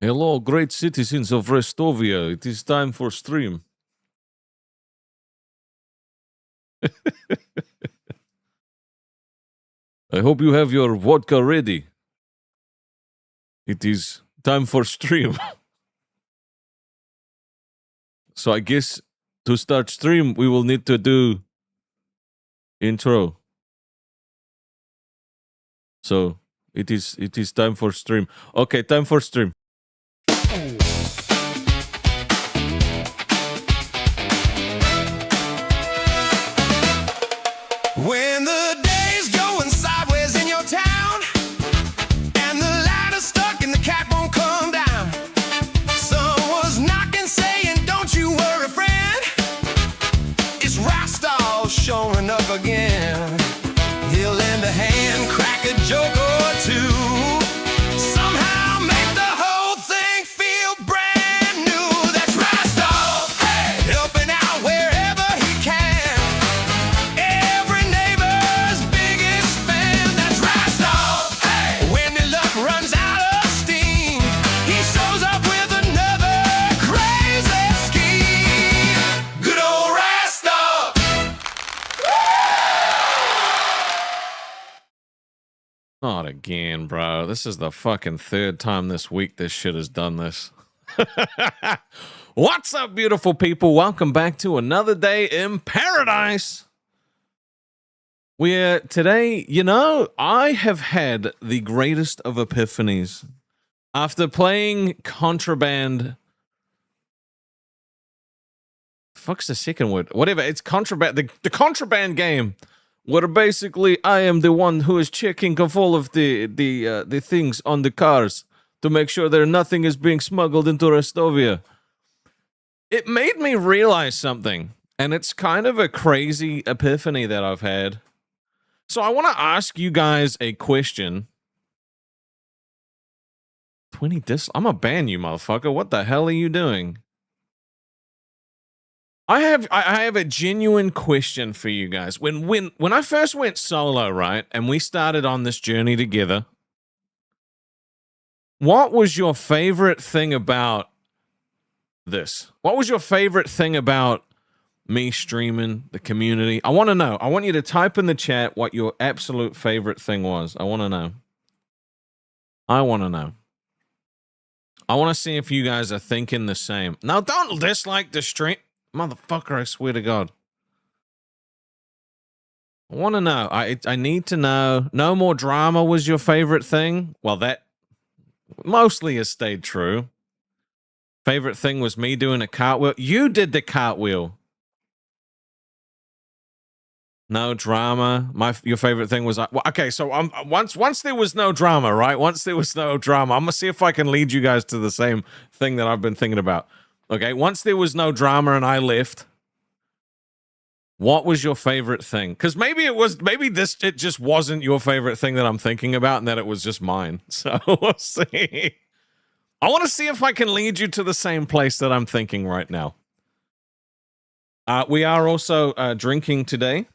Hello, great citizens of Restovia. It is time for stream. I hope you have your vodka ready. It is time for stream. So I guess to start stream, we will need to do intro. So it is time for stream. Okay, time for stream. When the day's going sideways in your town and the ladder stuck and the cat won't come down, someone's knocking saying, "Don't you worry, friend." It's Rastov showing up again. He'll lend a hand, crack a joke or two, somehow make the whole thing feel brand new. That's Rastov, hey, helping out wherever he can. Every neighbor's biggest fan. That's Rastov, hey. When the luck runs out of steam, he shows up with another crazy scheme. Good old Rastov. Not again, bro. This is the fucking third time this week this shit has done this. What's up, beautiful people? Welcome back to another day in paradise. Where today, I have had the greatest of epiphanies. After playing Contraband... Fuck's the second word? Whatever, it's Contraband... The Contraband game. Where basically I am the one who is checking of all of the things on the cars to make sure that nothing is being smuggled into Restovia. It made me realize something, and it's kind of a crazy epiphany that I've had. So I want to ask you guys a question. 20 I'm gonna ban you, motherfucker. What the hell are you doing? I have a genuine question for you guys. When I first went solo, right, and we started on this journey together, what was your favorite thing about this? What was your favorite thing about me streaming, the community? I want to know. I want you to type in the chat what your absolute favorite thing was. I want to know. I want to know. I want to see if you guys are thinking the same. Now, don't dislike the stream. Motherfucker, I swear to God. I want to know. I need to know. No more drama was your favorite thing? Well, that mostly has stayed true. Favorite thing was me doing a cartwheel. You did the cartwheel. No drama. Your favorite thing was... Well, okay, so once there was no drama, right? Once there was no drama, I'm going to see if I can lead you guys to the same thing that I've been thinking about. Okay, once there was no drama and I left, what was your favorite thing? Because maybe it just wasn't your favorite thing that I'm thinking about, and that it was just mine. So we'll see. I want to see if I can lead you to the same place that I'm thinking right now. We are also drinking today.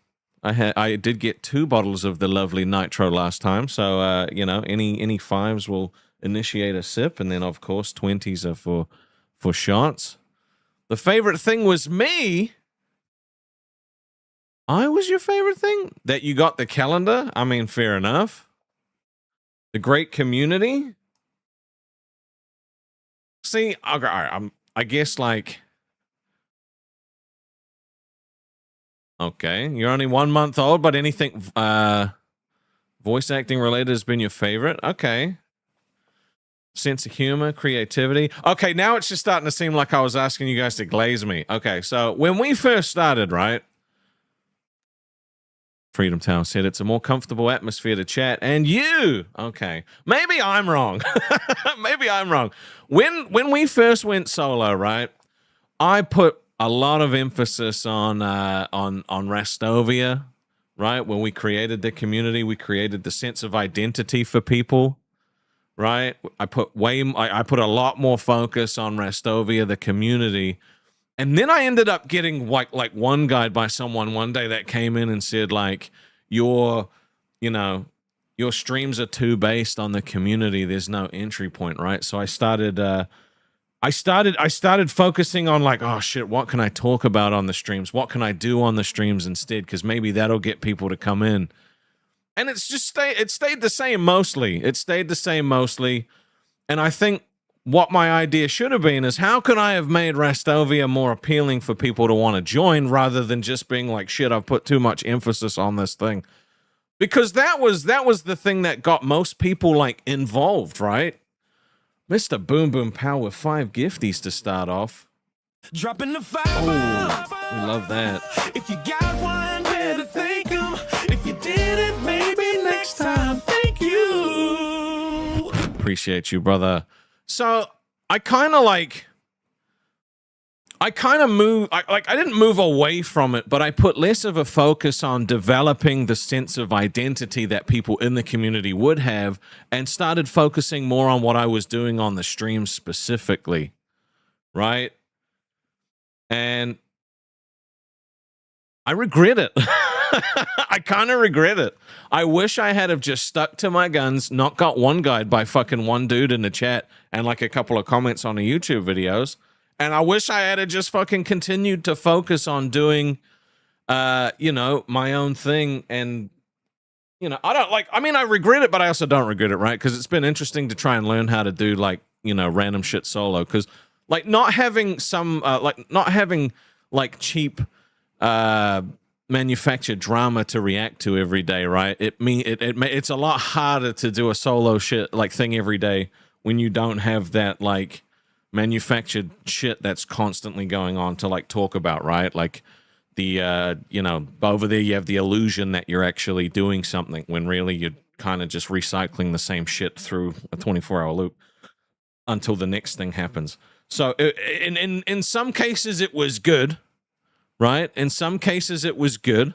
I did get 2 bottles of the lovely nitro last time, so any 5s will initiate a sip, and then of course 20s are for shots. The favorite thing was me. I was your favorite thing? That you got the calendar? I mean, fair enough. The great community? See, okay, I guess like... Okay, you're only 1 month old, but anything voice acting related has been your favorite? Okay. Sense of humor, creativity. Okay, now it's just starting to seem like I was asking you guys to glaze me. Okay, so when we first started, right? Freedom Tower said it's a more comfortable atmosphere to chat. And you, okay, maybe I'm wrong. Maybe I'm wrong. When we first went solo, right? I put a lot of emphasis on Rastovia, right? When we created the community, we created the sense of identity for people. Right, I put a lot more focus on Rastovia, the community, and then I ended up getting like one guide by someone one day that came in and said like, you're your streams are too based on the community. There's no entry point, right? So I started focusing on like, oh shit, what can I talk about on the streams? What can I do on the streams instead? Because maybe that'll get people to come in. And it's just stayed the same mostly. It stayed the same mostly. And I think what my idea should have been is how could I have made Rastovia more appealing for people to want to join rather than just being like, shit, I've put too much emphasis on this thing. Because that was the thing that got most people like involved, right? Mr. Boom Boom Pow with 5 gifties to start off. Dropping the $5. Oh, we love that. If you got one, better thank him. If you didn't, maybe next time. Thank you. Appreciate you, brother. So I kind of moved. I didn't move away from it, but I put less of a focus on developing the sense of identity that people in the community would have, and started focusing more on what I was doing on the stream specifically, right? And I regret it. I kind of regret it. I wish I had have just stuck to my guns, not got one guide by fucking one dude in the chat and like a couple of comments on the YouTube videos. And I wish I had just fucking continued to focus on doing, you know, my own thing. And, you know, I regret it, but I also don't regret it, right? Because it's been interesting to try and learn how to do like, you know, random shit solo. Because like not having cheap, manufactured drama to react to every day, right? It's a lot harder to do a solo shit like thing every day when you don't have that like manufactured shit that's constantly going on to like talk about, right? Like the you know, over there you have the illusion that you're actually doing something when really you're kind of just recycling the same shit through a 24-hour loop until the next thing happens. So in some cases it was good, right? In some cases it was good,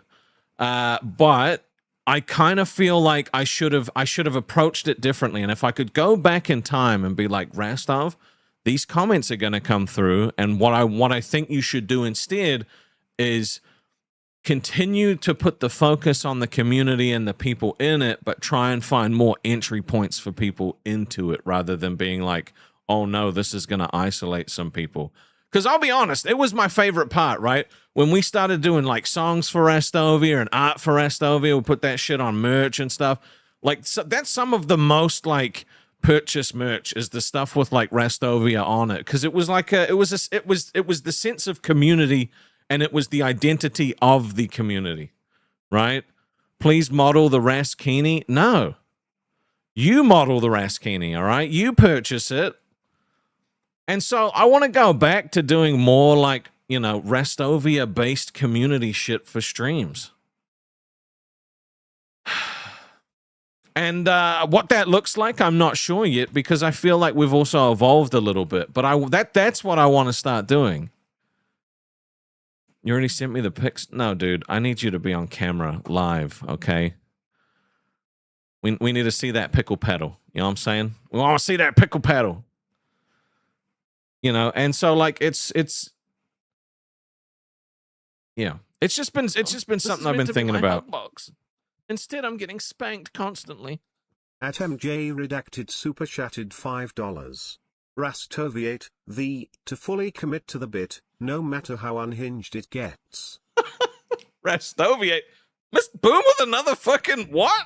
but I kind of feel like I should have approached it differently. And if I could go back in time and be like, Rastov, these comments are going to come through, and what I think you should do instead is continue to put the focus on the community and the people in it, but try and find more entry points for people into it rather than being like, oh no, this is going to isolate some people. Because I'll be honest, it was my favorite part, right? When we started doing like songs for Rastovia and art for Rastovia, we put that shit on merch and stuff. Like so that's some of the most like purchase merch is the stuff with like Rastovia on it, because it was like it was the sense of community, and it was the identity of the community, right? Please model the Raskini. No, you model the Raskini, all right? You purchase it. And so I want to go back to doing more like, you know, Rastovia based community shit for streams. And what that looks like, I'm not sure yet, because I feel like we've also evolved a little bit. But that's what I want to start doing. You already sent me the pics? No, dude. I need you to be on camera live, okay? We need to see that pickle paddle. You know what I'm saying? We want to see that pickle paddle. You know, and so like it's yeah. It's just been something I've been thinking about. Instead, I'm getting spanked constantly. At MJ Redacted super chatted $5. Rastoviate, to fully commit to the bit, no matter how unhinged it gets. Rastoviate? Miss Boom with another fucking what?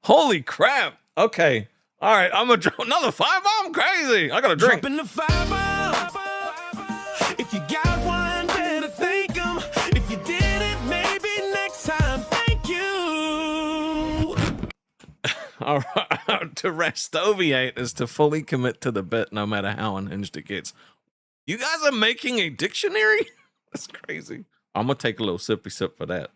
Holy crap. Okay. All right, I'm gonna drop another 5. I'm crazy. I gotta drink. Dropping the $5. If you got one, better thank him. If you didn't, maybe next time. Thank you. All right, to Rastoviate is to fully commit to the bit, no matter how unhinged it gets. You guys are making a dictionary? That's crazy. I'm gonna take a little sippy sip for that.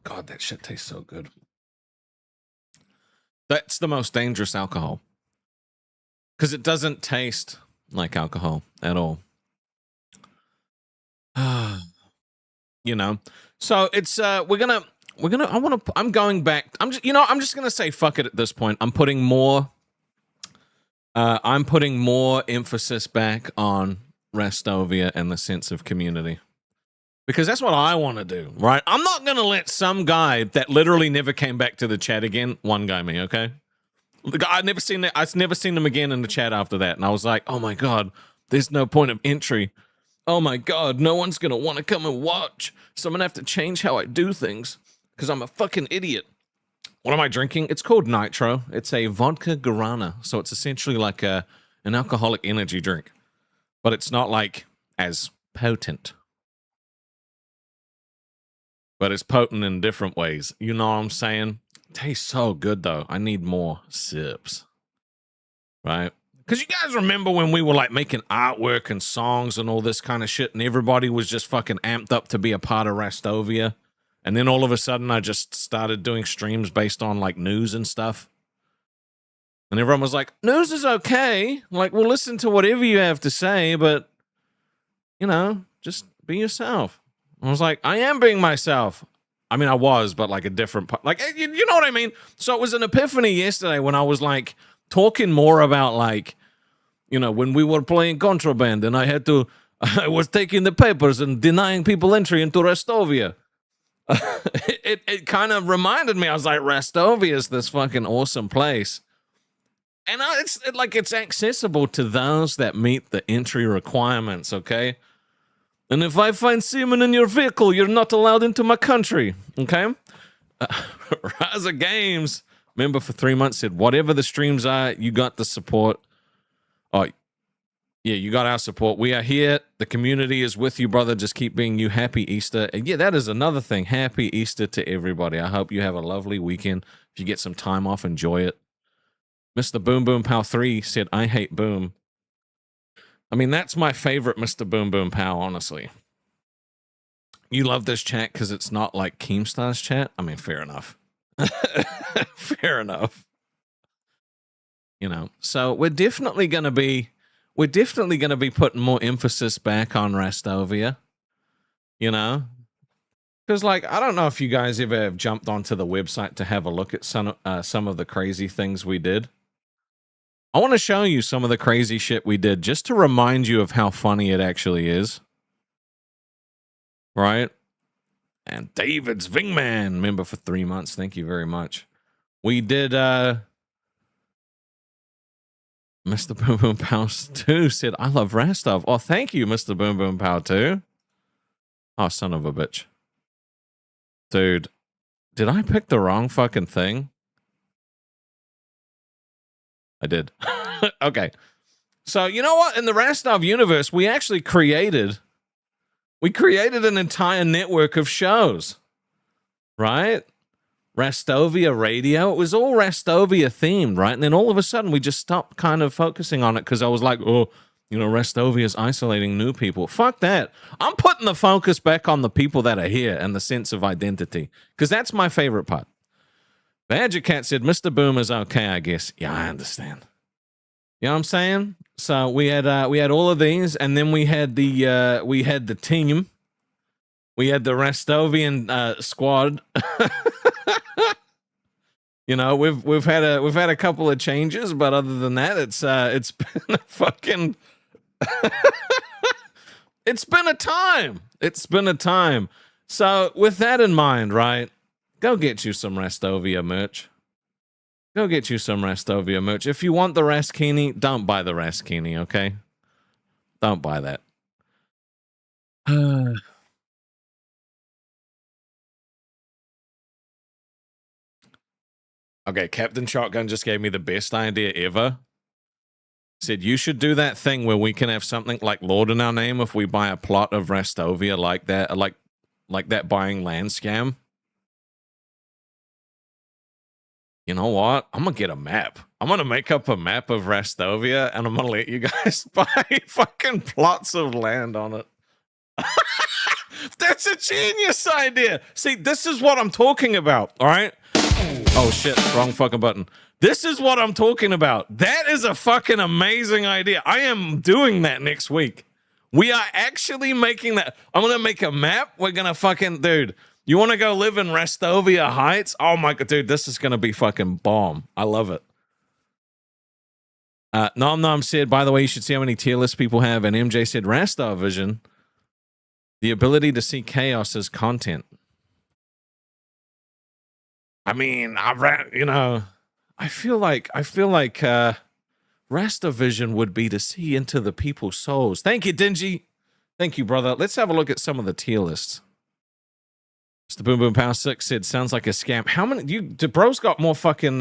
God, that shit tastes so good. That's the most dangerous alcohol. Because it doesn't taste like alcohol at all. You know? So it's I'm going back. I'm just gonna say fuck it at this point. I'm putting more emphasis back on Rastovia and the sense of community. Because that's what I want to do, right? I'm not going to let some guy that literally never came back to the chat again, one guy me, okay? I've never seen him again in the chat after that. And I was like, oh my God, there's no point of entry. Oh my God, no one's going to want to come and watch. So I'm going to have to change how I do things because I'm a fucking idiot. What am I drinking? It's called Nitro. It's a vodka guarana. So it's essentially like an alcoholic energy drink. But it's not like as potent. But it's potent in different ways. You know what I'm saying? It tastes so good, though. I need more sips. Right? Because you guys remember when we were, like, making artwork and songs and all this kind of shit, and everybody was just fucking amped up to be a part of Rastovia? And then all of a sudden, I just started doing streams based on, like, news and stuff. And everyone was like, news is okay. Like, we'll listen to whatever you have to say, but, you know, just be yourself. I was like, I am being myself. I mean, I was, but like a different, like, you know what I mean? So it was an epiphany yesterday when I was like talking more about like, you know, when we were playing Contraband and I was taking the papers and denying people entry into Restovia. It kind of reminded me, I was like, Rastovia is this fucking awesome place. And it's accessible to those that meet the entry requirements, okay? And if I find semen in your vehicle, you're not allowed into my country, okay? Raza Games, member for 3 months, said, whatever the streams are, you got the support. Oh, yeah, you got our support. We are here. The community is with you, brother. Just keep being you. Happy Easter. And yeah, that is another thing. Happy Easter to everybody. I hope you have a lovely weekend. If you get some time off, enjoy it. Mr. Boom Boom Pow 3 said, I hate Boom. I mean, that's my favorite Mr. Boom Boom Pow, honestly. You love this chat because it's not like Keemstar's chat? I mean, fair enough. Fair enough. You know, so we're definitely going to be putting more emphasis back on Rastovia, you know? Because, like, I don't know if you guys ever have jumped onto the website to have a look at some of the crazy things we did. I want to show you some of the crazy shit we did just to remind you of how funny it actually is. Right? And David's Vingman, member for 3 months. Thank you very much. We did, Mr. Boom Boom Pow 2 said, I love Rastov. Oh, thank you, Mr. Boom Boom Pow 2. Oh, son of a bitch. Dude, did I pick the wrong fucking thing? I did. Okay. So, you know what? In the Rastov universe, we actually created an entire network of shows. Right? Rastovia Radio. It was all Rastovia themed, right? And then all of a sudden, we just stopped kind of focusing on it because I was like, oh, you know, Rastovia is isolating new people. Fuck that. I'm putting the focus back on the people that are here and the sense of identity because that's my favorite part. Badger Cat said, Mr. Boom is okay, I guess. Yeah, I understand. You know what I'm saying? So we had all of these, and then we had the team. We had the Restovian squad. You know, we've had a couple of changes, but other than that, it's been a fucking it's been a time. It's been a time. So with that in mind, right? Go get you some Rastovia merch. Go get you some Rastovia merch. If you want the Raskini, don't buy the Raskini, okay? Don't buy that. Okay, Captain Shotgun just gave me the best idea ever. Said, you should do that thing where we can have something like Lord in our name if we buy a plot of Rastovia like that, like that buying land scam. You know what? I'm going to get a map. I'm going to make up a map of Rastovia, and I'm going to let you guys buy fucking plots of land on it. That's a genius idea. See, this is what I'm talking about, all right? Oh, shit. Wrong fucking button. This is what I'm talking about. That is a fucking amazing idea. I am doing that next week. We are actually making that. I'm going to make a map. We're going to fucking, dude. You want to go live in Rastovia Heights? Oh my god, dude, this is going to be fucking bomb. I love it. Nom Nom said, by the way, you should see how many tier list people have. And MJ said, Rastov Vision. The ability to see chaos as content. I mean, I feel like Restovian would be to see into the people's souls. Thank you, Dingy. Thank you, brother. Let's have a look at some of the tier lists. Mr. Boom Boom Power 6 said, sounds like a scam. How many? Bro's got more fucking,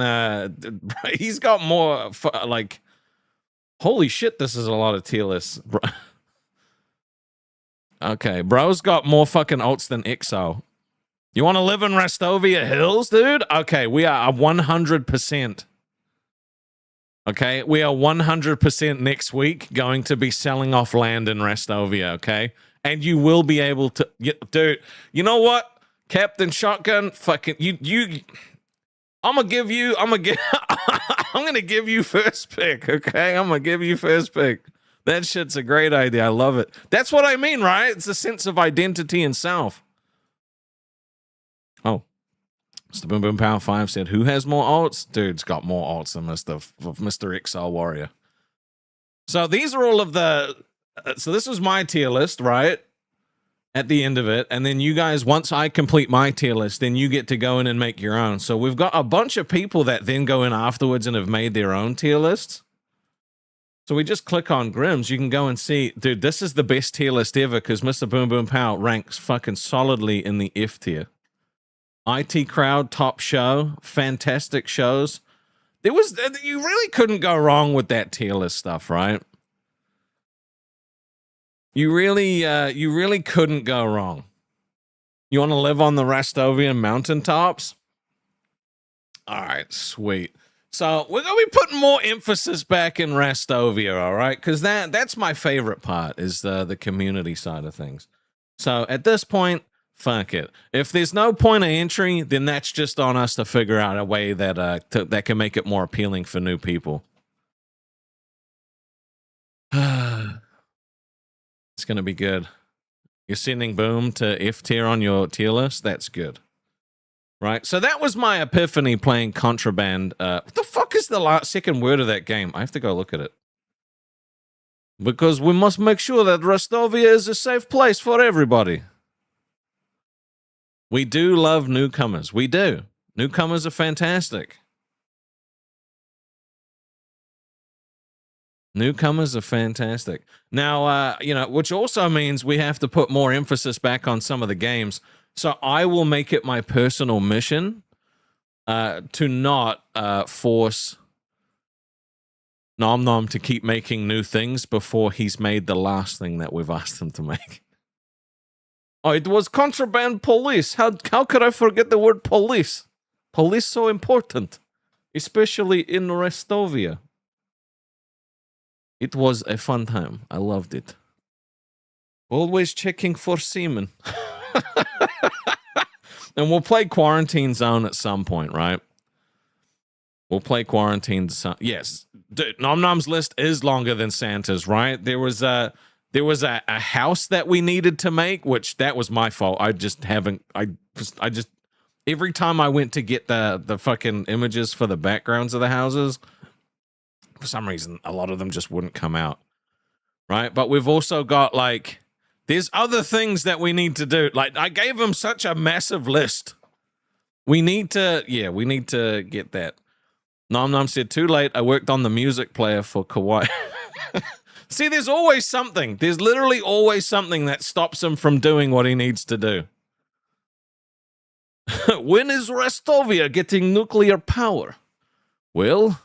he's got more, like, holy shit, this is a lot of tier lists. Okay, bro's got more fucking alts than Exile. You want to live in Rastovia Hills, dude? Okay, we are 100%. Okay, we are 100% next week going to be selling off land in Rastovia, okay? And you will be able to, dude, you know what? Captain Shotgun, fucking, I'm gonna give you first pick, okay? I'm gonna give you first pick. That shit's a great idea. I love it. That's what I mean, right? It's a sense of identity and self. Oh, Mr. Boom Boom Power 5 said, who has more alts? Dude's got more alts than Mr. Exile Warrior. So these are all of the, so this was my tier list, right? At the end of it. And then you guys, once I complete my tier list, then you get to go in and make your own. So we've got a bunch of people that then go in afterwards and have made their own tier lists. So we just click on Grimm's. You can go and see, dude, this is the best tier list ever because Mr. Boom Boom Pow ranks fucking solidly in the F tier. IT Crowd, top show, fantastic shows. You really couldn't go wrong with that tier list stuff, right? You really couldn't go wrong. You want to live on the Restovian mountaintops? All right, sweet. So we're going to be putting more emphasis back in Rastovia, all right? Because that's my favorite part, is the community side of things. So at this point, fuck it. If there's no point of entry, then that's just on us to figure out a way that that can make it more appealing for new people. It's going to be good. You're sending Boom to F tier on your tier list? That's good. Right? So that was my epiphany playing Contraband. What the fuck is the second word of that game? I have to go look at it. Because we must make sure that Rastovia is a safe place for everybody. We do love newcomers. We do. Newcomers are fantastic. Newcomers are fantastic. Now, which also means we have to put more emphasis back on some of the games. So I will make it my personal mission to not force Nom Nom to keep making new things before he's made the last thing that we've asked him to make. Oh, it was Contraband Police. How could I forget the word police? Police so important, especially in Rastovia. It was a fun time. I loved it. Always checking for semen. And we'll play Quarantine Zone at some point, right? We'll play Quarantine Zone. Yes. Dude, Nom Nom's list is longer than Santa's, right? There was a house that we needed to make, which that was my fault. I just every time I went to get the fucking images for the backgrounds of the houses, for some reason, a lot of them just wouldn't come out, right? But we've also got, like, there's other things that we need to do. Like, I gave them such a massive list. We need to get that. Nom Nom said, too late, I worked on the music player for Kawaii. See, there's always something. There's literally always something that stops him from doing what he needs to do. When is Rastovia getting nuclear power? Well...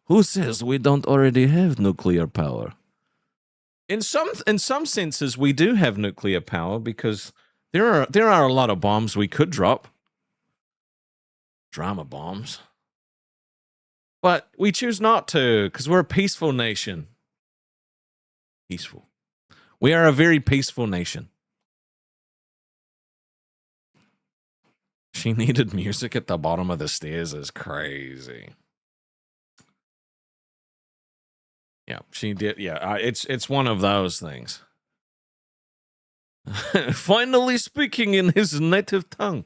Who says we don't already have nuclear power? In some senses, we do have nuclear power because there are a lot of bombs we could drop. Drama bombs. But we choose not to because we're a peaceful nation. Peaceful. We are a very peaceful nation. She needed music at the bottom of the stairs is crazy. Yeah, she did. Yeah, it's one of those things. Finally speaking in his native tongue,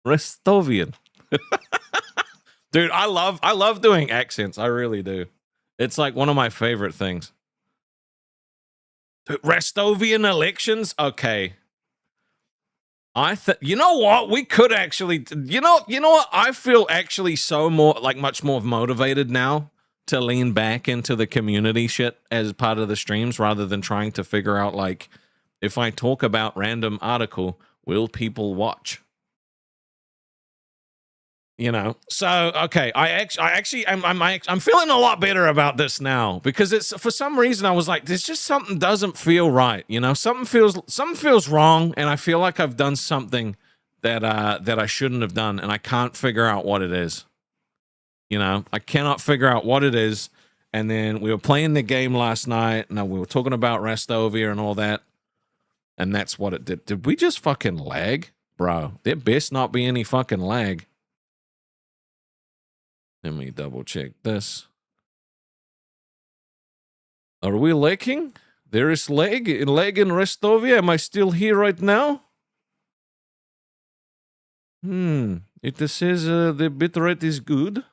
Restovian. Dude, I love doing accents. I really do. It's like one of my favorite things. Restovian elections? Okay. You know what? We could actually, you know what? I feel actually much more motivated now to lean back into the community shit as part of the streams rather than trying to figure out, like, if I talk about random article, will people watch? You know, so okay, I'm feeling a lot better about this now because it's for some reason I was like, there's just something doesn't feel right. You know, something feels wrong, and I feel like I've done something that I shouldn't have done, and I can't figure out what it is. You know, I cannot figure out what it is. And then we were playing the game last night, and we were talking about Rastovia and all that, and that's what it did. Did we just fucking lag, bro? There best not be any fucking lag. Let me double check this. Are we lagging? There is lag in Restovia. Am I still here right now? It says the bitrate is good.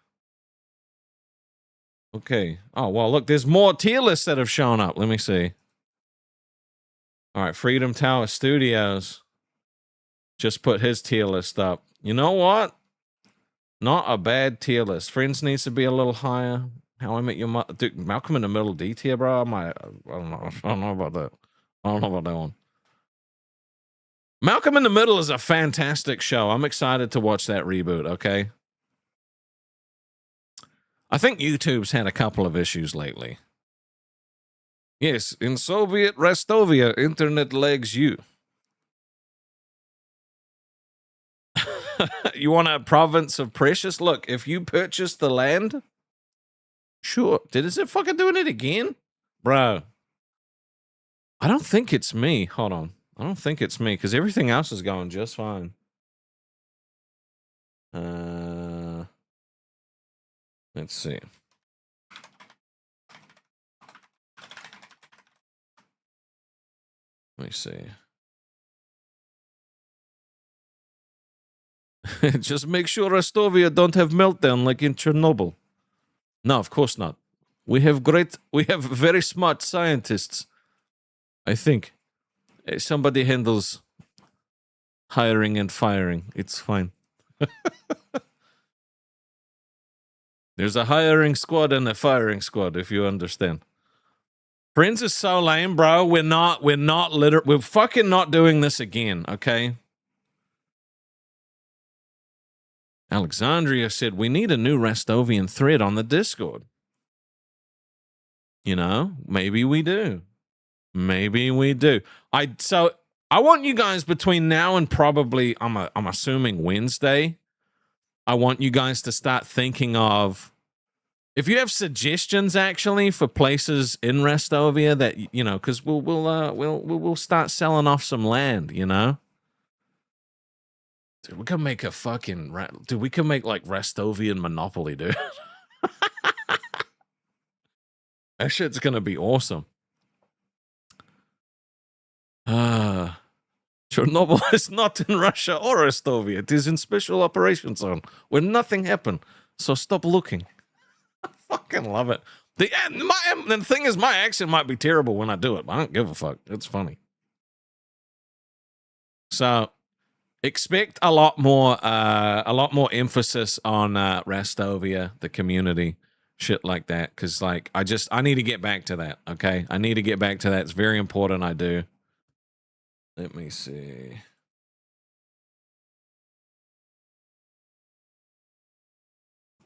Okay. Oh, well, look, there's more tier lists that have shown up. Let me see. All right, Freedom Tower Studios just put his tier list up. You know what? Not a bad tier list. Friends needs to be a little higher. How I Met Your Mother. Dude, Malcolm in the Middle D tier, bro. I don't know. I don't know about that. I don't know about that one. Malcolm in the Middle is a fantastic show. I'm excited to watch that reboot, okay? I think YouTube's had a couple of issues lately. Yes, in Soviet Restovia, internet lags you. You want a province of precious? Look, if you purchase the land, sure. Is it fucking doing it again? Bro. I don't think it's me. Hold on. I don't think it's me because everything else is going just fine. Let's see. Let me see. Just make sure Restovia don't have meltdown like in Chernobyl. No, of course not. We have very smart scientists. I think somebody handles hiring and firing. It's fine. There's a hiring squad and a firing squad, if you understand. Friends is so lame, bro. We're fucking not doing this again, okay? Alexandria said, we need a new Restovian thread on the Discord. You know, maybe we do. Maybe we do. I want you guys between now and probably, I'm assuming Wednesday, I want you guys to start thinking of, if you have suggestions actually for places in Restovia that, you know, because we'll start selling off some land, you know? Dude, we can make a fucking... Dude, we can make, like, Restovian Monopoly, dude. That shit's gonna be awesome. Chernobyl is not in Russia or Restovia. It is in Special Operations Zone, where nothing happened. So stop looking. I fucking love it. The thing is, my accent might be terrible when I do it, but I don't give a fuck. It's funny. So... expect a lot more emphasis on Rastovia, the community, shit like that. Because like I need to get back to that. Okay, I need to get back to that. It's very important. I do. Let me see.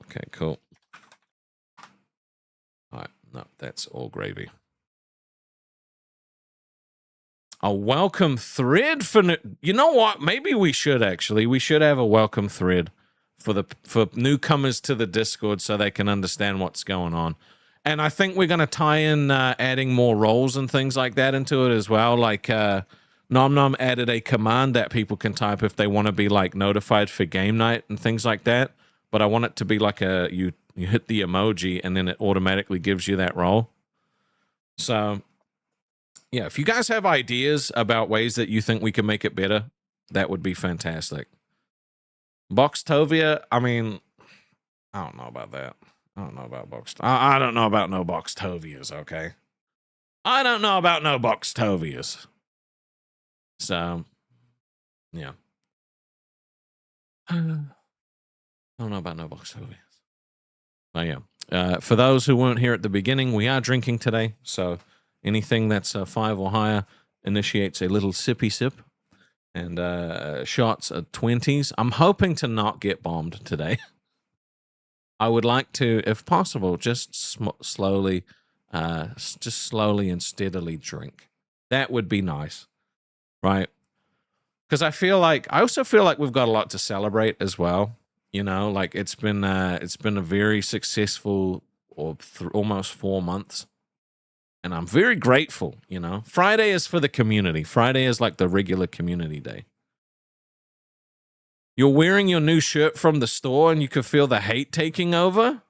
Okay, cool. All right, no, that's all gravy. A welcome thread for you know what? Maybe we should actually. We should have a welcome thread for newcomers to the Discord so they can understand what's going on. And I think we're going to tie in adding more roles and things like that into it as well. Like Nom Nom added a command that people can type if they want to be like notified for game night and things like that. But I want it to be like you hit the emoji and then it automatically gives you that role. So yeah, if you guys have ideas about ways that you think we can make it better, that would be fantastic. Boxtovia, I mean, I don't know about that. I don't know about I don't know about no Boxtovias, okay? I don't know about no Boxtovias. So, yeah. I don't know about no Boxtovias. Oh, yeah. For those who weren't here at the beginning, we are drinking today. So anything that's 5 or higher initiates a little sippy sip. And shots at 20s. I'm hoping to not get bombed today. I would like to, if possible, just slowly and steadily drink. That would be nice, right? Because I also feel like we've got a lot to celebrate as well. You know, like it's been a very successful almost 4 months. And I'm very grateful, you know. Friday is for the community. Friday is like the regular community day. You're wearing your new shirt from the store and you can feel the hate taking over?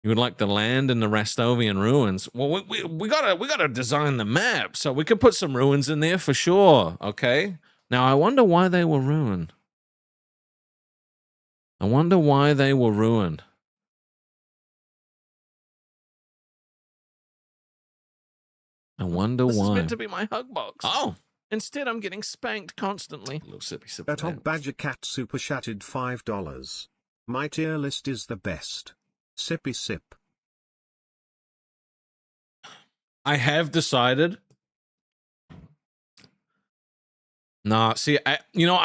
You would like to land in the Rastovian ruins? Well, we gotta design the map, so we could put some ruins in there for sure, okay? Now, I wonder why they were ruined. I wonder why they were ruined. I wonder why. This is meant to be my hug box. Oh, instead I'm getting spanked constantly. A little sippy sip. That Hog Badger Cat super chatted $5. My tier list is the best. Sippy sip. I have decided. Nah, see, I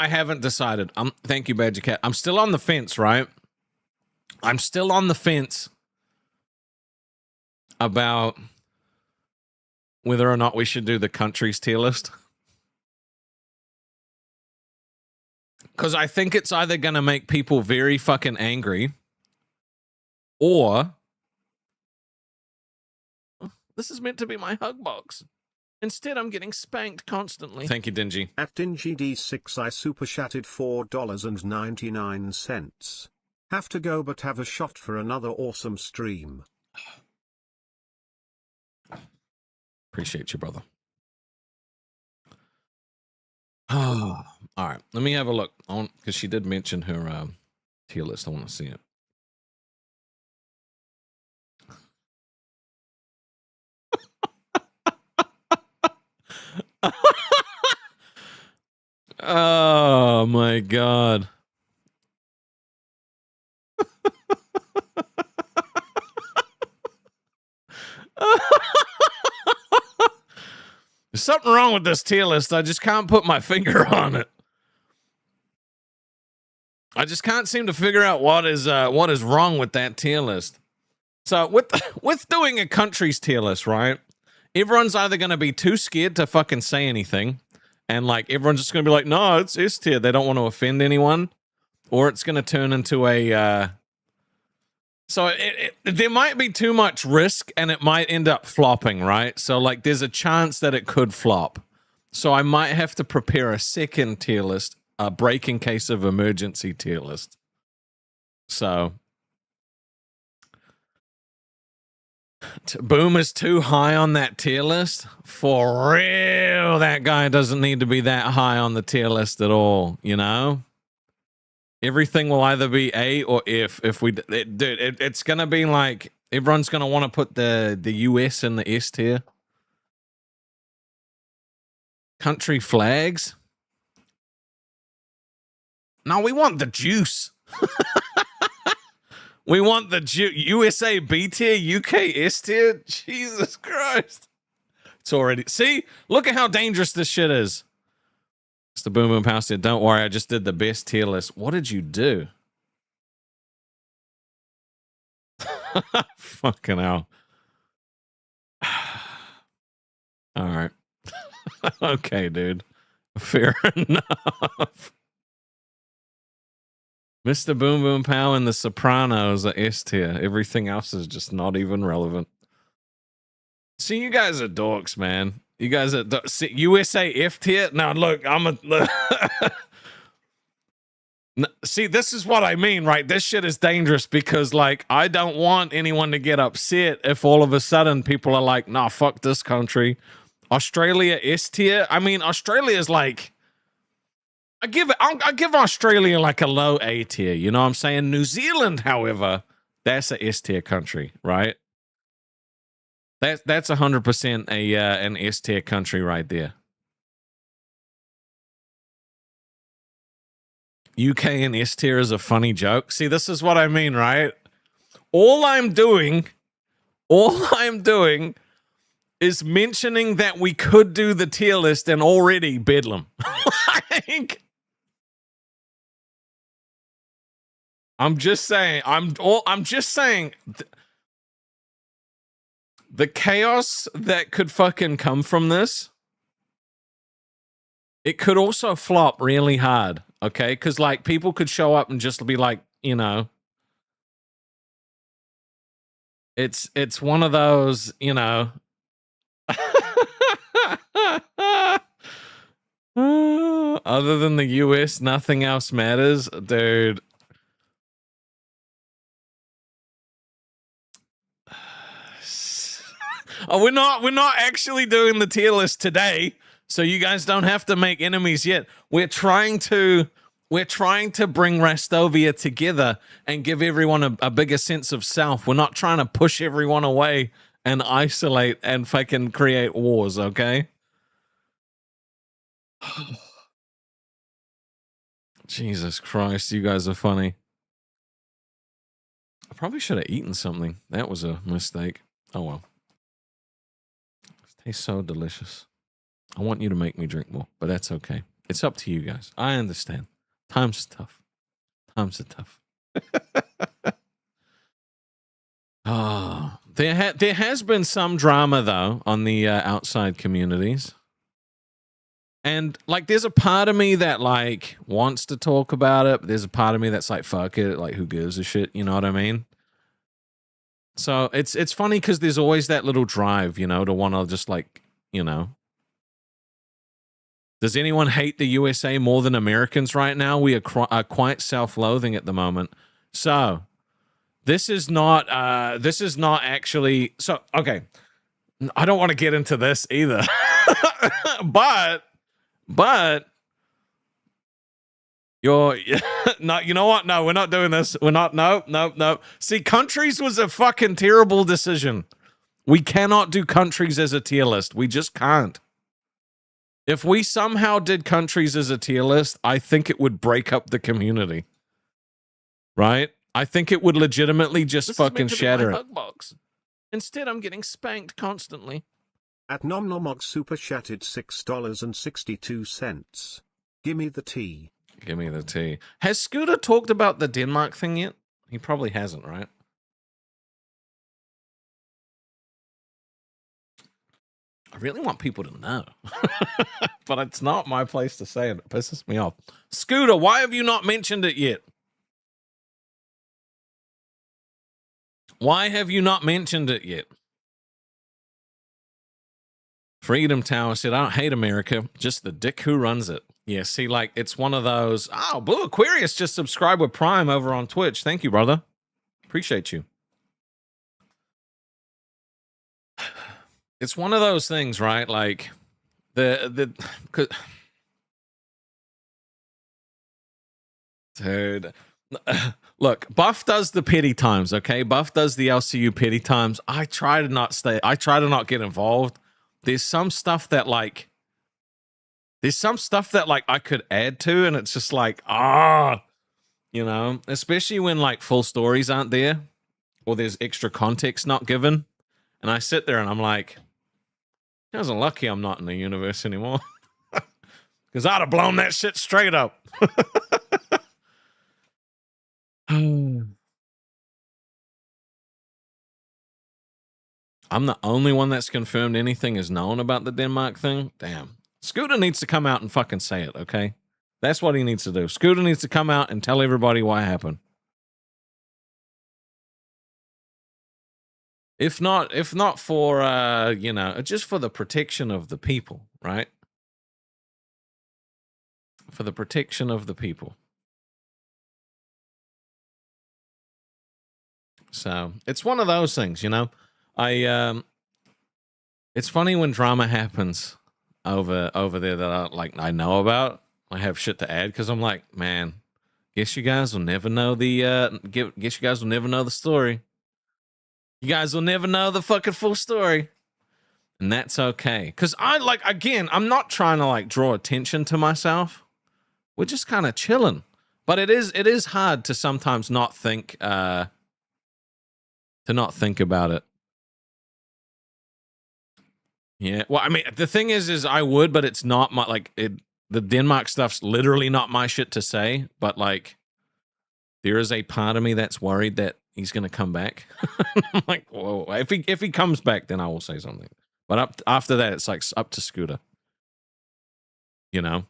haven't decided. Thank you, Badger Cat. I'm still on the fence, right? I'm still on the fence about whether or not we should do the countries tier list. Because I think it's either going to make people very fucking angry or this is meant to be my hug box. Instead, I'm getting spanked constantly. Thank you, Dingy. At DingyD6 I super chatted $4.99. Have to go but have a shot for another awesome stream. Appreciate you, brother. Oh, all right. Let me have a look on because she did mention her tier list. I want to see it. Oh my god. There's something wrong with this tier list. I just can't put my finger on it. I just can't seem to figure out what is wrong with that tier list. So with doing a country's tier list, right? Everyone's either going to be too scared to fucking say anything, and like everyone's just going to be like, no, it's S tier. They don't want to offend anyone, or it's going to turn into a. So there might be too much risk, and it might end up flopping, right? So like, there's a chance that it could flop. So I might have to prepare a second tier list, a break in case of emergency tier list. So. Boom is too high on that tier list? For real, that guy doesn't need to be that high on the tier list at all, you know? Everything will either be A or F if we... It's going to be like... Everyone's going to want to put the US in the S tier. Country flags? No, we want the juice. We want the USA B tier, UK S tier. Jesus Christ. It's already... See? Look at how dangerous this shit is. It's the Boom Boom Power said, don't worry, I just did the best tier list. What did you do? Fucking hell. All right. Okay, dude. Fair enough. Mr. Boom Boom Pow and the Sopranos are S tier. Everything else is just not even relevant. See, you guys are dorks, man. You guys are USA F tier. Now, look, see, this is what I mean, right? This shit is dangerous because, like, I don't want anyone to get upset if all of a sudden people are like, nah, fuck this country. Australia S tier. I mean, Australia is like... I give Australia like a low A tier, you know what I'm saying? New Zealand, however, That's a S tier country, right? That's 100% an S tier country right there. UK and S tier is a funny joke. See, this is what I mean, right? All I'm doing is mentioning that we could do the tier list and already bedlam. Like, I'm just saying. I'm just saying. The chaos that could fucking come from this, it could also flop really hard. Okay, because like people could show up and just be like, you know, it's one of those, you know. Other than the US, nothing else matters, dude. Oh, we're not actually doing the tier list today, so you guys don't have to make enemies yet. We're trying to bring Rastovia together and give everyone a bigger sense of self. We're not trying to push everyone away and isolate and fucking create wars, okay? Jesus Christ, you guys are funny. I probably should have eaten something. That was a mistake. Oh well. It tastes so delicious. I want you to make me drink more, but that's okay. It's up to you guys. I understand. Times are tough. Times are tough. There has been some drama though on the outside communities. And like there's a part of me that like wants to talk about it, but there's a part of me that's like fuck it, like who gives a shit, you know what I mean? So it's funny because there's always that little drive, you know, to want to just like, you know. Does anyone hate the USA more than Americans right now? We are quite self-loathing at the moment. So this is not actually, so okay. I don't want to get into this either. but you're no, you know what? No, we're not doing this. We're not. No. See, countries was a fucking terrible decision. We cannot do countries as a tier list. We just can't. If we somehow did countries as a tier list, I think it would break up the community. Right? I think it would legitimately just fucking shatter it. Box. Instead, I'm getting spanked constantly. At NomNomog super chatted $6.62. Gimme the tea. Give me the tea. Has Scooter talked about the Denmark thing yet? He probably hasn't, right? I really want people to know. But it's not my place to say it. It pisses me off. Scooter, why have you not mentioned it yet? Why have you not mentioned it yet? Freedom Tower said, I don't hate America, just the dick who runs it. Yeah, see, like, it's one of those, oh, Blue Aquarius just subscribed with Prime over on Twitch. Thank you, brother. Appreciate you. It's one of those things, right? Like, dude, look, Buff does the petty times, okay? Buff does the LCU petty times. I try to not get involved. There's some stuff that like I could add to, and it's just like, you know, especially when like full stories aren't there or there's extra context not given. And I sit there and I'm like, you guys are lucky I'm not in the universe anymore. Because I'd have blown that shit straight up. I'm the only one that's confirmed anything is known about the Denmark thing. Damn. Scooter needs to come out and fucking say it, okay? That's what he needs to do. Scooter needs to come out and tell everybody what happened. If not for, you know, just for the protection of the people, right? For the protection of the people. So, it's one of those things, you know? It's funny when drama happens over there that I know about. I have shit to add because I'm like, man, Guess you guys will never know the guess you guys will never know the story. You guys will never know the fucking full story. And that's okay. Cause again, I'm not trying to like draw attention to myself. We're just kind of chilling. But it is hard to sometimes not think about it. Yeah. Well, I mean, the thing is I would, but it's not my the Denmark stuff's literally not my shit to say, but like there is a part of me that's worried that he's gonna come back. I'm like, whoa. If he comes back, then I will say something. But after that, it's like up to Scooter. You know?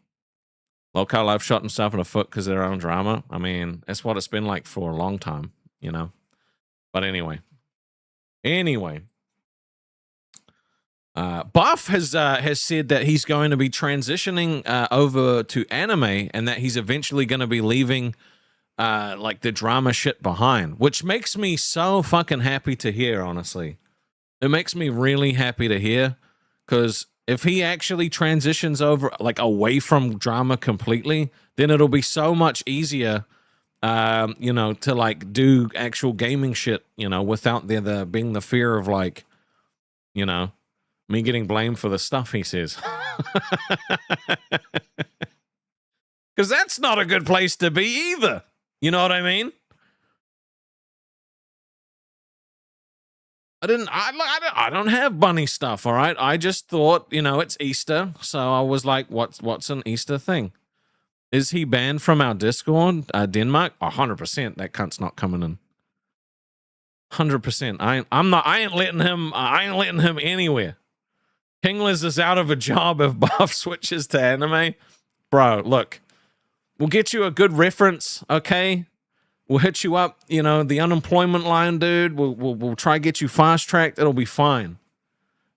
Local Life shot himself in the foot because of their own drama. I mean, that's what it's been like for a long time, you know? But anyway. Buff has said that he's going to be transitioning over to anime and that he's eventually going to be leaving like the drama shit behind, which makes me so fucking happy to hear, honestly. It makes me really happy to hear, because if he actually transitions over, like away from drama completely, then it'll be so much easier, you know, to like do actual gaming shit, you know, without there being the fear of like, you know, me getting blamed for the stuff he says. Because that's not a good place to be either. You know what I mean? I don't have bunny stuff, all right? I just thought, you know, it's Easter, so I was like, what's an Easter thing? Is he banned from our Discord, Denmark? 100%. That cunt's not coming in. 100%. I ain't letting him anywhere. Kingless is out of a job if Buff switches to anime. Bro, look. We'll get you a good reference, okay? We'll hit you up, you know, the unemployment line, dude. We'll try to get you fast-tracked. It'll be fine.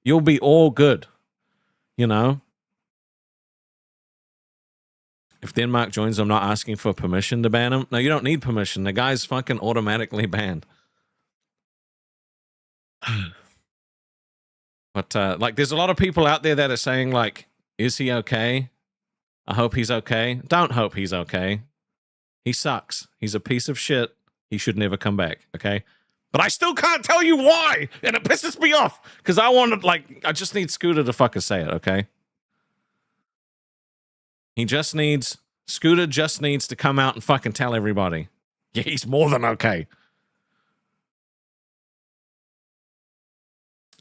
You'll be all good, you know? If Denmark joins, I'm not asking for permission to ban him. No, you don't need permission. The guy's fucking automatically banned. But, like, there's a lot of people out there that are saying, like, is he okay? I hope he's okay. Don't hope he's okay. He sucks. He's a piece of shit. He should never come back, okay? But I still can't tell you why, and it pisses me off, because I just need Scooter to fucking say it, okay? Scooter just needs to come out and fucking tell everybody. Yeah, he's more than okay.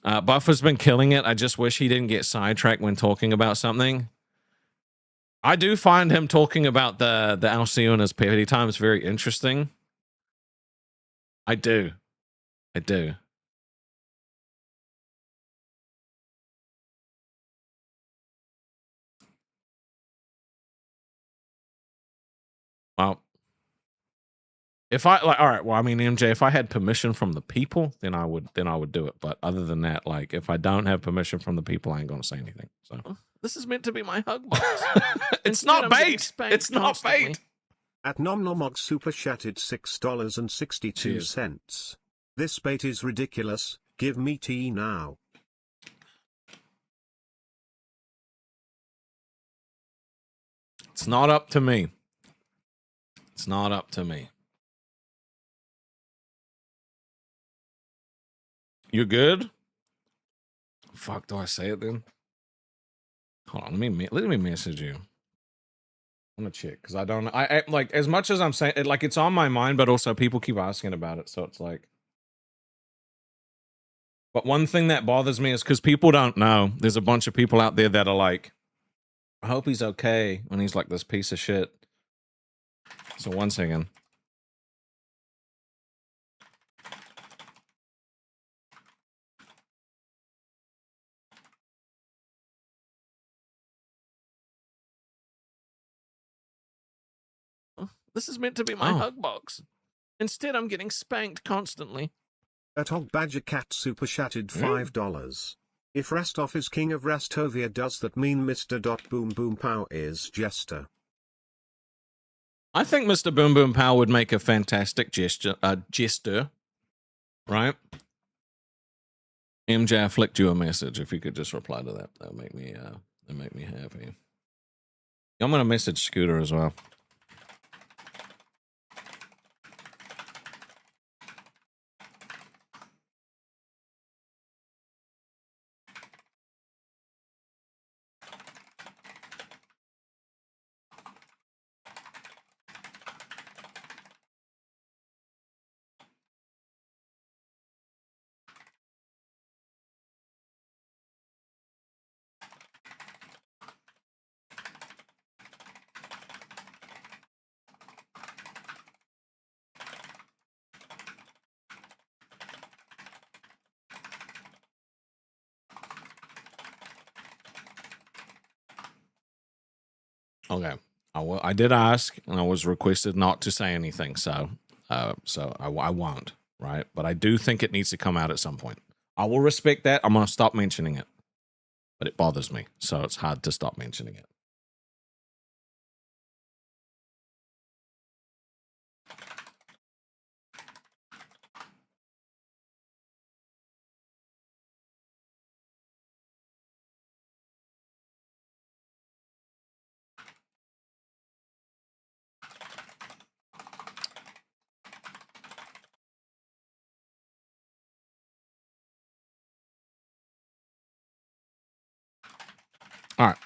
Buffer's been killing it. I just wish he didn't get sidetracked when talking about something. I do find him talking about the Alcyon as petty times very interesting. I do. Well, if I all right, well, I mean, MJ, if I had permission from the people, then I would do it. But other than that, like, if I don't have permission from the people, I ain't gonna say anything. So this is meant to be my hug box. It's not bait. It's not bait. At NomNomog super chatted $6.62. This bait is ridiculous. Give me tea now. It's not up to me. It's not up to me. You good? Fuck, do I say it then? Hold on, let me message you. I'm gonna check because I don't. I like, as much as I'm saying it, like, it's on my mind, but also people keep asking about it, so it's like. But one thing that bothers me is because people don't know. There's a bunch of people out there that are like, I hope he's okay when he's like this piece of shit. So 1 second. This is meant to be my hug box. Instead, I'm getting spanked constantly. At Hog Badger Cat super chatted $5. If Rastov is king of Rastovia, does that mean Mr. Boom Boom Pow is jester? I think Mr. Boom Boom Pow would make a fantastic jester, right? MJ, I flicked you a message. If you could just reply to that, that'd make me happy. I'm gonna message Scooter as well. Okay. I did ask, and I was requested not to say anything, so I won't, right? But I do think it needs to come out at some point. I will respect that. I'm going to stop mentioning it. But it bothers me, so it's hard to stop mentioning it. All right.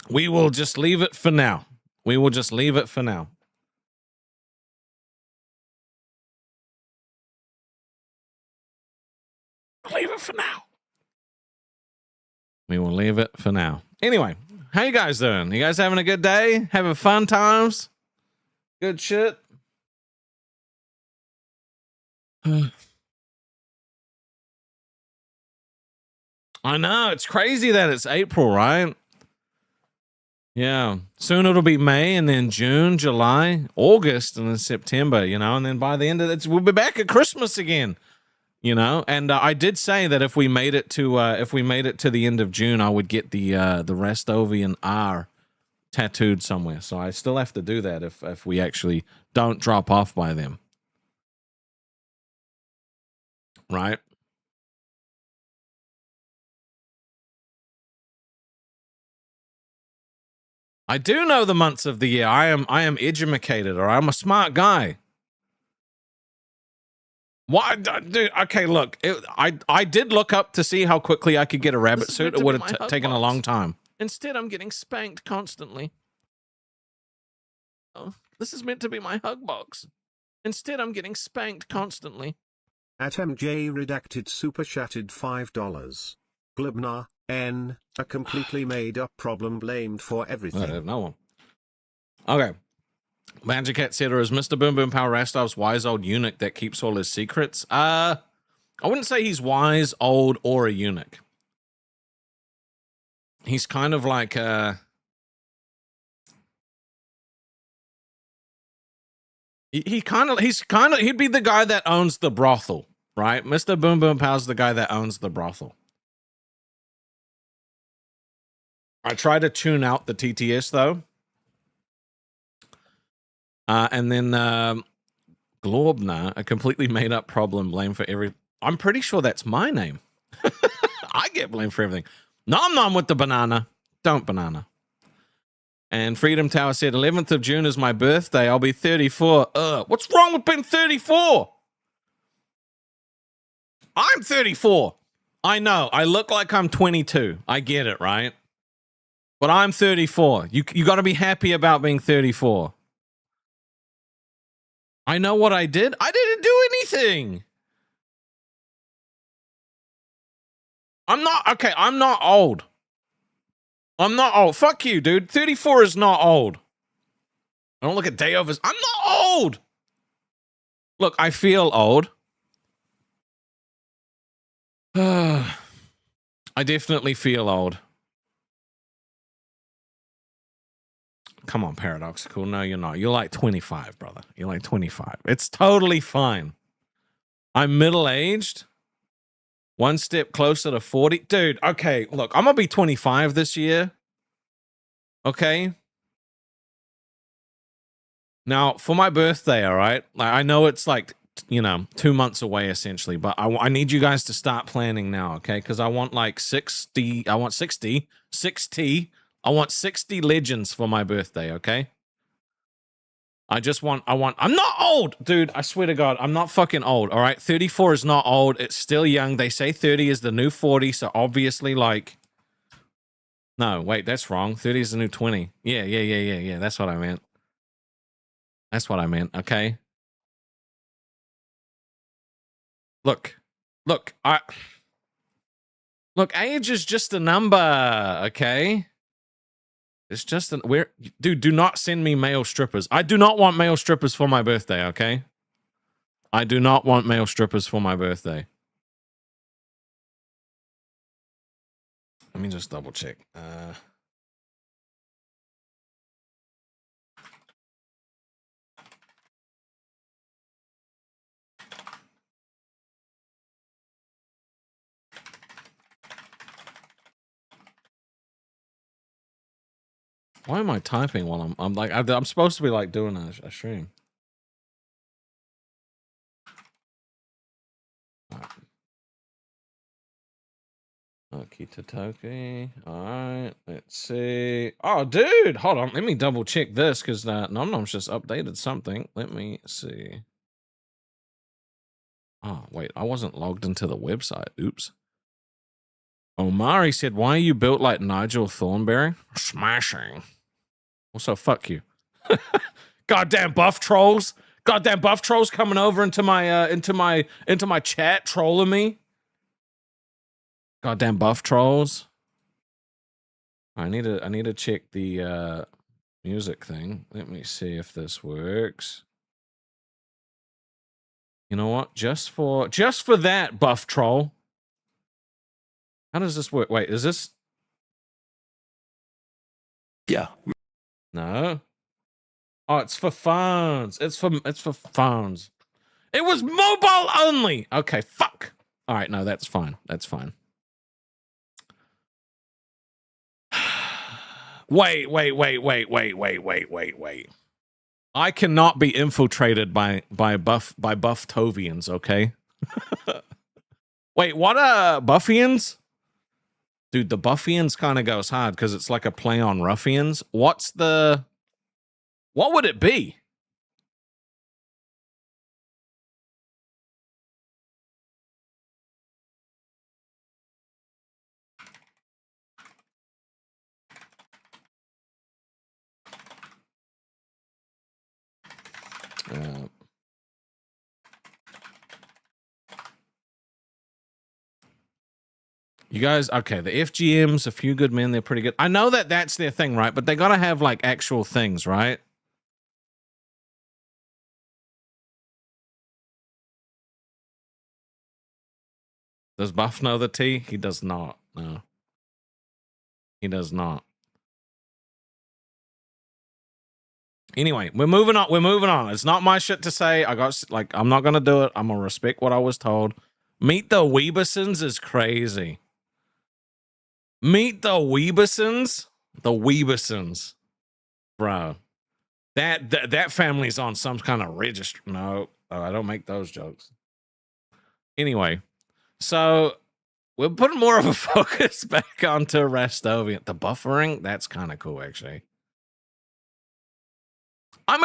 We will just leave it for now. We will just leave it for now. Leave it for now. We will leave it for now. Anyway, how you guys doing? You guys having a good day? Having fun times? Good shit? I know. It's crazy that it's April, right? Yeah. Soon it'll be May, and then June, July, August, and then September, you know, and then by the end of it, we'll be back at Christmas again, you know. And I did say that if we made it to the end of June, I would get the Restovian R tattooed somewhere. So I still have to do that if we actually don't drop off by them. Right? I do know the months of the year. I am educated, or I'm a smart guy. Why, dude? Okay, look. I did look up to see how quickly I could get a rabbit suit. It would have taken a long time. Instead, I'm getting spanked constantly. Oh, this is meant to be my hug box. Instead, I'm getting spanked constantly. At MJ Redacted super chatted $5. Glubnar, N, a completely made up problem blamed for everything. I have no one. Okay. Magic Cat said, or is Mr. Boom Boom Power Rastov's wise old eunuch that keeps all his secrets? I wouldn't say he's wise, old, or a eunuch. He's kind of like he'd be the guy that owns the brothel, right? Mr. Boom Boom Power's the guy that owns the brothel. I try to tune out the TTS though. And then Globna, a completely made up problem, blamed for every. I'm pretty sure that's my name. I get blamed for everything. Nom nom with the banana. Don't banana. And Freedom Tower said 11th of June is my birthday. I'll be 34. What's wrong with being 34? I'm 34. I know. I look like I'm 22. I get it, right? But I'm 34. You got to be happy about being 34. I know what I did. I didn't do anything. I'm not old. I'm not old. Fuck you, dude. 34 is not old. I don't look at day overs. I'm not old. Look, I feel old. I definitely feel old. Come on, Paradoxical. No, you're not. You're like 25, brother. You're like 25. It's totally fine. I'm middle-aged. One step closer to 40. Dude, okay, look, I'm going to be 25 this year. Okay? Now, for my birthday, all right? I know it's like, 2 months away, essentially, but I need you guys to start planning now, okay? Because I want like 60 legends for my birthday, okay? I'm not old, dude. I swear to God, I'm not fucking old, all right? 34 is not old. It's still young. They say 30 is the new 40, so obviously, like... No, wait, that's wrong. 30 is the new 20. Yeah. That's what I meant. Okay? Look, age is just a number, okay? It's just dude, do not send me male strippers. I do not want male strippers for my birthday, okay? I do not want male strippers for my birthday. Let me just double check. Why am I typing while I'm like I'm supposed to be like doing a stream? Okie Totoki. Alright, let's see. Oh, dude, hold on. Let me double check this because Nomnom's just updated something. Let me see. Oh, wait, I wasn't logged into the website. Oops. Omari said, why are you built like Nigel Thornberry? Smashing. Also, fuck you. Goddamn buff trolls. Goddamn buff trolls coming over into my chat trolling me. Goddamn buff trolls. I need to check the music thing. Let me see if this works. You know what? Just for that, buff troll. How does this work? Wait, is this? Yeah. No. Oh, it's for phones. It's for phones. It was mobile only. Okay, fuck. All right, no, that's fine. That's fine. Wait. I cannot be infiltrated by Buff-Tovians, okay? Wait, what Buffians? Dude, the Buffians kind of goes hard because it's like a play on Ruffians. What would it be? You guys, okay, the FGMs, A Few Good Men, they're pretty good. I know that that's their thing, right? But they got to have, like, actual things, right? Does Buff know the T? He does not. No. He does not. Anyway, we're moving on. We're moving on. It's not my shit to say. I'm not going to do it. I'm going to respect what I was told. Meet the Weebisons is crazy. Meet the Weebisons? The Weebisons. Bro. That family's on some kind of register. No, I don't make those jokes. Anyway, so we're putting more of a focus back onto Restovian. The buffering, that's kind of cool, actually. I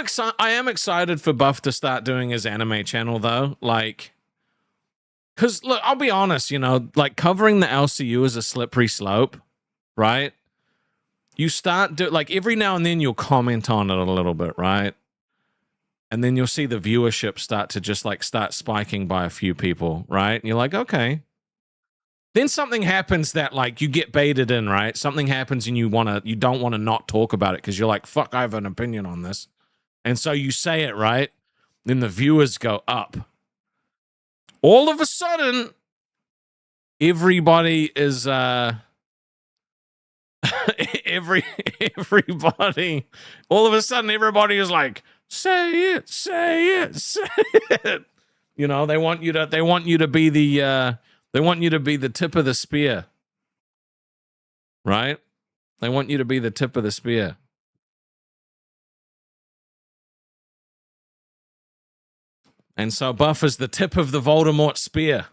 am excited for Buff to start doing his anime channel, though. Like, because, look, I'll be honest, you know, like, covering the LCU is a slippery slope, right? You start, like, every now and then you'll comment on it a little bit, right? And then you'll see the viewership start to just, like, start spiking by a few people, right? And you're like, okay. Then something happens that, like, you get baited in, right? Something happens and you don't want to not talk about it because you're like, fuck, I have an opinion on this. And so you say it, right? Then the viewers go up. All of a sudden, everybody is everybody all of a sudden everybody is like, say it. You know, they want you to be the tip of the spear. Right? They want you to be the tip of the spear. And so Buff is the tip of the Voldemort spear,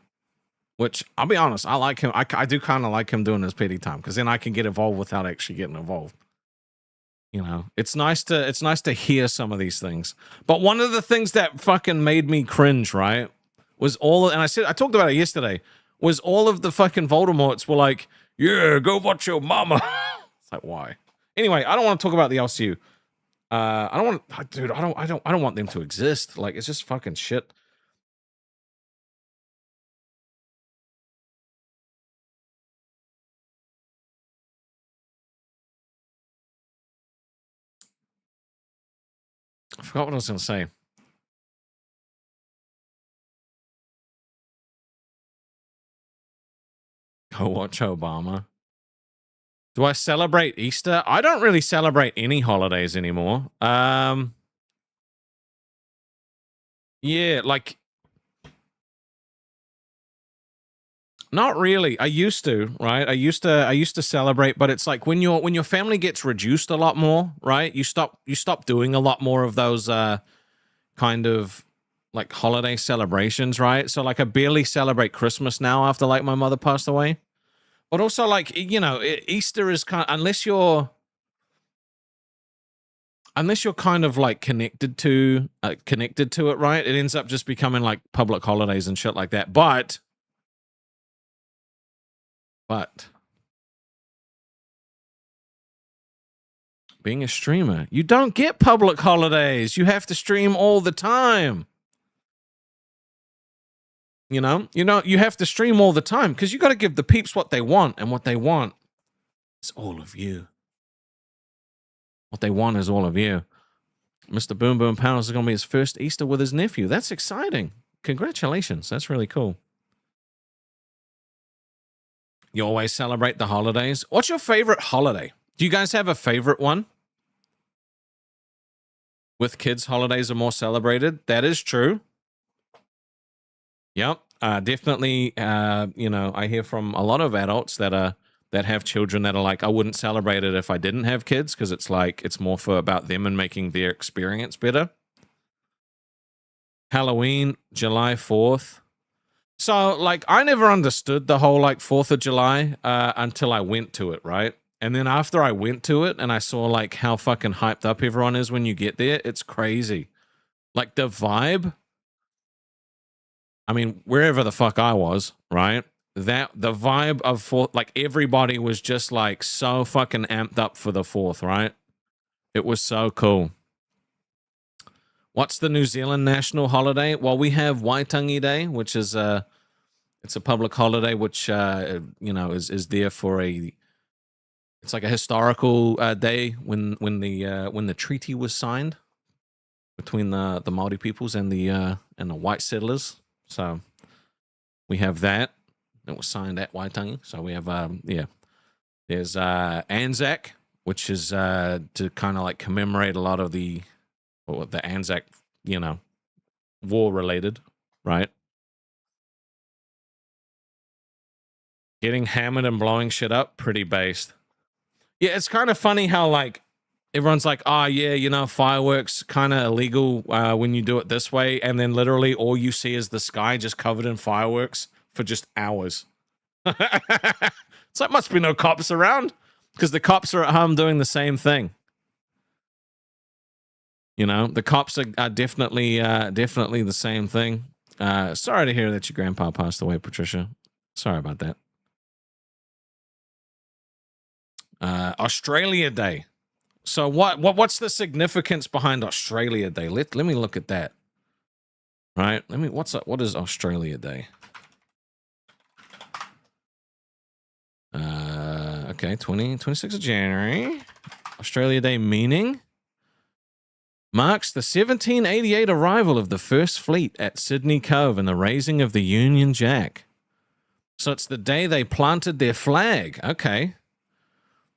which I'll be honest, I like him. I do kind of like him doing his petty time because then I can get involved without actually getting involved. You know, it's nice to hear some of these things. But one of the things that fucking made me cringe, right, was I talked about it yesterday, was all of the fucking Voldemorts were like, yeah, go watch your mama. It's like, why? Anyway, I don't want to talk about the LCU. I don't want them to exist. Like, it's just fucking shit. I forgot what I was going to say. Go watch Obama. Do I celebrate Easter? I don't really celebrate any holidays anymore. Yeah, like, Not really. I used to, right? I used to celebrate, but it's like when your family gets reduced a lot more, right? You stop doing a lot more of those kind of like holiday celebrations, right? So like I barely celebrate Christmas now after like my mother passed away. But also like, you know, Easter is kind of, unless you're kind of like connected to it, right? It ends up just becoming like public holidays and shit like that. But being a streamer, you don't get public holidays. You have to stream all the time. You know, you have to stream all the time because you got to give the peeps what they want, and what they want is all of you. What they want is all of you. Mr. Boom Boom Powers is going to be his first Easter with his nephew. That's exciting. Congratulations. That's really cool. You always celebrate the holidays. What's your favorite holiday? Do you guys have a favorite one? With kids, holidays are more celebrated. That is true. Yep. Definitely, you know, I hear from a lot of adults that have children that are like, I wouldn't celebrate it if I didn't have kids because it's like it's more for about them and making their experience better. Halloween, July 4th. So, like, I never understood the whole, like, 4th of July until I went to it, right? And then after I went to it and I saw, like, how fucking hyped up everyone is when you get there, it's crazy. Like, the vibe, I mean, wherever the fuck I was, right? The vibe of 4th, like, everybody was just, like, so fucking amped up for the 4th, right? It was so cool. What's the New Zealand national holiday? Well, we have Waitangi Day, which is it's a public holiday, which you know is there for it's like a historical day when the treaty was signed between the Māori peoples and the white settlers. So we have that. It was signed at Waitangi. So we have yeah. There's Anzac, which is to kind of like commemorate a lot of the Anzac, you know, war related, right? Getting hammered and blowing shit up, pretty based. Yeah, it's kind of funny how like everyone's like, oh yeah, you know, fireworks kind of illegal when you do it this way, and then literally all you see is the sky just covered in fireworks for just hours. It's like must be no cops around because the cops are at home doing the same thing. You know, the cops are definitely the same thing. Sorry to hear that your grandpa passed away, Patricia. Sorry about that. Australia Day. So what's the significance behind Australia Day? Let me look at that. Right? What is Australia Day? Okay, 26th of January. Australia Day meaning marks the 1788 arrival of the First Fleet at Sydney Cove and the raising of the Union Jack. So it's the day they planted their flag. Okay.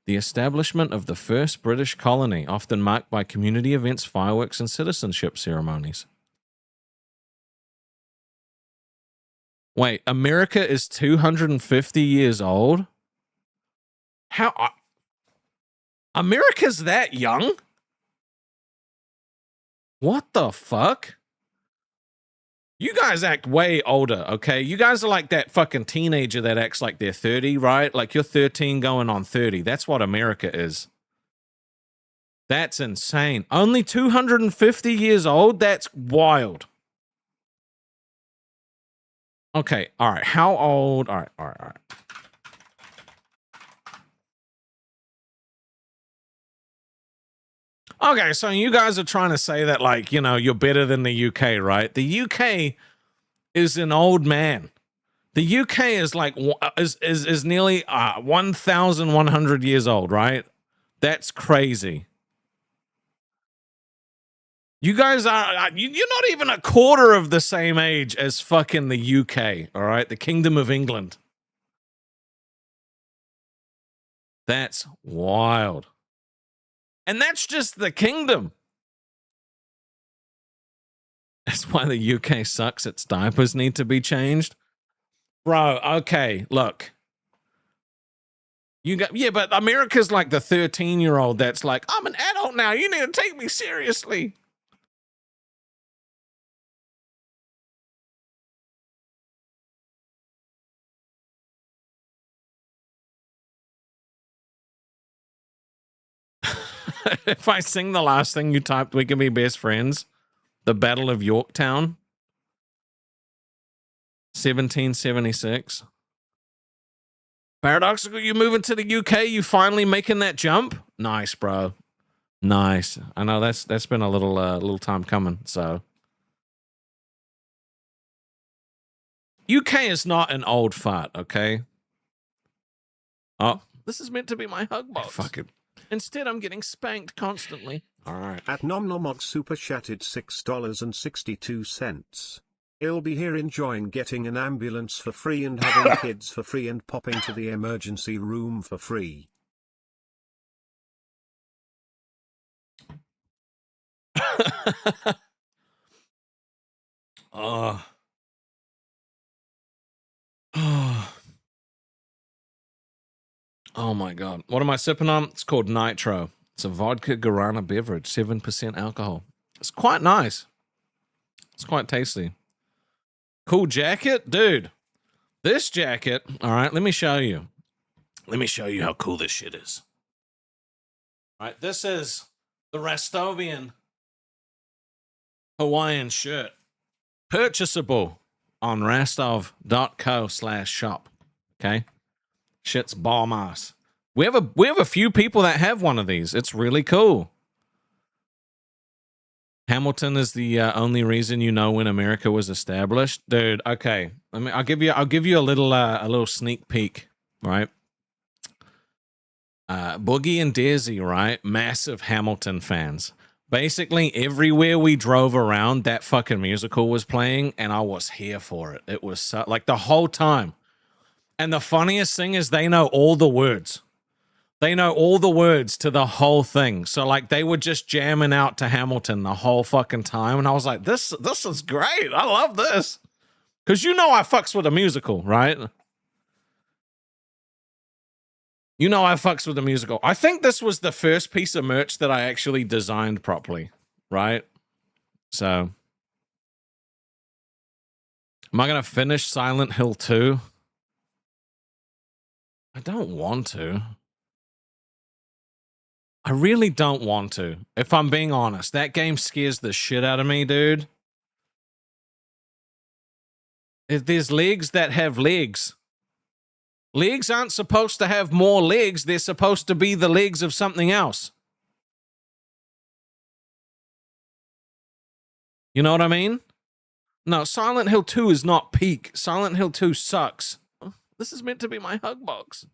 The establishment of the first British colony, often marked by community events, fireworks, and citizenship ceremonies. Wait, America is 250 years old? How? America's that young? What the fuck? You guys act way older, okay? You guys are like that fucking teenager that acts like they're 30, right? Like you're 13 going on 30. That's what America is. That's insane. Only 250 years old? That's wild. Okay, all right. How old? All right. Okay, so you guys are trying to say that, like, you know, you're better than the UK, right? The UK is an old man. The UK is like is nearly 1,100 years old, right? That's crazy. You guys are you're not even a quarter of the same age as fucking the UK, all right? The Kingdom of England. That's wild. And that's just the kingdom. That's why the UK sucks. Its diapers need to be changed. Bro, okay, look. You got, yeah, but America's like the 13-year-old that's like, I'm an adult now. You need to take me seriously. If I sing the last thing you typed, we can be best friends. The Battle of Yorktown. 1776. Paradoxical, you moving to the UK? You finally making that jump? Nice, bro. Nice. I know that's been a little time coming. So UK is not an old fart, okay? Oh, this is meant to be my hug box. Fuck it. Instead, I'm getting spanked constantly. All right. At NomNomOg super chatted $6.62. He'll be here enjoying getting an ambulance for free and having kids for free and popping to the emergency room for free. Oh. Oh my God. What am I sipping on? It's called Nitro. It's a vodka guarana beverage, 7% alcohol. It's quite nice. It's quite tasty. Cool jacket? Dude, this jacket, all right, let me show you. Let me show you how cool this shit is. All right, this is the Restovian Hawaiian shirt. Purchasable on rastov.co/shop. Okay? Shit's bomb ass. We have a few people that have one of these. It's really cool. Hamilton is the only reason you know when America was established, dude. Okay, I'll give you a little sneak peek, right? Boogie and Daisy, right? Massive Hamilton fans. Basically, everywhere we drove around, that fucking musical was playing, and I was here for it. It was so, like the whole time. And the funniest thing is they know all the words. They know all the words to the whole thing. So like they were just jamming out to Hamilton the whole fucking time. And I was like, this is great. I love this. Because you know I fucks with a musical, right? You know I fucks with a musical. I think this was the first piece of merch that I actually designed properly, right? So, am I going to finish Silent Hill 2? I don't want to. I really don't want to. If I'm being honest, that game scares the shit out of me, dude. If there's legs that have legs. Legs aren't supposed to have more legs. They're supposed to be the legs of something else. You know what I mean? No, Silent Hill 2 is not peak. Silent Hill 2 sucks. This is meant to be my hug box.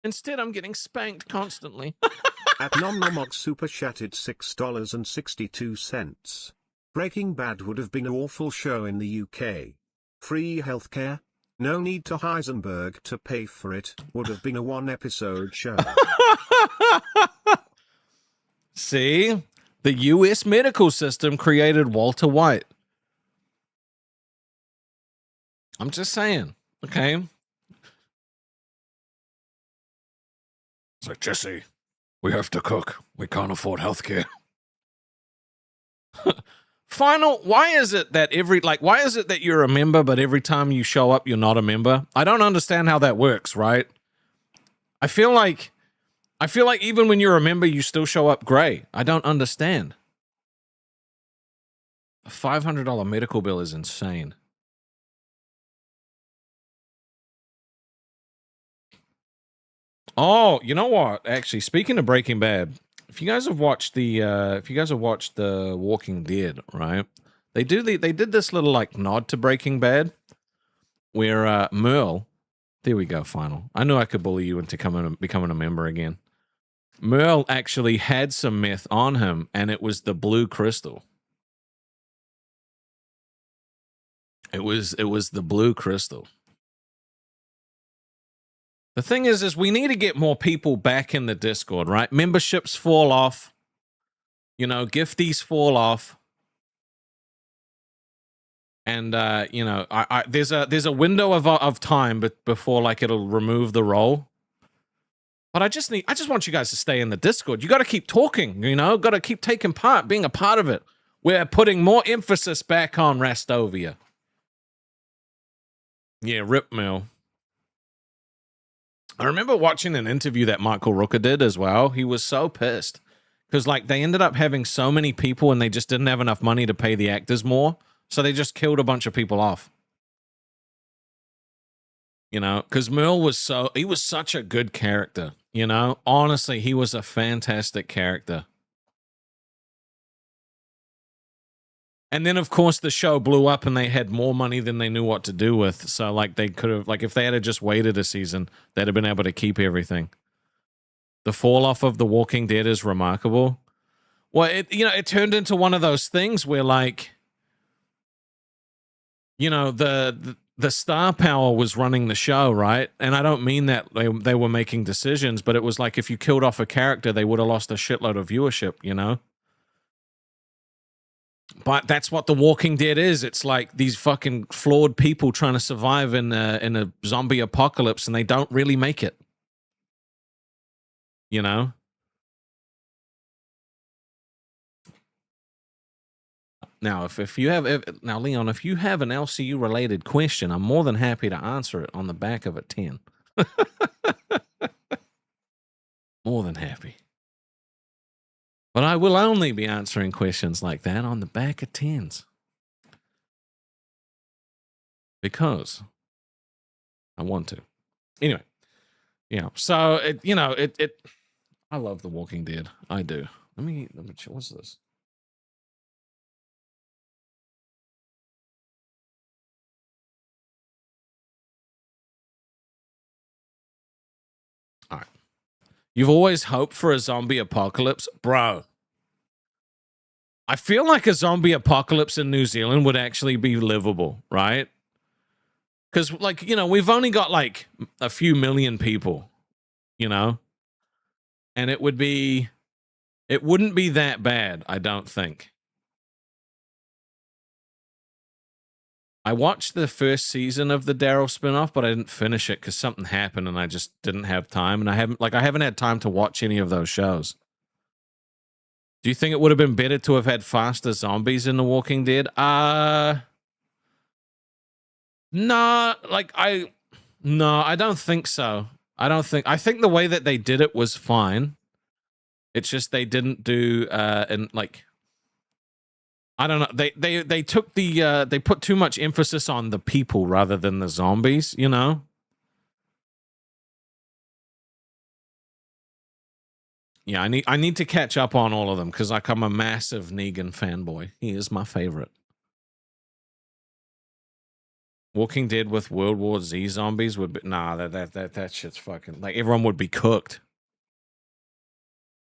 Instead, I'm getting spanked constantly. At NomNomOg super chatted $6.62. Breaking Bad would have been an awful show in the UK. Free healthcare? No need to Heisenberg to pay for it. Would have been a one-episode show. See? The US medical system created Walter White. I'm just saying. Okay? It's like, Jesse, we have to cook. We can't afford healthcare. Final, why is it that why is it that you're a member, but every time you show up, you're not a member? I don't understand how that works, right? I feel like even when you're a member, you still show up gray. I don't understand. A $500 medical bill is insane. Oh, you know what? Actually, speaking of Breaking Bad, if you guys have watched the Walking Dead, right? They did this little like nod to Breaking Bad, where Merle. There we go. Final. I knew I could bully you into becoming a member again. Merle actually had some meth on him, and it was the blue crystal. It was the blue crystal. The thing is we need to get more people back in the Discord, right? Memberships fall off. You know, gifties fall off. And you know, there's a window of time before like it'll remove the role. But I just want you guys to stay in the Discord. You got to keep talking, you know, got to keep taking part, being a part of it. We're putting more emphasis back on Rastovia. Yeah, Rip Mill. I remember watching an interview that Michael Rooker did as well. He was so pissed because like they ended up having so many people and they just didn't have enough money to pay the actors more. So they just killed a bunch of people off. You know, because Merle was such a good character, you know? Honestly, he was a fantastic character. And then, of course, the show blew up and they had more money than they knew what to do with. So, like, they could have, like, if they had just waited a season, they'd have been able to keep everything. The fall off of The Walking Dead is remarkable. Well, it turned into one of those things where, like, you know, the star power was running the show, right? And I don't mean that they were making decisions, but it was like if you killed off a character, they would have lost a shitload of viewership, you know? But that's what The Walking Dead is. It's like these fucking flawed people trying to survive in a zombie apocalypse, and they don't really make it. You know? Now, if you have now, Leon, if you have an LCU related question, I'm more than happy to answer it on the back of a 10. More than happy. But I will only be answering questions like that on the back of 10s. Because I want to. Anyway, yeah. So it I love The Walking Dead. I do. Let me check. What's this? All right. You've always hoped for a zombie apocalypse? Bro. I feel like a zombie apocalypse in New Zealand would actually be livable, right? Because, like, you know, we've only got like a few million people, you know? And it wouldn't be that bad, I don't think. I watched the first season of the Daryl spinoff, but I didn't finish it because something happened and I just didn't have time. And I haven't had time to watch any of those shows. Do you think it would have been better to have had faster zombies in The Walking Dead? No, I don't think so. I think the way that they did it was fine. It's just they didn't do and like I don't know. They took they put too much emphasis on the people rather than the zombies, you know? Yeah, I need to catch up on all of them because like I'm a massive Negan fanboy. He is my favorite. Walking Dead with World War Z zombies would be that shit's fucking like everyone would be cooked.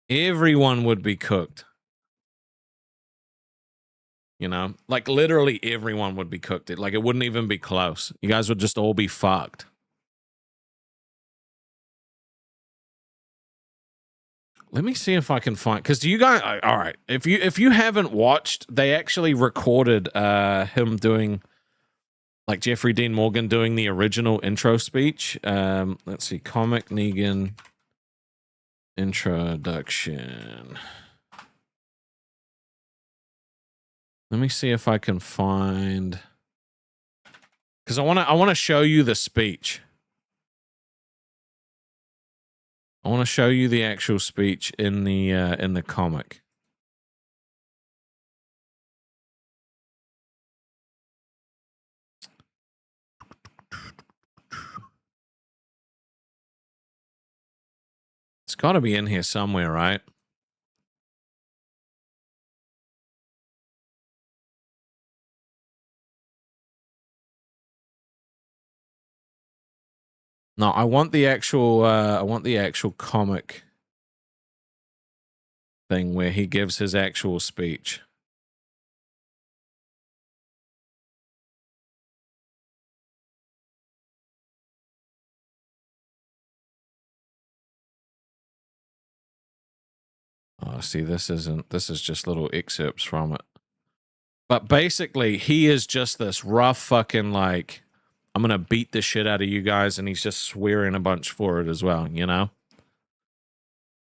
Everyone would be cooked. You know, like literally everyone would be cooked. Like it wouldn't even be close. You guys would just all be fucked. Let me see if I can find because do you guys all right. If you haven't watched, they actually recorded him doing like Jeffrey Dean Morgan doing the original intro speech. Let's see, Comic Negan introduction. Let me see if I can find because I want to show you the speech. I want to show you the actual speech in the comic. It's got to be in here somewhere, right? No, I want the actual comic thing where he gives his actual speech. Oh, see, this is just little excerpts from it. But basically, he is just this rough fucking like, I'm gonna beat the shit out of you guys, and he's just swearing a bunch for it as well, you know?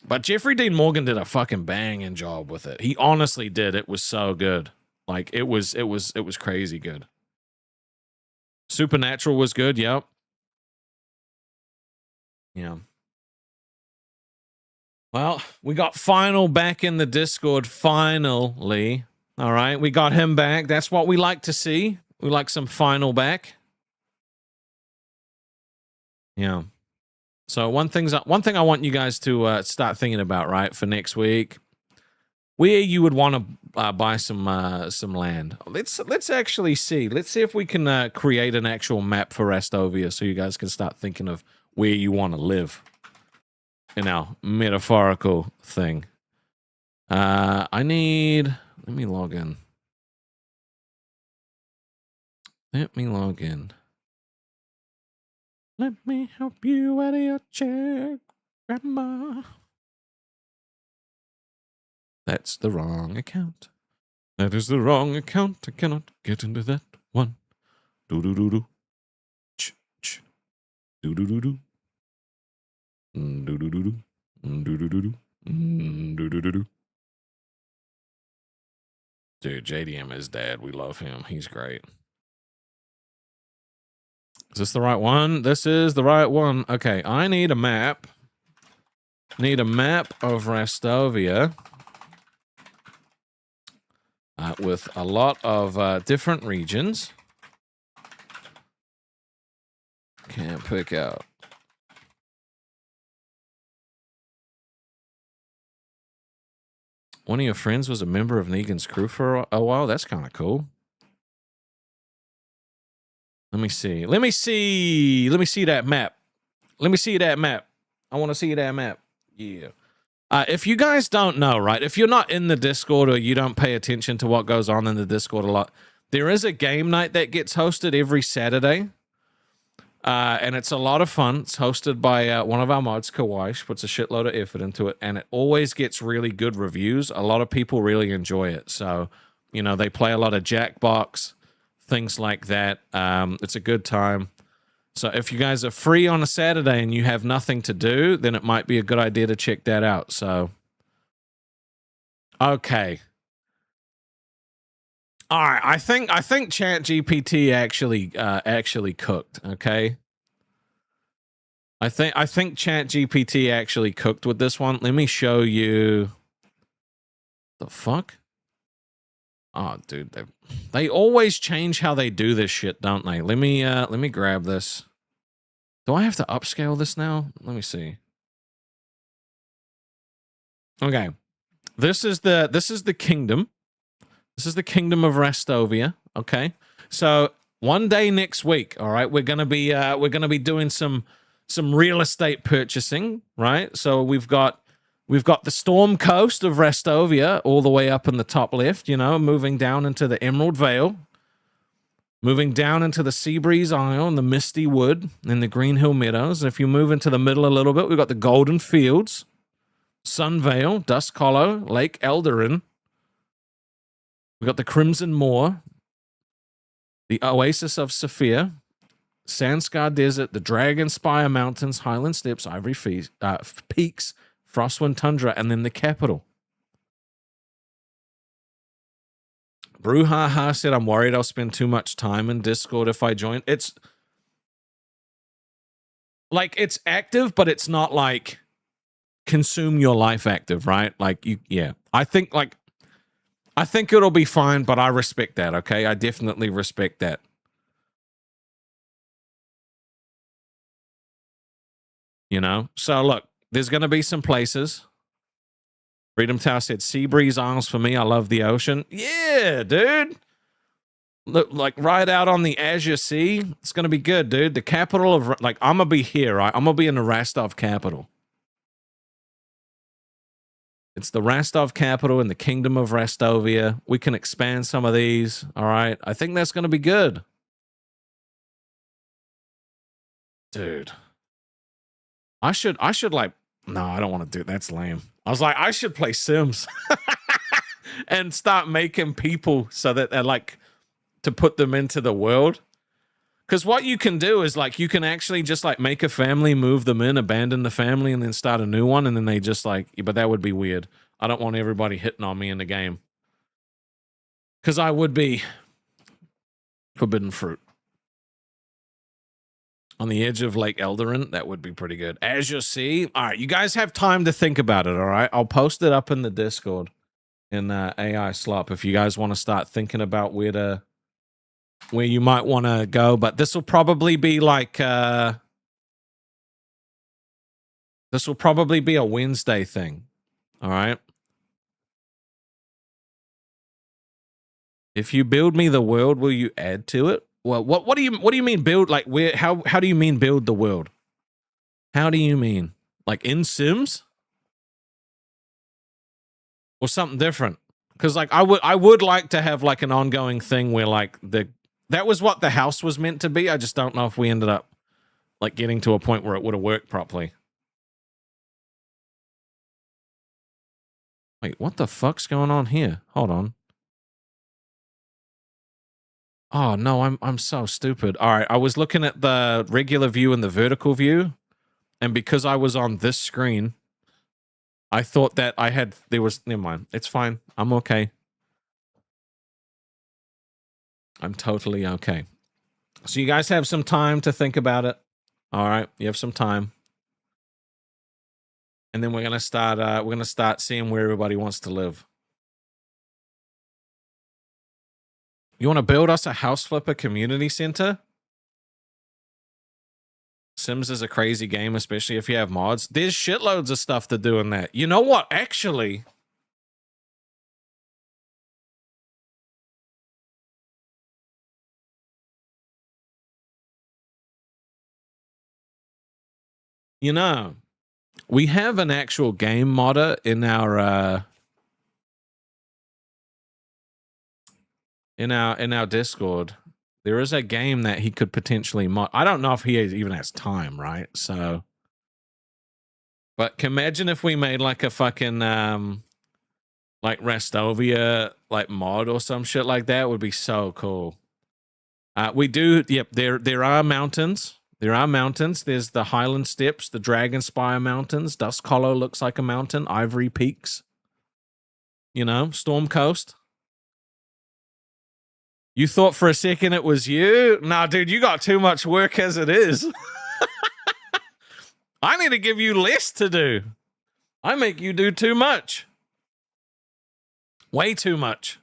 But Jeffrey Dean Morgan did a fucking banging job with it. He honestly did. It was so good. Like it was crazy good. Supernatural was good, yep. Yeah. Well, we got Final back in the Discord finally. All right, we got him back. That's what we like to see. We like some Final back. Yeah. So one thing I want you guys to start thinking about, right, for next week, where you would want to buy some land. Let's actually see. Let's see if we can create an actual map for Rastovia, so you guys can start thinking of where you want to live in our metaphorical thing. Let me log in. Let me help you out of your chair, Grandma. That's the wrong account. That is the wrong account. I cannot get into that one. Do-do-do-do. Ch-ch. Do-do-do-do. Do-do-do-do. Do-do-do-do. Do-do-do-do. Dude, JDM is dad. We love him. He's great. Is this the right one? This is the right one. Okay, I need a map. Need a map of Rastovia. With a lot of different regions. Can't pick out. One of your friends was a member of Negan's crew for a while. That's kind of cool. Let me see that map. I want to see that map. Yeah. If you guys don't know, right, if you're not in the Discord or you don't pay attention to what goes on in the Discord a lot, there is a game night that gets hosted every Saturday. And it's a lot of fun. It's hosted by one of our mods, Kawaish, puts a shitload of effort into it, and it always gets really good reviews. A lot of people really enjoy it. So, you know, they play a lot of Jackbox, things like that. It's a good time. So if you guys are free on a Saturday and you have nothing to do, then it might be a good idea to check that out. So, okay. All right, I think ChatGPT actually cooked, okay? I think ChatGPT actually cooked with this one. Let me show you. The fuck? Oh, dude, they always change how they do this shit, don't they? Let me grab this. Do I have to upscale this now? Let me see. Okay. This is the kingdom. This is the kingdom of Rastovia, okay? So, one day next week, all right, we're going to be doing some real estate purchasing, right? So, we've got the storm coast of Rastovia all the way up in the top left, you know, moving down into the Emerald Vale, moving down into the Seabreeze Isle and the Misty Wood and the Green Hill Meadows. And if you move into the middle a little bit, we've got the Golden Fields, Sunvale, Dusk Hollow, Lake Eldarin. We've got the Crimson Moor, the Oasis of Saphir, Sandscar Desert, the Dragon Spire Mountains, Highland Steps, Ivory Peaks, Frostwind Tundra, and then the capital. Brouhaha said, I'm worried I'll spend too much time in Discord if I join. It's active, but it's not like consume your life active, right? Like, yeah. I think it'll be fine, but I respect that, okay? I definitely respect that. You know? So, look, there's going to be some places. Freedom Tower said, Seabreeze Isles for me. I love the ocean. Yeah, dude. Look, like right out on the Azure Sea. It's going to be good, dude. The capital of, like, I'm going to be here, right? I'm going to be in the Rastov capital. It's the Rastov capital in the kingdom of Rastovia. We can expand some of these. All right. I think that's going to be good. Dude. I should like, no, I don't want to do it. That's lame. I was like, I should play Sims. and start making people so that they're like to put them into the world. Because what you can do is like you can actually just like make a family, move them in, abandon the family, and then start a new one, and then they just like. But that would be weird. I don't want everybody hitting on me in the game. Because I would be forbidden fruit. On the edge of Lake Eldarin, that would be pretty good. As you see, all right, you guys have time to think about it, all right? I'll post it up in the Discord in AI Slop if you guys want to start thinking about where you might want to go. But this will probably be like, this will probably be a Wednesday thing, all right? If you build me the world, will you add to it? Well, what do you mean build? Like where? How do you mean build the world? How do you mean like in Sims or something different? Because like I would like to have like an ongoing thing where like that was what the house was meant to be. I just don't know if we ended up like getting to a point where it would have worked properly. Wait, what the fuck's going on here? Hold on. Oh no, I'm so stupid. All right, I was looking at the regular view and the vertical view, and because I was on this screen, I thought that never mind. It's fine. I'm okay. I'm totally okay. So you guys have some time to think about it. All right, you have some time. And then we're going to start seeing where everybody wants to live. You want to build us a house flipper community center? Sims is a crazy game, especially if you have mods. There's shitloads of stuff to do in that. You know what? Actually, you know, we have an actual game modder in our Discord. There is a game that he could potentially mod. I don't know if he even has time, right? So, but imagine if we made like a fucking like Rastovia like mod or some shit like that. It would be so cool. We do. Yep. There are mountains. There are mountains. There's the Highland Steps, the Dragonspire Mountains. Dusk Hollow looks like a mountain. Ivory Peaks. You know, Storm Coast. You thought for a second it was you? Nah, dude, you got too much work as it is. I need to give you less to do. I make you do too much. Way too much.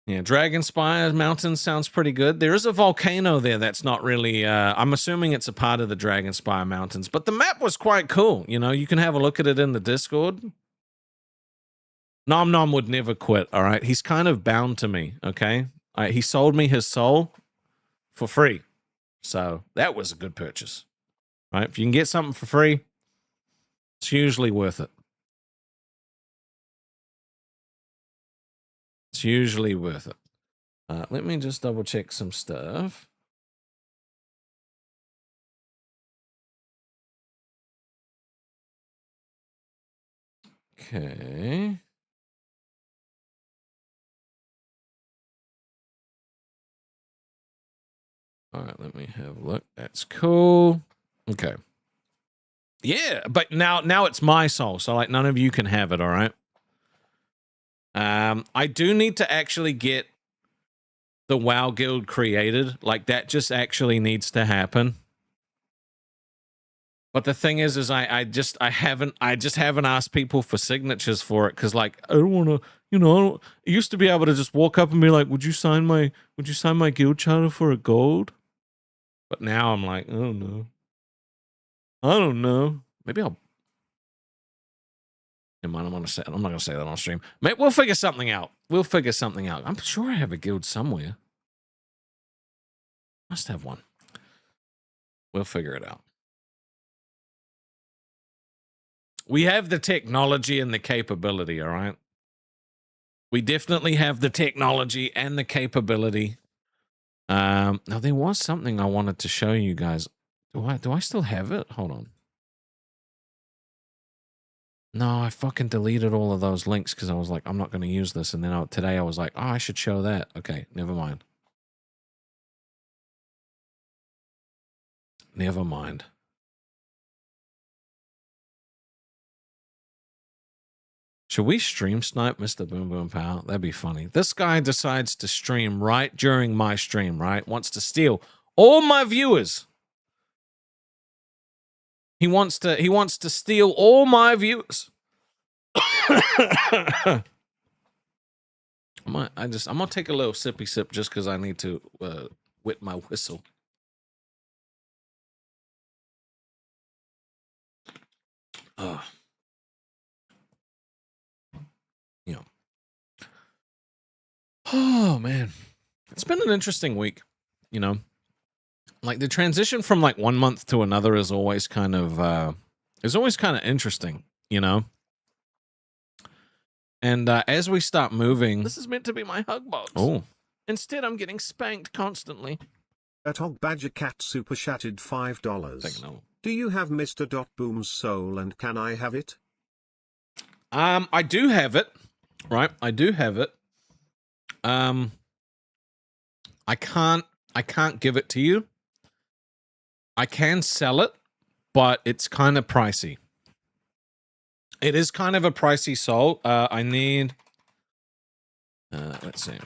Yeah, Dragonspire Mountain sounds pretty good. There is a volcano there that's not really... I'm assuming it's a part of the Dragonspire Mountains. But the map was quite cool. You know, you can have a look at it in the Discord. Nom Nom would never quit, all right? He's kind of bound to me, okay? He sold me his soul for free. So that was a good purchase, right? If you can get something for free, it's usually worth it. It's usually worth it. Let me just double check some stuff. Okay. All right, let me have a look. That's cool. Okay. Yeah, but now it's my soul, so like none of you can have it, all right? I do need to actually get the WoW Guild created. Like that just actually needs to happen. But the thing is I just haven't asked people for signatures for it because like I don't want to, you know, I used to be able to just walk up and be like, would you sign my guild charter for a gold? But now I'm like, I don't know. Maybe I'll. Never mind, I'm not gonna say that on stream. Maybe we'll figure something out. I'm sure I have a guild somewhere. Must have one. We'll figure it out. We have the technology and the capability, all right? We definitely have the technology and the capability. Now, there was something I wanted to show you guys. Do I still have it? Hold on. No, I fucking deleted all of those links because I was like, I'm not going to use this. And then today I was like, oh, I should show that. Okay, never mind. Never mind. Should we stream snipe Mr. Boom Boom Pow? That'd be funny. This guy decides to stream right during my stream, right? Wants to steal all my viewers. He wants to steal all my viewers. I'm gonna take a little sippy sip just because I need to wet my whistle. Yeah. Oh man, it's been an interesting week. You know, like the transition from like one month to another is always kind of interesting. You know. And as we start moving, this is meant to be my hug box. Oh. Instead, I'm getting spanked constantly. At Hog Badger Cat super chatted $5. Do you have Mr. Boom's soul and can I have it? I do have it. Right, I do have it. I can't give it to you. I can sell it, but it's kind of pricey. It is kind of a pricey soul. I need... let's see.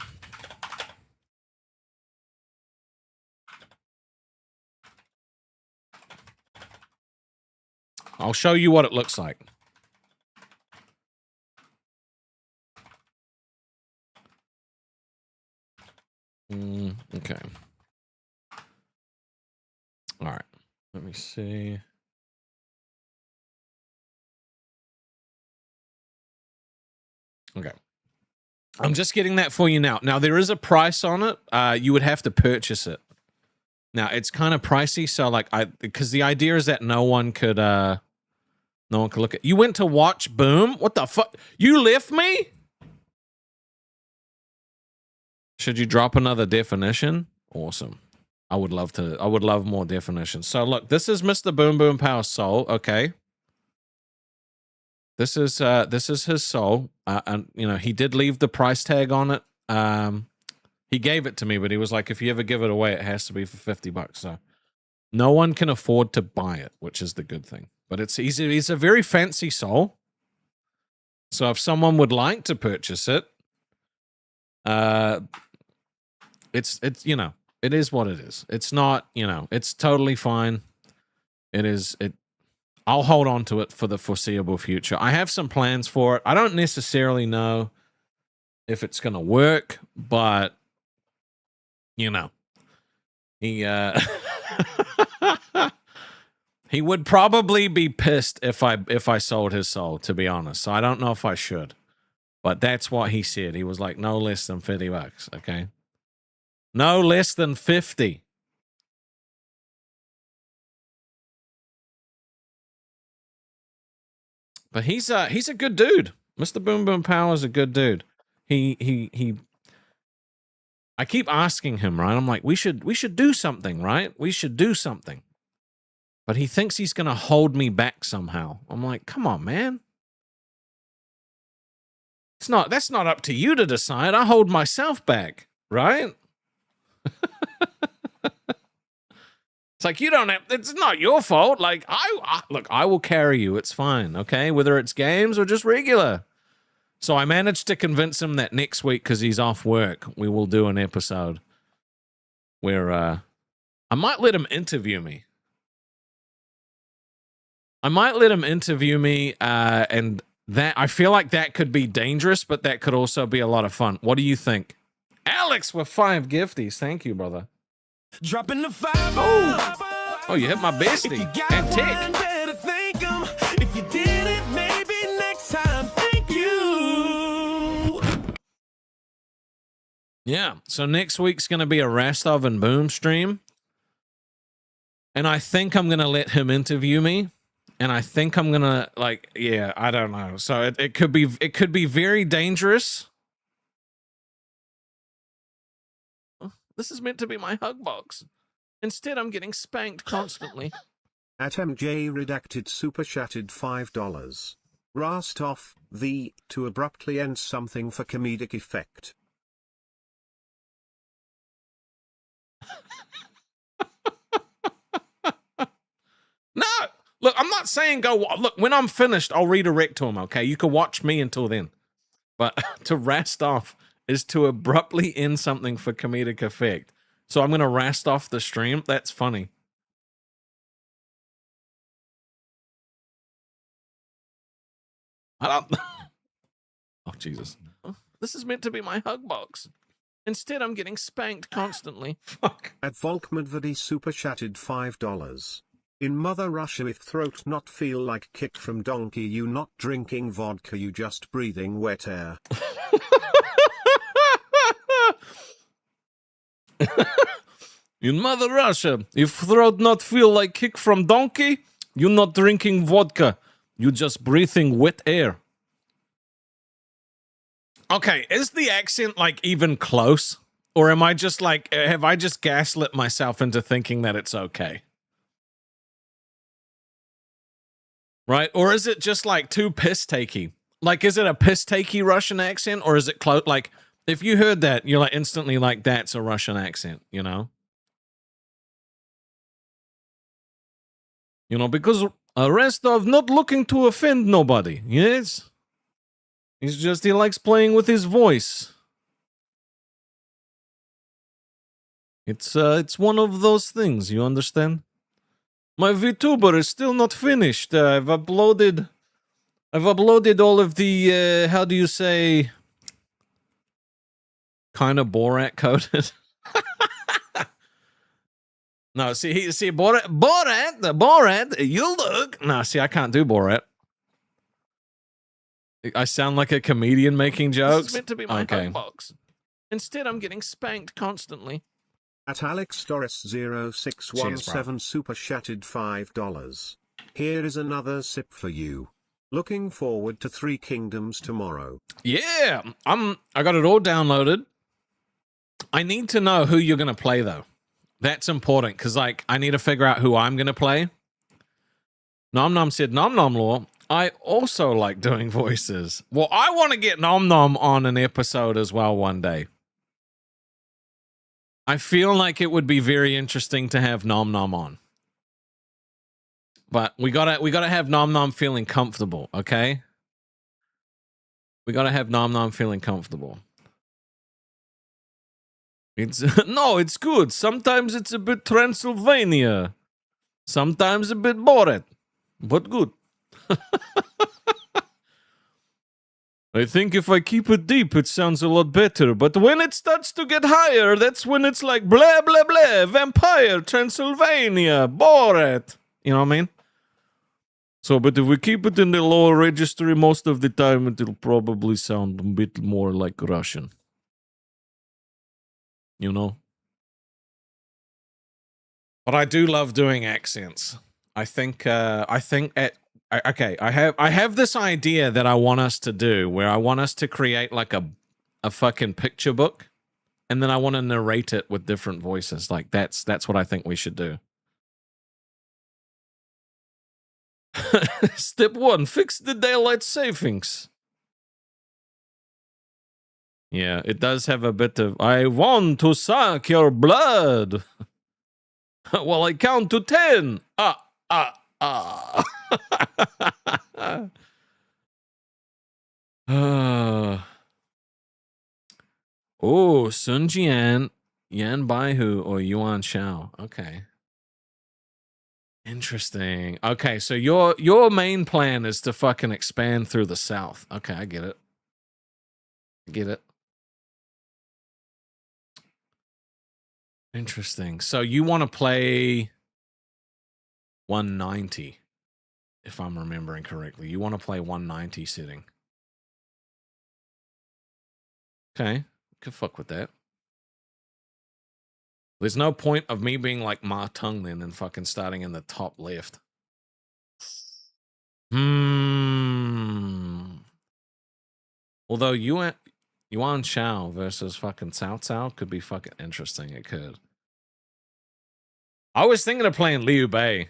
I'll show you what it looks like. Okay. All right. Let me see. Okay. I'm just getting that for you now. Now, there is a price on it. You would have to purchase it. Now, it's kind of pricey, so like because the idea is that no one could look at. You went to watch Boom? What the fuck? You left me? Should you drop another definition? Awesome. I would love more definitions. So look, this is Mr. Boom Boom Power Soul, okay? This is his soul. And you know, he did leave the price tag on it. He gave it to me, but he was like, if you ever give it away, it has to be for $50. So no one can afford to buy it, which is the good thing. But he's a very fancy soul. So if someone would like to purchase it, it's you know, it is what it is. It's not, you know, it's totally fine. I'll hold on to it for the foreseeable future. I have some plans for it. I don't necessarily know if it's going to work, but you know, he he would probably be pissed if I sold his soul, to be honest. So I don't know if I should, but that's what he said. He was like, no less than $50. Okay, no less than 50. But he's a good dude. Mr. Boom Boom Power is a good dude. I keep asking him, right? I'm like, we should do something, right? We should do something. But he thinks he's gonna hold me back somehow. I'm like, come on, man. That's not up to you to decide. I hold myself back, right? It's like, you don't have, it's not your fault. Like, look, I will carry you. It's fine, okay? Whether it's games or just regular. So I managed to convince him that next week, because he's off work, we will do an episode where I might let him interview me. And that, I feel like that could be dangerous, but that could also be a lot of fun. What do you think? Alex with 5 gifties. Thank you, brother. Dropping the 5. Oh, you hit my bestie. And Tick. If you did it, maybe next time. Thank you. Yeah. So next week's going to be a Rastov and Boom stream. And I think I'm going to let him interview me. And I think I'm going to, like, yeah, I don't know. So it could be very dangerous. This is meant to be my hug box. Instead, I'm getting spanked constantly. At MJ Redacted super chatted $5. Rastov, the to abruptly end something for comedic effect. No, look, I'm not saying go. Look, when I'm finished, I'll redirect to him. Okay, you can watch me until then. But to rast off is to abruptly end something for comedic effect. So I'm gonna rast off the stream. That's funny. I don't. Oh Jesus! This is meant to be my hug box. Instead, I'm getting spanked constantly. Fuck. At Volkmadvadi super chatted $5. In Mother Russia, if throat not feel like kick from donkey, you not drinking vodka, you just breathing wet air. In Mother Russia, if throat not feel like kick from donkey, you not drinking vodka, you just breathing wet air. Okay, is the accent like even close? Or am I just like, have I just gaslit myself into thinking that it's okay? Right? Or is it just like too piss-takey? Like, is it a piss-takey Russian accent? Or is it close? Like, if you heard that, you're like instantly like, that's a Russian accent, you know? You know, because Rastov not looking to offend nobody, yes? He's just, he likes playing with his voice. It's one of those things, you understand? My VTuber is still not finished. I've uploaded all of the, how do you say, kind of Borat coded. No, see, Borat, you look. No, see, I can't do Borat. I sound like a comedian making jokes. This is meant to be my hug box. Instead, I'm getting spanked constantly. At Alex Doris 0617 super chatted $5. Here is another sip for you. Looking forward to Three Kingdoms tomorrow. Yeah, I got it all downloaded. I need to know who you're gonna play though. That's important because like I need to figure out who I'm gonna play. Nom Nom said Nom Nom Law. I also like doing voices. Well, I want to get Nom Nom on an episode as well one day. I feel like it would be very interesting to have Nom Nom on. But we gotta have Nom Nom feeling comfortable, okay? We gotta have Nom Nom feeling comfortable. It's no, it's good. Sometimes it's a bit Transylvania. Sometimes a bit Borat. But good. I think if I keep it deep, it sounds a lot better. But when it starts to get higher, that's when it's like blah, blah, blah, vampire, Transylvania, Borat. You know what I mean? So, but if we keep it in the lower registry, most of the time, it'll probably sound a bit more like Russian. You know? But I do love doing accents. I think I have this idea that I want us to do where I want us to create like a fucking picture book and then I want to narrate it with different voices. Like that's what I think we should do. Step 1, fix the daylight savings. Yeah, it does have a bit of I want to suck your blood. Well, I count to 10. Oh, Sun Jian, Yan Baihu, or Yuan Shao. Okay. Interesting. Okay, so your main plan is to fucking expand through the south. Okay, I get it. I get it. Interesting. So you want to play 190, if I'm remembering correctly. You want to play 190 sitting. Okay, could fuck with that. There's no point of me being like Ma Tung then and fucking starting in the top left. Although Yuan Shao versus fucking Cao Cao could be fucking interesting. It could. I was thinking of playing Liu Bei.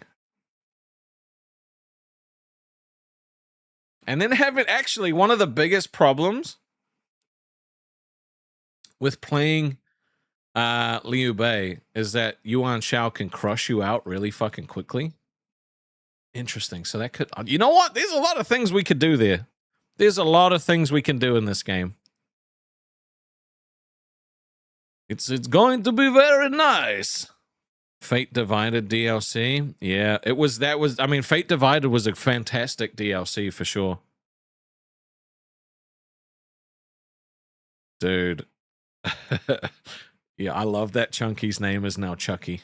And then having actually one of the biggest problems with playing Liu Bei is that Yuan Shao can crush you out really fucking quickly. Interesting. So that could, you know what? There's a lot of things we could do there. There's a lot of things we can do in this game. It's going to be very nice. Fate Divided DLC. Yeah, I mean, Fate Divided was a fantastic DLC for sure. Dude. Yeah, I love that Chunky's name is now Chucky.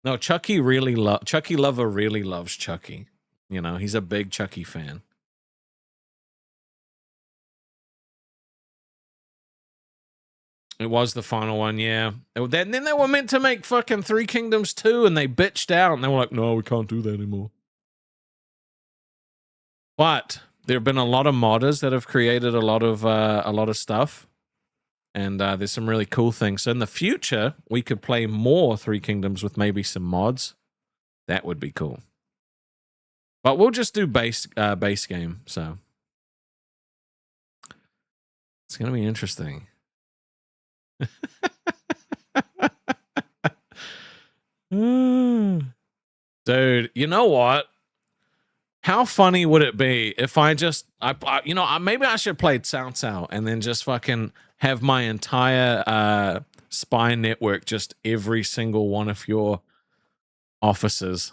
No, Chucky Lover really loves Chucky. You know, he's a big Chucky fan. It was the final one, yeah. Then they were meant to make fucking Three Kingdoms 2, and they bitched out, and they were like, no, we can't do that anymore. But there have been a lot of modders that have created a lot of stuff. And there's some really cool things. So in the future, we could play more Three Kingdoms with maybe some mods. That would be cool. But we'll just do base game, so. It's going to be interesting. Dude, you know what? How funny would it be if maybe I should play Cao Cao and then just fucking have my entire spy network, just every single one of your officers.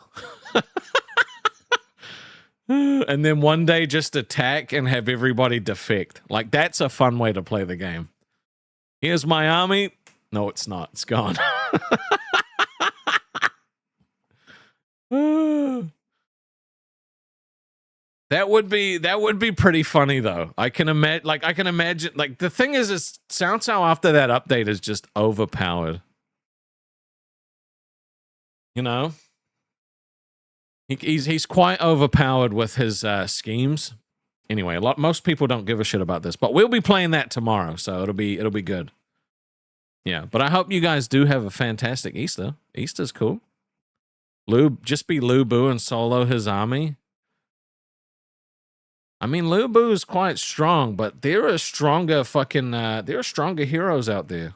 And then one day just attack and have everybody defect. Like, that's a fun way to play the game. Here's my army. No, it's not. It's gone. That would be pretty funny though. I can imagine. Like, the thing is Cao Cao after that update is just overpowered. You know, he's quite overpowered with his schemes. Anyway, most people don't give a shit about this, but we'll be playing that tomorrow, so it'll be good. Yeah, but I hope you guys do have a fantastic Easter. Easter's cool. Just be Lu Bu and solo his army. I mean, Lu Bu is quite strong, but there are stronger heroes out there.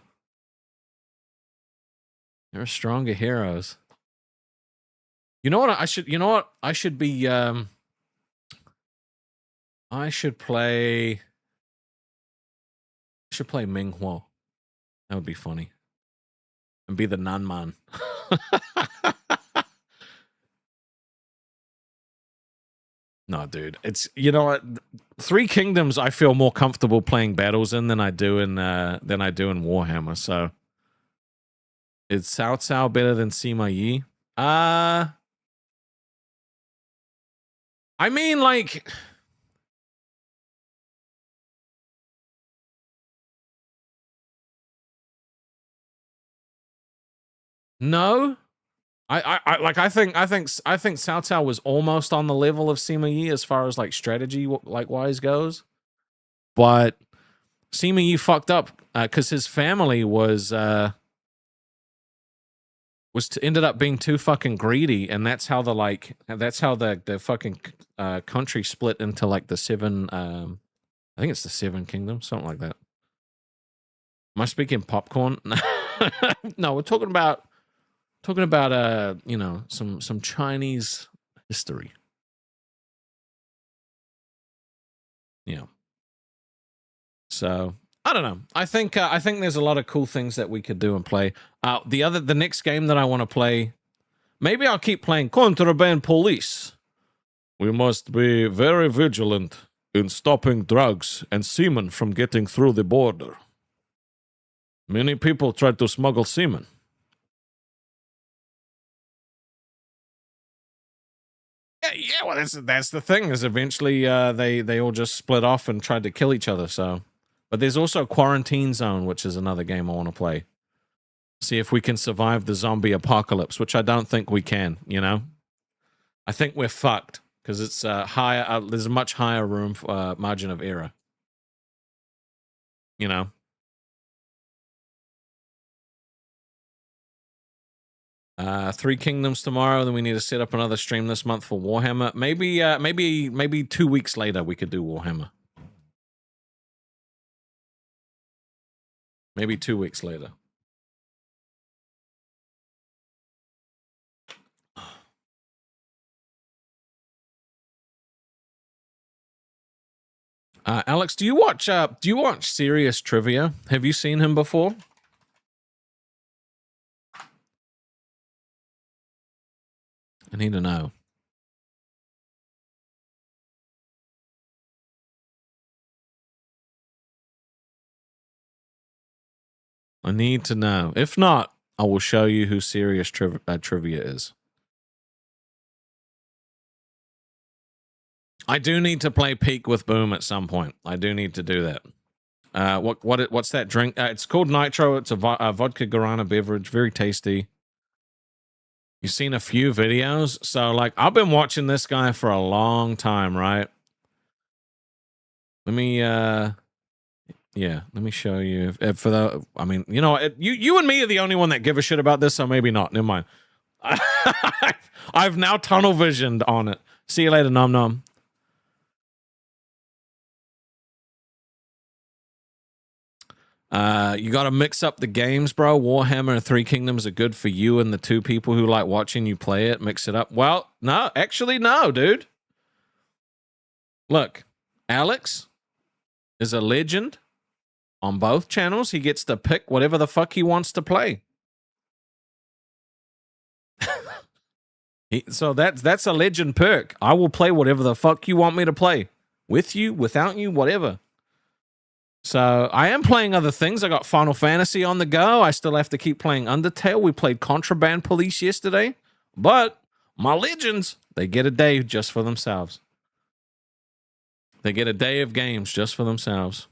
There are stronger heroes. You know what? I should play Ming Huo. That would be funny. And be the Nan Man. No, dude. It's, you know what? Three Kingdoms I feel more comfortable playing battles in than I do in Warhammer, so is Cao Cao better than Sima Yi? I mean, like, no. I think Cao Cao was almost on the level of Sima Yi as far as like strategy wise goes, but Sima Yi fucked up because his family ended up being too fucking greedy, and that's how the fucking country split into like the seven. I think it's the Seven Kingdoms, something like that. Am I speaking popcorn? No, we're talking about some Chinese history. Yeah. So I don't know. I think there's a lot of cool things that we could do and play. The next game that I want to play, maybe I'll keep playing Contraband Police. We must be very vigilant in stopping drugs and semen from getting through the border. Many people try to smuggle semen. Yeah, well, that's the thing. Is eventually they all just split off and tried to kill each other. So, but there's also Quarantine Zone, which is another game I want to play. See if we can survive the zombie apocalypse, which I don't think we can. You know, I think we're fucked because it's higher. There's a much higher room for, margin of error. You know. Three Kingdoms tomorrow. Then we need to set up another stream this month for Warhammer. Maybe 2 weeks later we could do Warhammer. Maybe 2 weeks later. Alex, do you watch Serious Trivia? Have you seen him before? I need to know. I need to know. If not, I will show you who Serious Trivia is. I do need to play Peak with Boom at some point. I do need to do that. What's that drink? It's called Nitro. It's a vodka guarana beverage. Very tasty. You've seen a few videos. So, like, I've been watching this guy for a long time, right? Let me, let me show you. I mean, you know, you and me are the only one that give a shit about this, so maybe not. Never mind. I've now tunnel visioned on it. See you later, Nom Nom. You got to mix up the games, bro. Warhammer and Three Kingdoms are good for you and the two people who like watching you play it. Mix it up. Well, no, actually, no, dude. Look, Alex is a legend on both channels. He gets to pick whatever the fuck he wants to play. So that's a legend perk. I will play whatever the fuck you want me to play. With you, without you, whatever. So I am playing other things. I got Final Fantasy on the go. I still have to keep playing Undertale. We played Contraband Police yesterday. But my legends, they get a day just for themselves. They get a day of games just for themselves.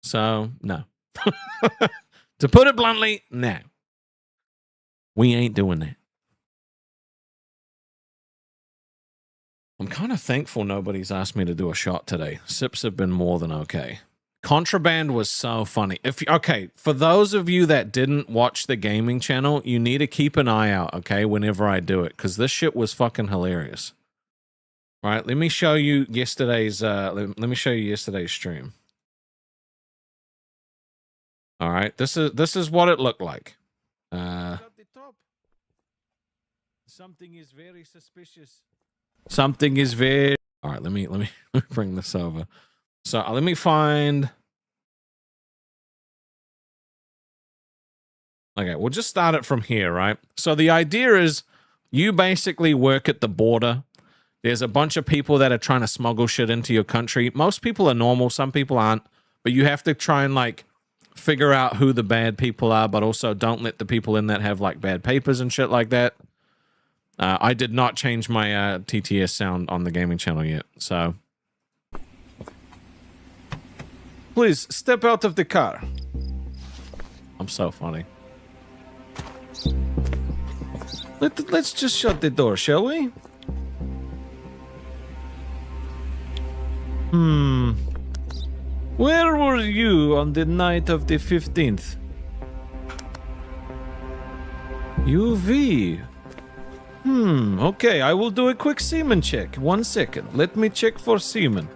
So, no. To put it bluntly, no. We ain't doing that. I'm kind of thankful nobody's asked me to do a shot today. Sips have been more than okay. Contraband was so funny. Okay, for those of you that didn't watch the gaming channel, you need to keep an eye out, okay, whenever I do it, because this shit was fucking hilarious. All right, let me show you yesterday's stream. All right, this is what it looked like. Something is very suspicious. Something is very... All right, let me bring this over. So let me find... Okay, we'll just start it from here, right? So the idea is you basically work at the border. There's a bunch of people that are trying to smuggle shit into your country. Most people are normal, some people aren't. But you have to try and, like, figure out who the bad people are, but also don't let the people in that have, like, bad papers and shit like that. I did not change my TTS sound on the gaming channel yet, so... Please, step out of the car. I'm so funny. Let's just shut the door, shall we? Where were you on the night of the 15th? UV. Okay, I will do a quick semen check. 1 second. Let me check for semen.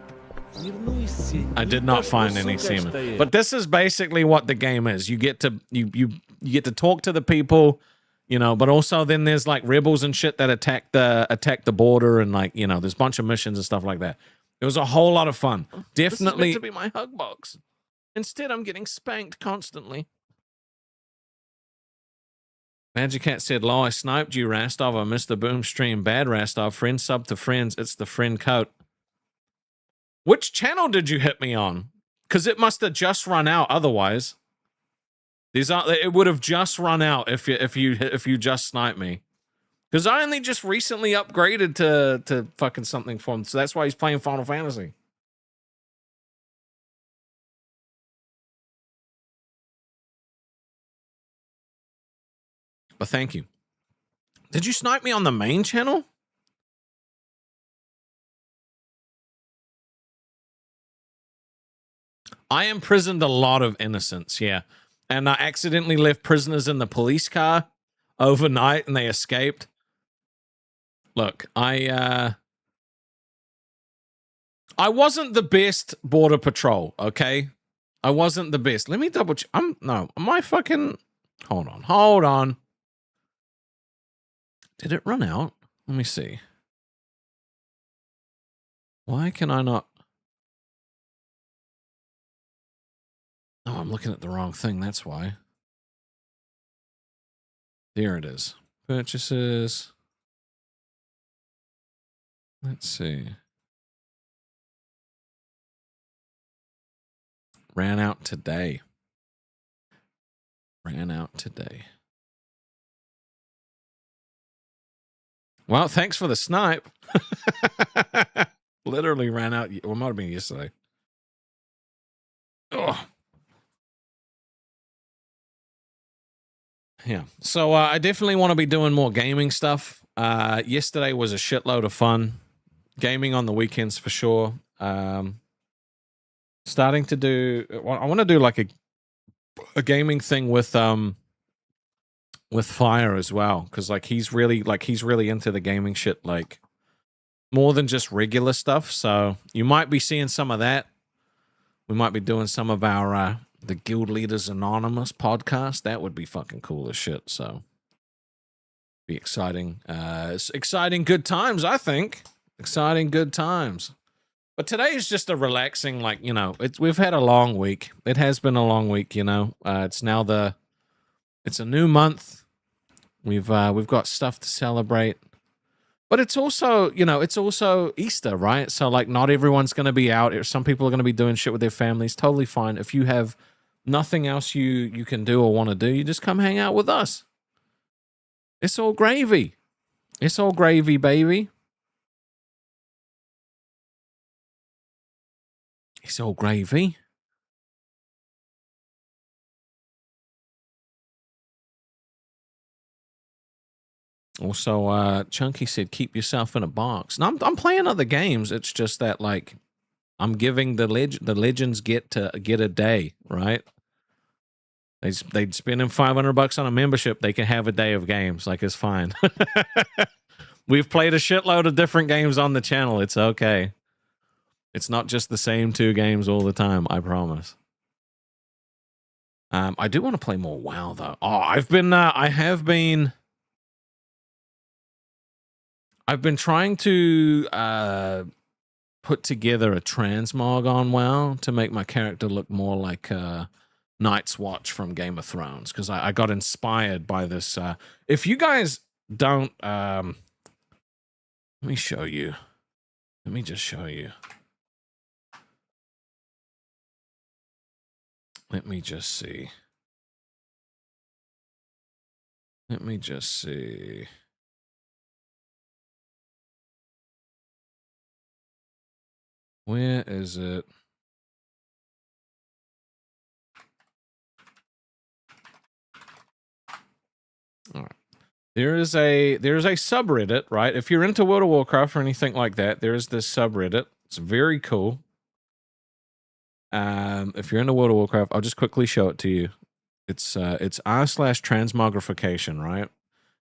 I did not find any semen. But this is basically what the game is. You get to you get to talk to the people, you know, but also then there's like rebels and shit that attack the border, and like, you know, there's a bunch of missions and stuff like that. It was a whole lot of fun. Definitely This is meant to be my hug box. Instead, I'm getting spanked constantly. Magic Cat said, "Lo, I sniped you, Rastov. I missed the Boom stream. Bad, Rastov. Friend sub to friends. It's the friend coat." Which channel did you hit me on? Because it must have just run out otherwise. It would have just run out if you just sniped me. Because I only just recently upgraded to fucking something for him. So that's why he's playing Final Fantasy. But thank you. Did you snipe me on the main channel? I imprisoned a lot of innocents, yeah. And I accidentally left prisoners in the police car. overnight and they escaped. Look, I wasn't the best border patrol, okay? I wasn't the best. Let me double check. Am I fucking... Hold on. Did it run out? Let me see. Why can I not... Oh, I'm looking at the wrong thing, that's why. There it is. Purchases. Let's see. Ran out today. Well, thanks for the snipe. Literally ran out. Well, it might have been yesterday. Oh. Yeah. So I definitely want to be doing more gaming stuff. Yesterday was a shitload of fun. Gaming on the weekends for sure. Starting to do... I want to do like a gaming thing with Fire as well, because like he's really into the gaming shit, like more than just regular stuff. So you might be seeing some of that. We might be doing some of our the Guild Leaders Anonymous podcast. That would be fucking cool as shit. So be exciting. It's exciting good times, I think. Exciting good times. But today is just a relaxing, like, you know, we've had a long week. It has been a long week, you know. It's now it's a new month. We've got stuff to celebrate. But it's also, you know, it's also Easter, right? So like not everyone's going to be out. Some people are going to be doing shit with their families. Totally fine. If you have nothing else you can do or want to do, you just come hang out with us. It's all gravy. It's all gravy, baby. It's all gravy. Also, Chunky said, keep yourself in a box. No, I'm playing other games. It's just that, like, I'm giving the legends get a day, right? They'd spend them $500 on a membership. They can have a day of games. Like, it's fine. We've played a shitload of different games on the channel. It's okay. It's not just the same 2 games all the time, I promise. I do want to play more WoW, though. Oh, I've been trying to put together a transmog on WoW to make my character look more like Night's Watch from Game of Thrones, because I got inspired by this. If you guys don't... let me show you. Let me just show you. Let me just see. Let me just see. Where is it? All right. There's a subreddit, right? If you're into World of Warcraft or anything like that, there's this subreddit. It's very cool. If you're into World of Warcraft, I'll just quickly show it to you. It's r/transmogrification, right?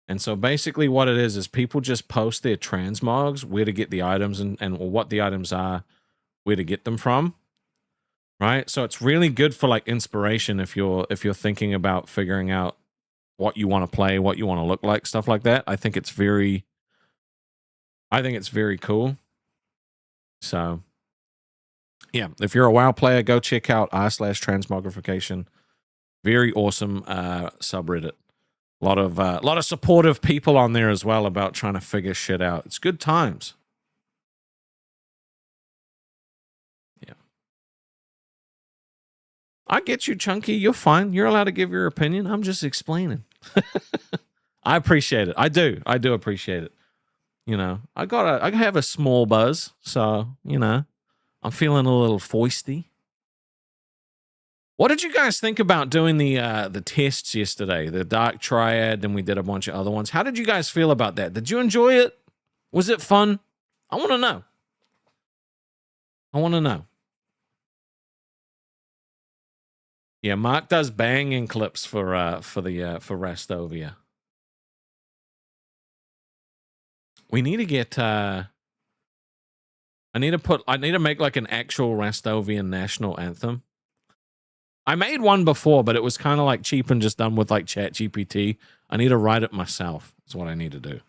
And so basically what it is people just post their transmogs, where to get the items and what the items are, where to get them from, right? So it's really good for like inspiration if you're thinking about figuring out what you want to play, what you want to look like, stuff like that. I think it's very cool. So yeah, if you're a WoW player, go check out r/transmogrification. Very awesome subreddit. A lot of supportive people on there as well about trying to figure shit out. It's good times. Yeah. I get you, Chunky. You're fine. You're allowed to give your opinion. I'm just explaining. I appreciate it. I do appreciate it. You know, I have a small buzz, so, you know, I'm feeling a little foisty. What did you guys think about doing the tests yesterday? The Dark Triad, and we did a bunch of other ones. How did you guys feel about that? Did you enjoy it? Was it fun? I want to know. Yeah, Mark does banging clips for Rastovia. We need to get I need to make like an actual Restovian national anthem. I made one before, but it was kind of like cheap and just done with like ChatGPT. I need to write it myself. That's what I need to do.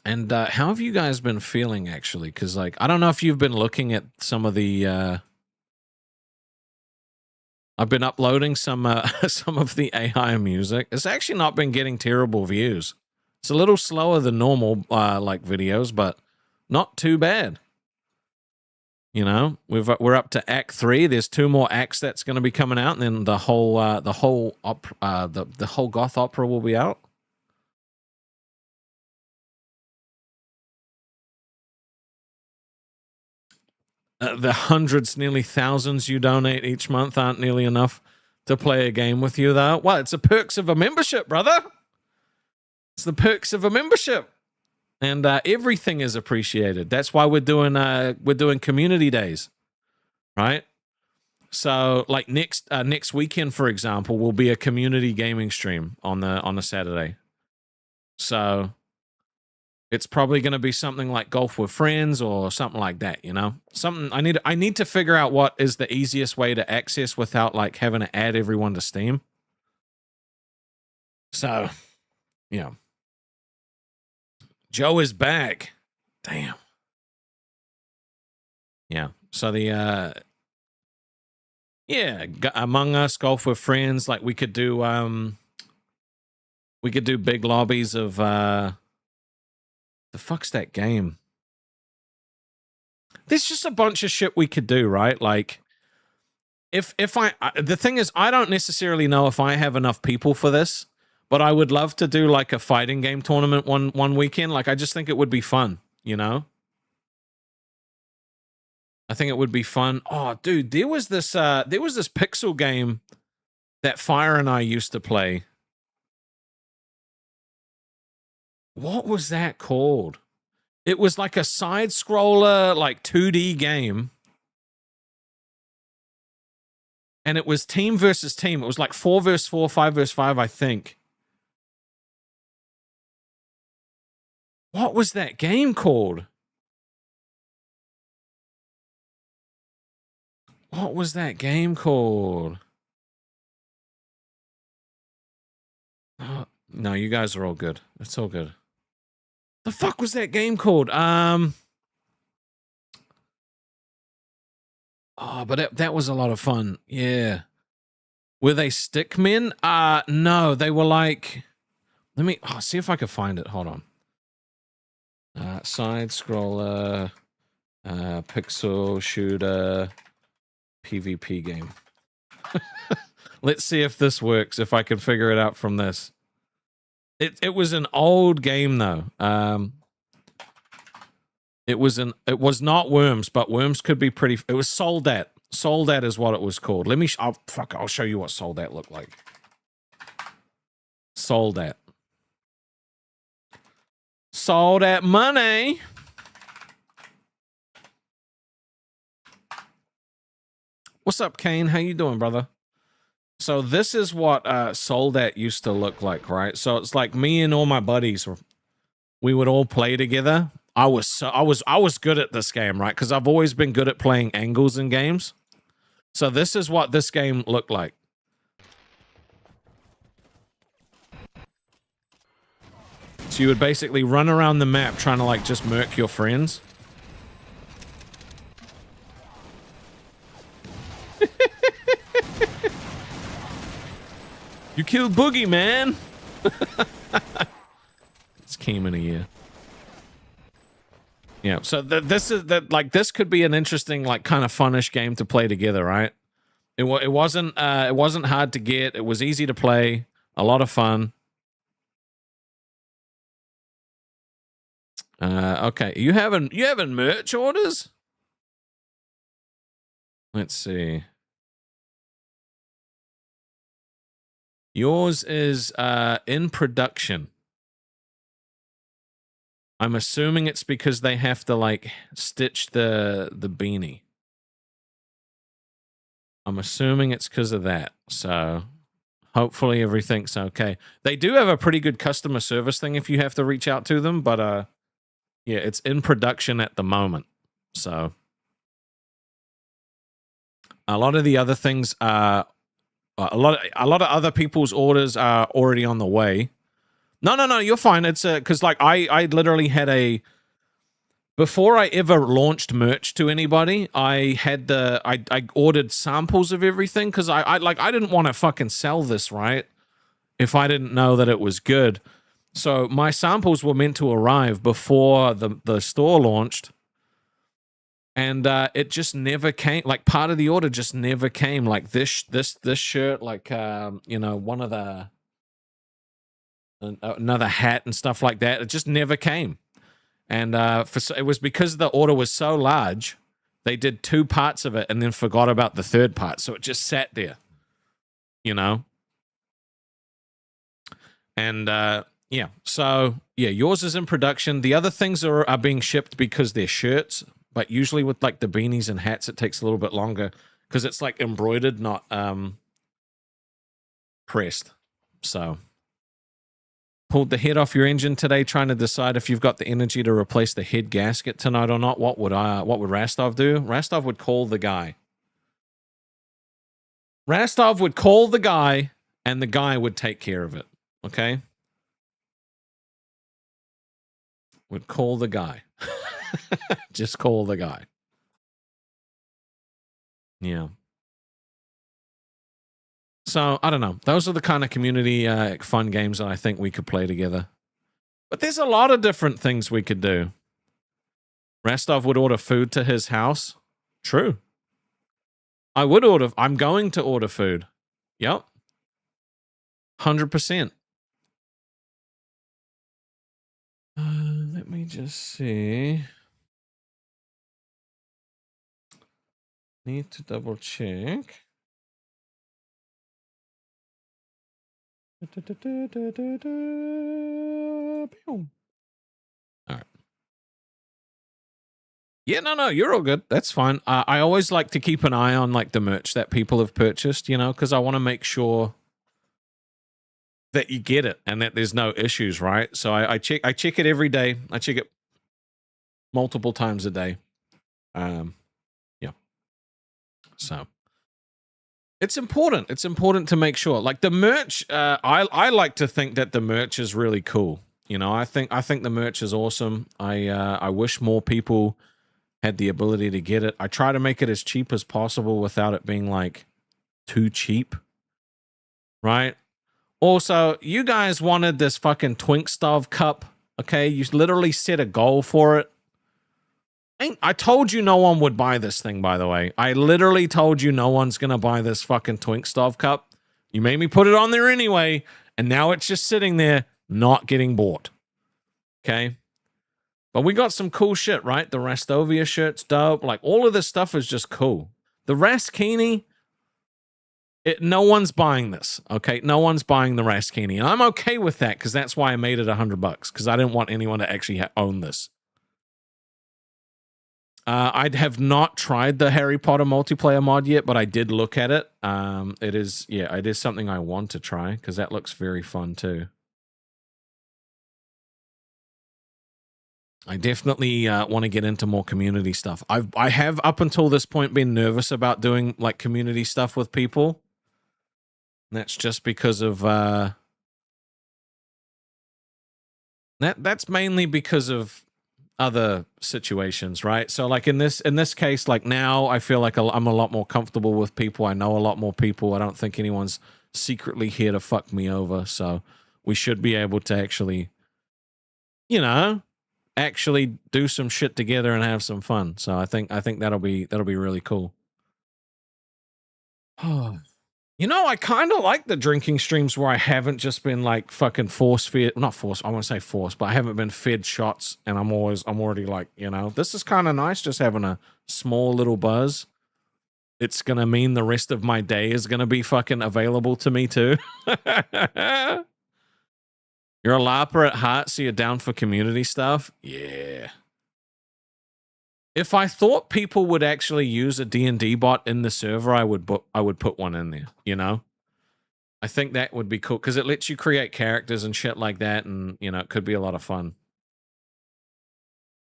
And how have you guys been feeling actually? Because like I don't know if you've been looking at some of the I've been uploading some of the AI music. It's actually not been getting terrible views. It's a little slower than normal like videos, but not too bad. You know, we're up to Act 3. There's 2 more acts that's going to be coming out, and then the whole goth opera will be out. The hundreds, nearly thousands you donate each month aren't nearly enough to play a game with you, though. Well, it's the perks of a membership, brother. It's the perks of a membership, and everything is appreciated. That's why we're doing community days, right? So, like next weekend, for example, will be a community gaming stream on a Saturday. So it's probably going to be something like golf with friends or something like that, you know? Something I need to figure out what is the easiest way to access without like having to add everyone to Steam. So, yeah. Joe is back. Damn. Yeah. So the Among Us, golf with friends, like we could do big lobbies of the fuck's that game? There's just a bunch of shit we could do, right? Like, if the thing is, I don't necessarily know if I have enough people for this, but I would love to do like a fighting game tournament one weekend. Like, I just think it would be fun, you know? I think it would be fun. Oh, dude, there was this pixel game that Fire and I used to play. What was that called? It was like a side scroller, like 2D game. And it was team versus team. It was like 4 versus 4, 5 versus 5, I think. What was that game called? What was that game called? Oh, no, you guys are all good. It's all good. The fuck was that game called? Oh, but that was a lot of fun. Yeah. Were they stickmen? No, they were like... Let me see if I can find it. Hold on. Side scroller, pixel shooter, PvP game. Let's see if this works, if I can figure it out from this. It was an old game though. It was not Worms, but Worms could be pretty. It was Soldat. Soldat is what it was called. Let me. I'll show you what Soldat looked like. Soldat. Soldat money. What's up, Kane? How you doing, brother? So this is what Soldat used to look like, right? So it's like me and all my buddies, we would all play together. I was good at this game, right? Because I've always been good at playing angles in games. So this is what this game looked like. So you would basically run around the map trying to like just murk your friends. You killed Boogie, man. It's came in a year. Yeah, so this could be an interesting, like, kind of funnish game to play together, right? It wasn't hard to get. It was easy to play. A lot of fun. Okay, you having merch orders? Let's see. Yours is in production. I'm assuming it's because they have to like stitch the beanie. I'm assuming it's because of that. So Hopefully everything's okay. They do have a pretty good customer service thing if you have to reach out to them, but yeah, it's in production at the moment. So a lot of the other things are a lot of other people's orders are already on the way. No, you're fine. It's because like I literally had a before I ever launched merch to anybody, I ordered samples of everything because I didn't want to fucking sell this, right? If I didn't know that it was good. So my samples were meant to arrive before the store launched. And it just never came. Like part of the order just never came. Like this shirt, like one of the another hat and stuff like that. It just never came. And it was because the order was so large, they did 2 parts of it and then forgot about the 3rd part. So it just sat there, And yeah, so yeah, yours is in production. The other things are being shipped because they're shirts, but usually with like the beanies and hats, it takes a little bit longer because it's like embroidered, not pressed. So. Pulled the head off your engine today trying to decide if you've got the energy to replace the head gasket tonight or not. What would Rastov do? Rastov would call the guy. Rastov would call the guy and the guy would take care of it. Okay? Would call the guy. Just call the guy. Yeah. So, I don't know. Those are the kind of community fun games that I think we could play together. But there's a lot of different things we could do. Rastov would order food to his house. True. I'm going to order food. Yep. 100%. Let me just see. Need to double check. All right. Yeah, no, you're all good. That's fine. I always like to keep an eye on like the merch that people have purchased, because I want to make sure that you get it and that there's no issues, right? So I check it every day. I check it multiple times a day. Yeah. So. It's important. It's important to make sure. Like the merch, I like to think that the merch is really cool. I think the merch is awesome. I wish more people had the ability to get it. I try to make it as cheap as possible without it being like too cheap. Right? Also, you guys wanted this fucking Twinkstov cup. Okay, you literally set a goal for it. I told you no one would buy this thing, by the way. I literally told you no one's going to buy this fucking Twinkstov cup. You made me put it on there anyway, and now it's just sitting there not getting bought. Okay? But we got some cool shit, right? The Rastovia shirt's dope. Like, all of this stuff is just cool. The Raskini, no one's buying this, okay? No one's buying the Raskini, and I'm okay with that because that's why I made it $100, because I didn't want anyone to actually own this. I have not tried the Harry Potter multiplayer mod yet, but I did look at it. It is something I want to try because that looks very fun too. I definitely want to get into more community stuff. I have up until this point been nervous about doing like community stuff with people. And that's just because of that's mainly because of other situations, right? So like in this case, like now I feel like I'm a lot more comfortable with people. I know a lot more people. I don't think anyone's secretly here to fuck me over. So we should be able to actually, actually do some shit together and have some fun. So I think that'll be really cool. I kind of like the drinking streams where I haven't just been like fucking I want to say force, but I haven't been fed shots and I'm already like, this is kind of nice just having a small little buzz. It's going to mean the rest of my day is going to be fucking available to me too. You're a LARPer at heart, so you're down for community stuff? Yeah. If I thought people would actually use a D&D bot in the server, I would put one in there, I think that would be cool because it lets you create characters and shit like that, and you know, it could be a lot of fun.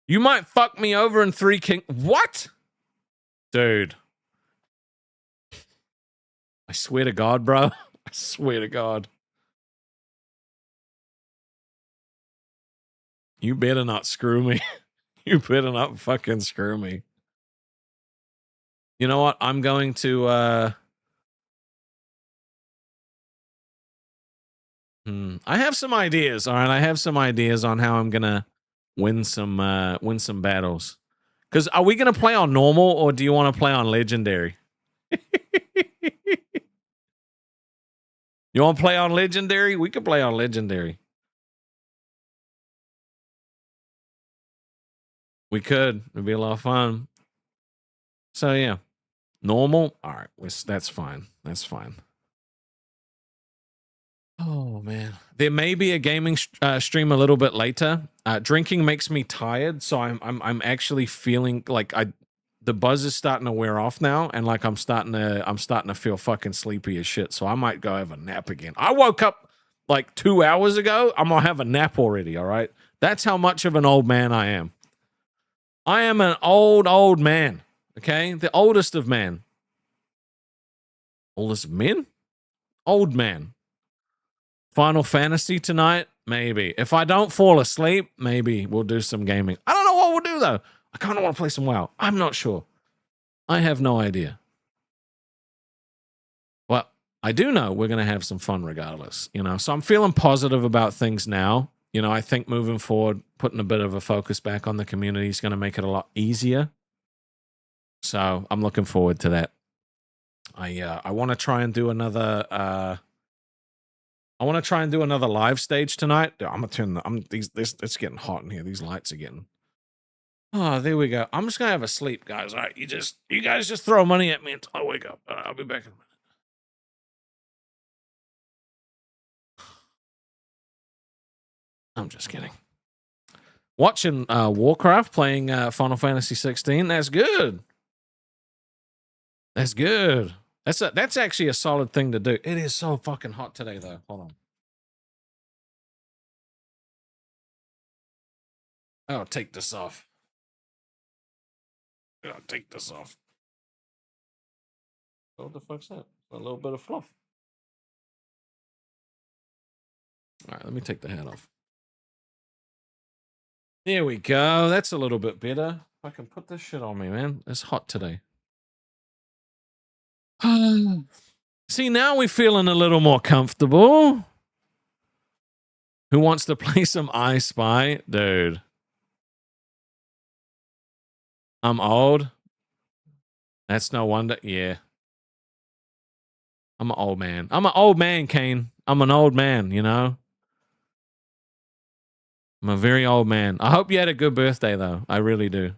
You might fuck me over in 3 King. What? Dude. I swear to God, bro. I swear to God. You better not screw me. You better not fucking screw me. You know what? I'm going to I have some ideas, all right? I have some ideas on how I'm gonna win some battles. Because are we gonna play on normal or do you want to play on legendary? You want to play on legendary? We could play on legendary. We could. It'd be a lot of fun. So yeah, normal. All right, that's fine. That's fine. Oh man, there may be a gaming stream a little bit later. Drinking makes me tired, so I'm actually feeling like the buzz is starting to wear off now, and like I'm starting to feel fucking sleepy as shit. So I might go have a nap again. I woke up like 2 hours ago. I'm gonna have a nap already. All right, that's how much of an old man I am. I am an old man. Okay, the oldest of men. Oldest of men? Old man. Final Fantasy tonight? Maybe. If I don't fall asleep, maybe we'll do some gaming. I don't know what we'll do, though. I kind of want to play some WoW. I'm not sure. I have no idea. Well, I do know we're going to have some fun regardless, you know. So I'm feeling positive about things now. You know, I think moving forward, putting a bit of a focus back on the community is going to make it a lot easier. So I'm looking forward to that. I want to try and do another live stage tonight. I'm gonna turn it's getting hot in here. These lights are getting. Oh, there we go. I'm just gonna have a sleep, guys. All right, you guys just throw money at me until I wake up. I'll be back in a minute. I'm just kidding. Watching Warcraft, playing Final Fantasy 16. That's good. That's good. That's actually a solid thing to do. It is so fucking hot today, though. Hold on. I'll take this off. I'll take this off. What the fuck's that? A little bit of fluff. All right, let me take the hat off. There we go. That's a little bit better. I can put this shit on me, man. It's hot today. See, now we're feeling a little more comfortable. Who wants to play some I Spy? Dude. I'm old. That's no wonder. Yeah. I'm an old man. I'm an old man, Kane. I'm an old man, you know? I'm a very old man. I hope you had a good birthday, though. I really do.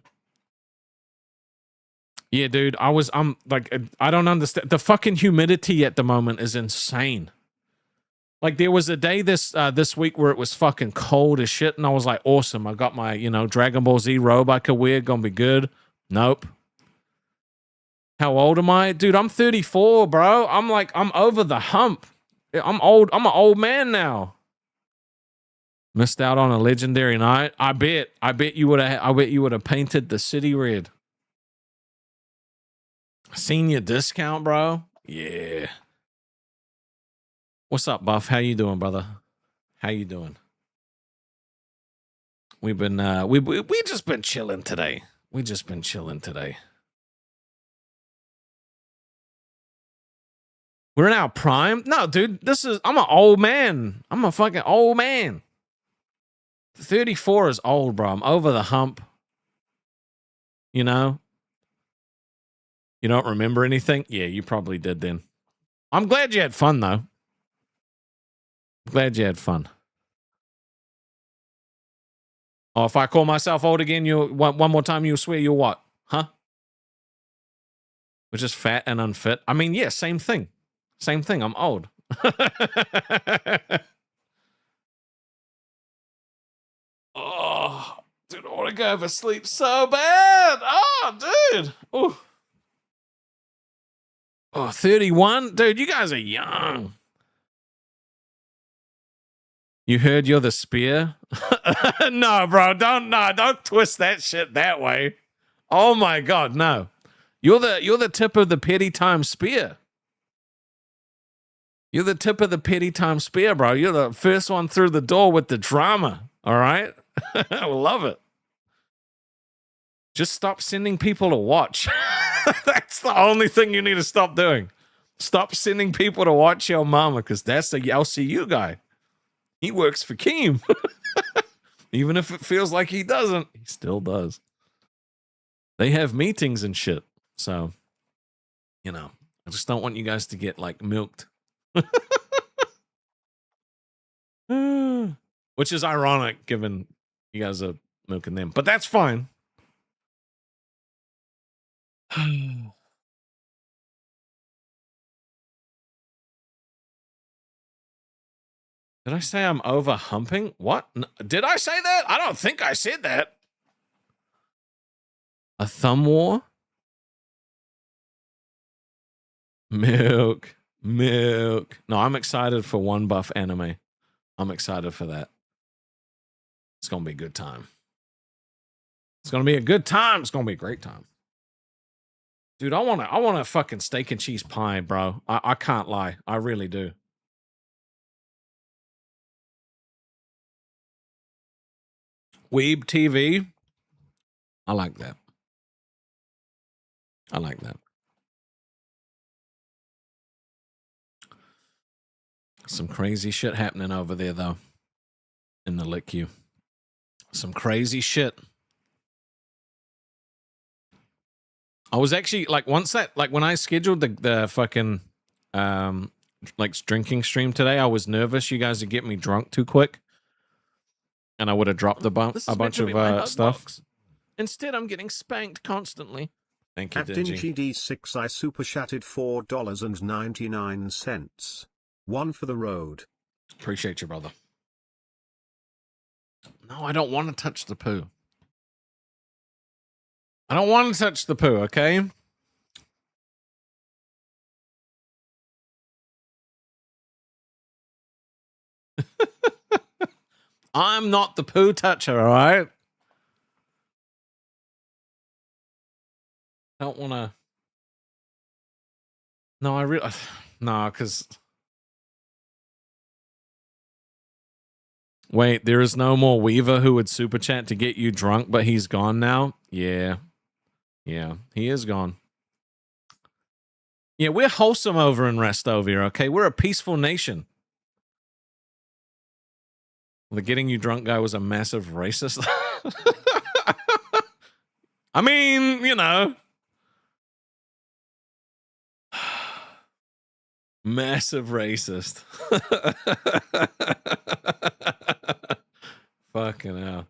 Yeah, dude. I'm like, I don't understand. The fucking humidity at the moment is insane. Like, there was a day this week where it was fucking cold as shit, and I was like, awesome. I got my, you know, Dragon Ball Z robe I could wear. Gonna be good. Nope. How old am I? Dude, I'm 34, bro. I'm over the hump. I'm old. I'm an old man now. Missed out on a legendary night. I bet you would have painted the city red. Senior discount, bro. Yeah. What's up, Buff? How you doing, brother? How you doing? We've been we just been chilling today. We just been chilling today. We're in our prime? No, dude. I'm an old man. I'm a fucking old man. 34 is old, bro. I'm over the hump. You know? You don't remember anything? Yeah, you probably did then. I'm glad you had fun, though. Glad you had fun. Oh, if I call myself old again, one more time, you'll swear you're what? Huh? We're just fat and unfit. I mean, yeah, same thing. Same thing. I'm old. Oh, dude, I want to go over sleep so bad. Oh, dude. Ooh. Oh, 31? Dude, you guys are young. You heard you're the spear? No, bro, don't twist that shit that way. Oh my god, no. You're the tip of the petty time spear. You're the tip of the petty time spear, bro. You're the first one through the door with the drama. All right? I love it. Just stop sending people to watch. That's the only thing you need to stop doing. Stop sending people to watch your mama, because that's the LCU guy. He works for Keem. Even if it feels like he doesn't, he still does. They have meetings and shit. So, you know, I just don't want you guys to get like milked. Which is ironic given you guys are milking them. But that's fine. Did I say I'm over humping? What? Did I say that? I don't think I said that. A thumb war? Milk. No, I'm excited for One Buff anime. I'm excited for that. It's going to be a good time. It's going to be a good time. It's going to be a great time. Dude, I want a fucking steak and cheese pie, bro. I can't lie. I really do. Weeb TV. I like that. I like that. Some crazy shit happening over there, though. In the LICU. Some crazy shit. I was actually, like, once that, like, when I scheduled the fucking, like, drinking stream today, I was nervous you guys would get me drunk too quick. And I would have dropped a bunch of stuff. Box. Instead, I'm getting spanked constantly. Thank you, At Dingy. D6 I super chatted $4.99. One for the road. Appreciate you, brother. No, I don't want to touch the poo. I don't want to touch the poo, okay? I'm not the poo toucher, all right? I don't want to. No, I really. No, because. Wait, there is no more Weaver who would super chat to get you drunk, but he's gone now? Yeah. Yeah, he is gone. Yeah, we're wholesome over in Restovia, okay? We're a peaceful nation. The getting you drunk guy was a massive racist. I mean, you know. Massive racist. Fucking hell.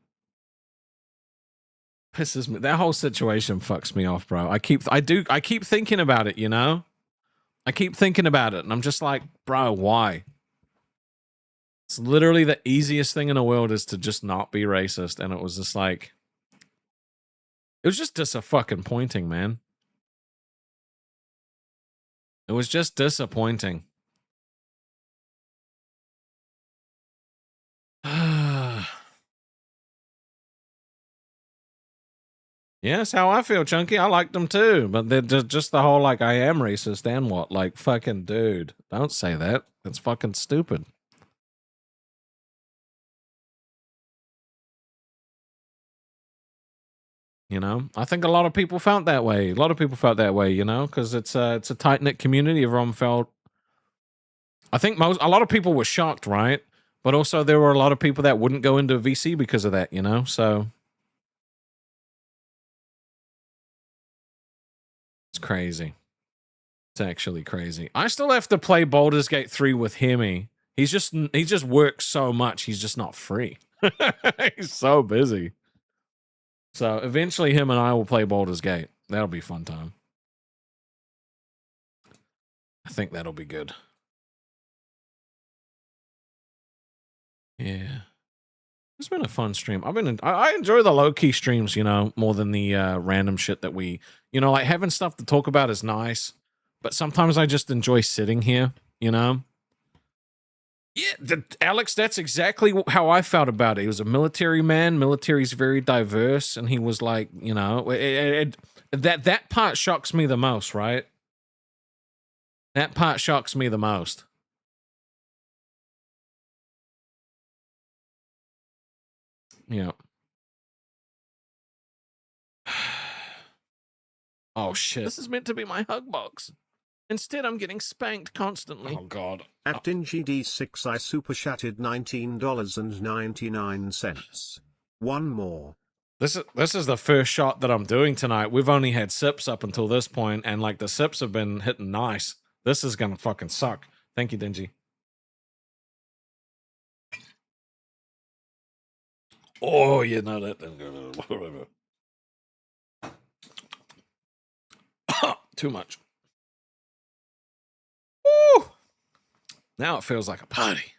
Pisses me. That whole situation fucks me off, bro. I keep thinking about it, you know? I keep thinking about it, and I'm just like, bro, why? It's literally the easiest thing in the world is to just not be racist, and it was just like, it was just disappointing, man. It was just disappointing. Yeah, that's how I feel, Chunky. I liked them too, but they're just the whole like I am racist and what? Like fucking dude, don't say that. That's fucking stupid. You know, I think a lot of people felt that way. A lot of people felt that way, you know, because it's a tight knit community. Everyone felt. I think a lot of people were shocked, right? But also there were a lot of people that wouldn't go into VC because of that, you know. So it's crazy. It's actually crazy. I still have to play Baldur's Gate 3 with Hemi. He just works so much. He's just not free. He's so busy. So eventually him and I will play Baldur's Gate. That'll be a fun time. I think that'll be good. Yeah. It's been a fun stream. I enjoy the low-key streams, you know, more than the random shit that we, you know, like having stuff to talk about is nice, but sometimes I just enjoy sitting here, you know? Yeah, Alex, that's exactly how I felt about it. He was a military man. Military's very diverse, and he was like, you know, that part shocks me the most, right? That part shocks me the most. Yeah. Oh shit. This is meant to be my hug box. Instead, I'm getting spanked constantly. Oh god. At DinGD6 I super chatted $19.99. One more. This is the first shot that I'm doing tonight. We've only had sips up until this point, and like the sips have been hitting nice. This is gonna fucking suck. Thank you, Dingy. Oh, you know that didn't go. Too much. Woo! Now it feels like a party.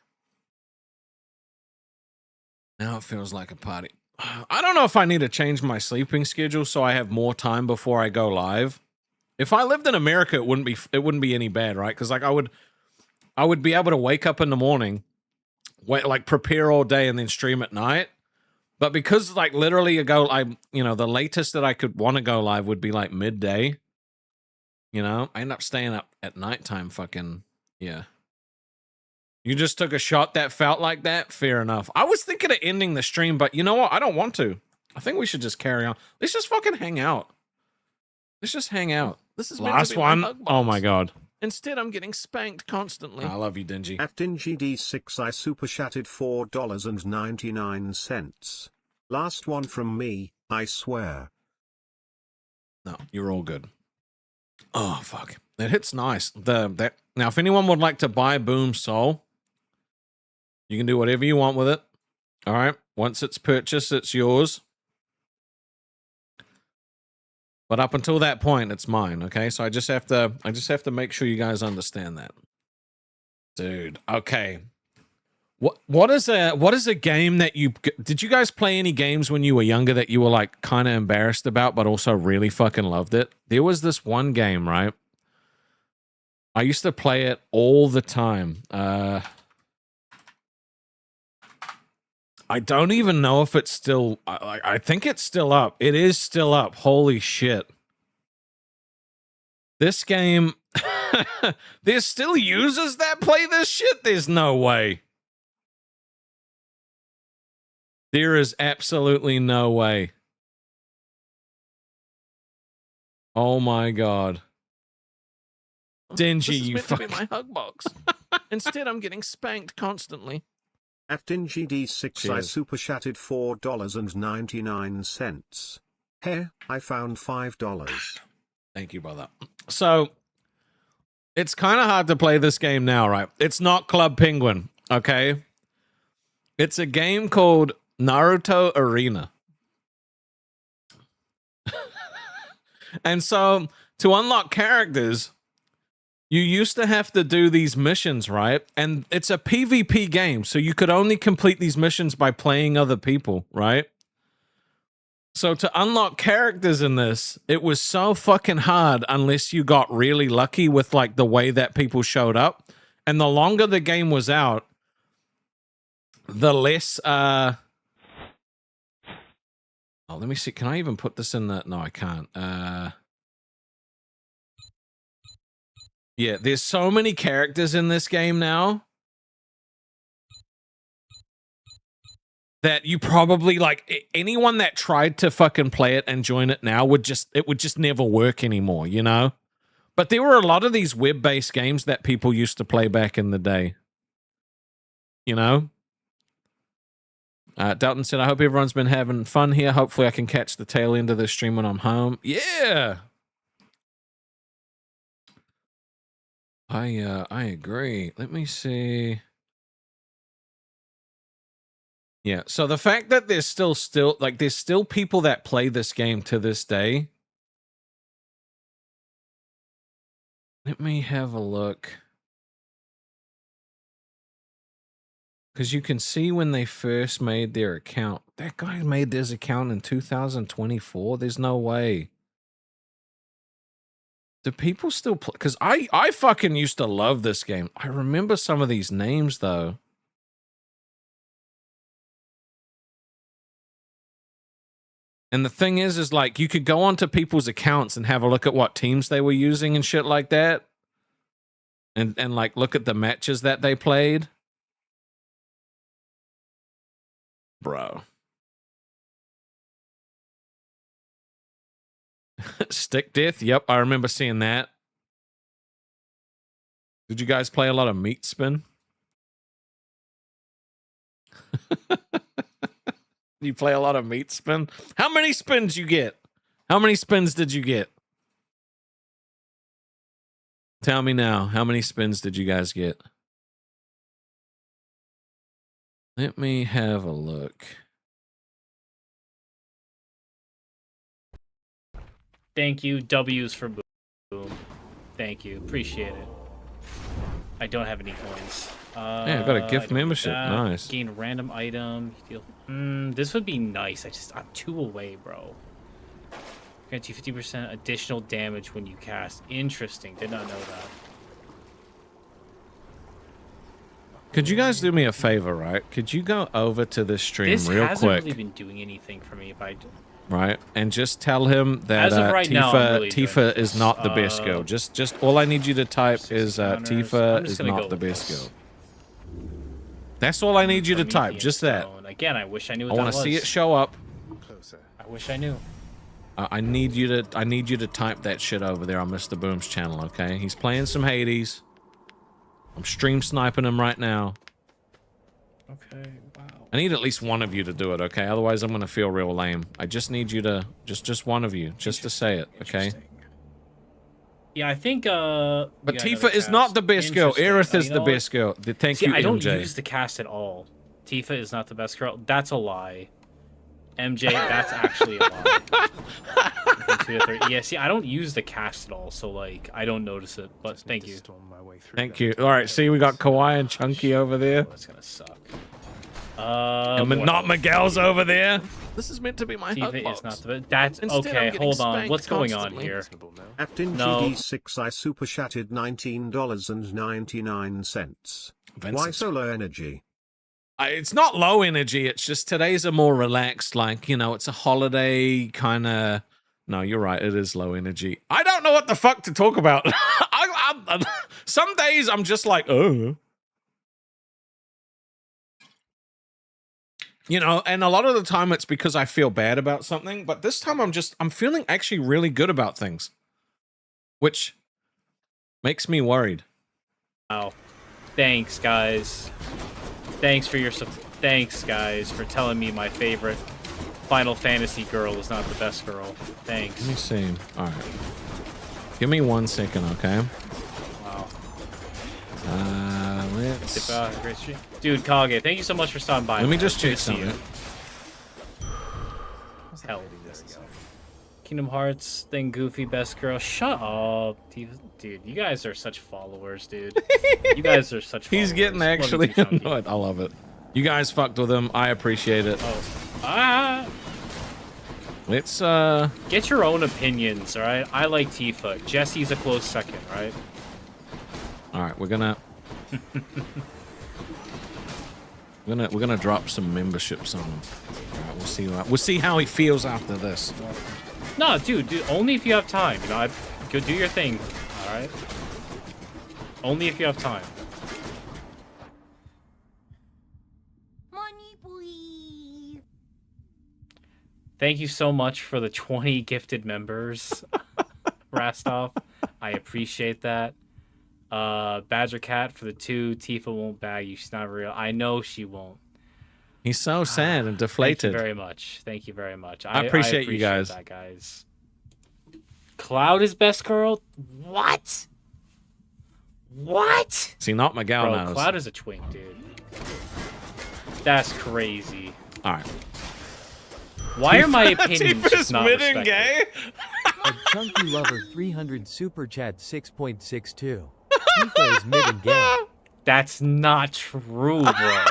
Now it feels like a party. I don't know if I need to change my sleeping schedule so I have more time before I go live. If I lived in America, it wouldn't be any bad, right? Because like I would be able to wake up in the morning, wait, like prepare all day and then stream at night. But because like literally the latest that I could want to go live would be like midday. You know, I end up staying up at nighttime. Fucking yeah. You just took a shot that felt like that? Fair enough. I was thinking of ending the stream, but you know what? I don't want to. I think we should just carry on. Let's just fucking hang out. Let's just hang out. This is meant to Last be my one. hug box. Oh my god. Instead, I'm getting spanked constantly. I love you, Dingy. At DinGD6 I super chatted $4.99. Last one from me, I swear. No, you're all good. Oh fuck. It hits nice. Now if anyone would like to buy Boom Soul, you can do whatever you want with it. All right. Once it's purchased, it's yours. But up until that point, it's mine. Okay. So I just have to make sure you guys understand that. Dude. Okay. What is a game that did you guys play any games when you were younger that you were like kind of embarrassed about, but also really fucking loved it? There was this one game, right? I used to play it all the time. I don't even know if it's still, I think it's still up. It is still up. Holy shit. This game, there's still users that play this shit? There's no way. There is absolutely no way. Oh my god. Dingy, This is you meant to be fuck. my hug box. Instead, I'm getting spanked constantly. At DinGD6 I Cheers. super chatted $4.99. Hey, I found $5. Thank you, brother. So, it's kind of hard to play this game now, right? It's not Club Penguin, okay? It's a game called Naruto Arena. And so, to unlock characters, you used to have to do these missions, right? And it's a PvP game, so you could only complete these missions by playing other people, right? So to unlock characters in this, it was so fucking hard unless you got really lucky with like the way that people showed up. And the longer the game was out, the less oh, let me see. Can I even put this in the no, I can't. Yeah, there's so many characters in this game now that you probably like anyone that tried to fucking play it and join it now would just never work anymore, you know? But there were a lot of these web-based games that people used to play back in the day. You know? Dalton said, I hope everyone's been having fun here. Hopefully I can catch the tail end of this stream when I'm home. Yeah. I agree. Let me see. Yeah, so the fact that there's still people that play this game to this day. Let me have a look. Because you can see when they first made their account. That guy made his account in 2024. There's no way. Do people still play? Because I fucking used to love this game. I remember some of these names, though. And the thing is like you could go onto people's accounts and have a look at what teams they were using and shit like that. And like look at the matches that they played. Bro. Stick Death? Yep, I remember seeing that. Did you guys play a lot of Meat Spin? You play a lot of Meat Spin? How many spins you get? How many spins did you get? Tell me now. How many spins did you guys get? Let me have a look. Thank you. W's for boom. Thank you. Appreciate it. I don't have any coins. Yeah, I got a gift membership. Nice. Gain a random item. This would be nice. I'm 2 away, bro. Grant you 50% additional damage when you cast. Interesting. Did not know that. Could you guys do me a favor, right? Could you go over to this stream real quick? This hasn't really been doing anything for me. If I right, and just tell him that As of right now, I'm really Tifa is not the best girl. Just all I need you to type is Tifa is not the best girl. That's all I need you to type. Just that. Again, I wish I knew what I want to see it show up. I wish I knew. I need you to type that shit over there on Mr. Boom's channel, okay? He's playing some Hades. I'm stream sniping him right now. Okay, wow. I need at least one of you to do it, okay? Otherwise, I'm gonna feel real lame. I just need you to just one of you, just to say it, okay? Yeah, I think. But Tifa is not the best girl. Aerith is the best girl. Thank you, MJ. I don't use the cast at all. Tifa is not the best girl. That's a lie. MJ, that's actually a lie. 2 to 3. Yeah, see, I don't use the cast at all, so like I don't notice it. But thank you. Thank you. All right, see, we got Kawaii and Chunky over there. Oh, that's gonna suck. And not Miguel's over there. This is meant to be my Tifa is not the. That's okay. Hold on. What's going on here? Captain GD6 I super chatted $19.99. Why so low energy? It's not low energy. It's just today's a more relaxed, like, you know, it's a holiday kind of. No, you're right. It is low energy. I don't know what the fuck to talk about. Some days I'm just like, oh. You know, and a lot of the time it's because I feel bad about something. But this time I'm feeling actually really good about things. Which makes me worried. Wow. Thanks, guys. Thanks for your support. Thanks, guys, for telling me my favorite Final Fantasy girl is not the best girl. Thanks. Let me see. All right. Give me 1 second, okay? Wow. Let's... Great stream. Dude, Kage, thank you so much for stopping by. Let me just check something. Hell, Kingdom Hearts, then Goofy, best girl. Shut up, dude. You guys are such followers, dude. You guys are such followers. He's getting actually annoyed. I love it. You guys fucked with him. I appreciate it. Oh. Ah. Let's get your own opinions, all right? I like Tifa. Jesse's a close second, right? All right, we're gonna we're gonna drop some memberships on him. All right, we'll see how he feels after this. No, dude, only if you have time. You know, go do your thing. All right. Only if you have time. Money, please. Thank you so much for the 20 gifted members, Rastov. I appreciate that. Badger Cat for the 2. Tifa won't bag you. She's not real. I know she won't. He's so sad and deflated. Thank you very much. Thank you very much. I appreciate you guys. That, guys. Cloud is best girl? What? What? See, not Miguel Bro, knows. Cloud is a twink, dude. That's crazy. All right. Why are my opinions Tifa's just not mid and respected? gay? A Chunky Lover 300 Super Chat 6.62. Tifa is mid and gay. That's not true, bro.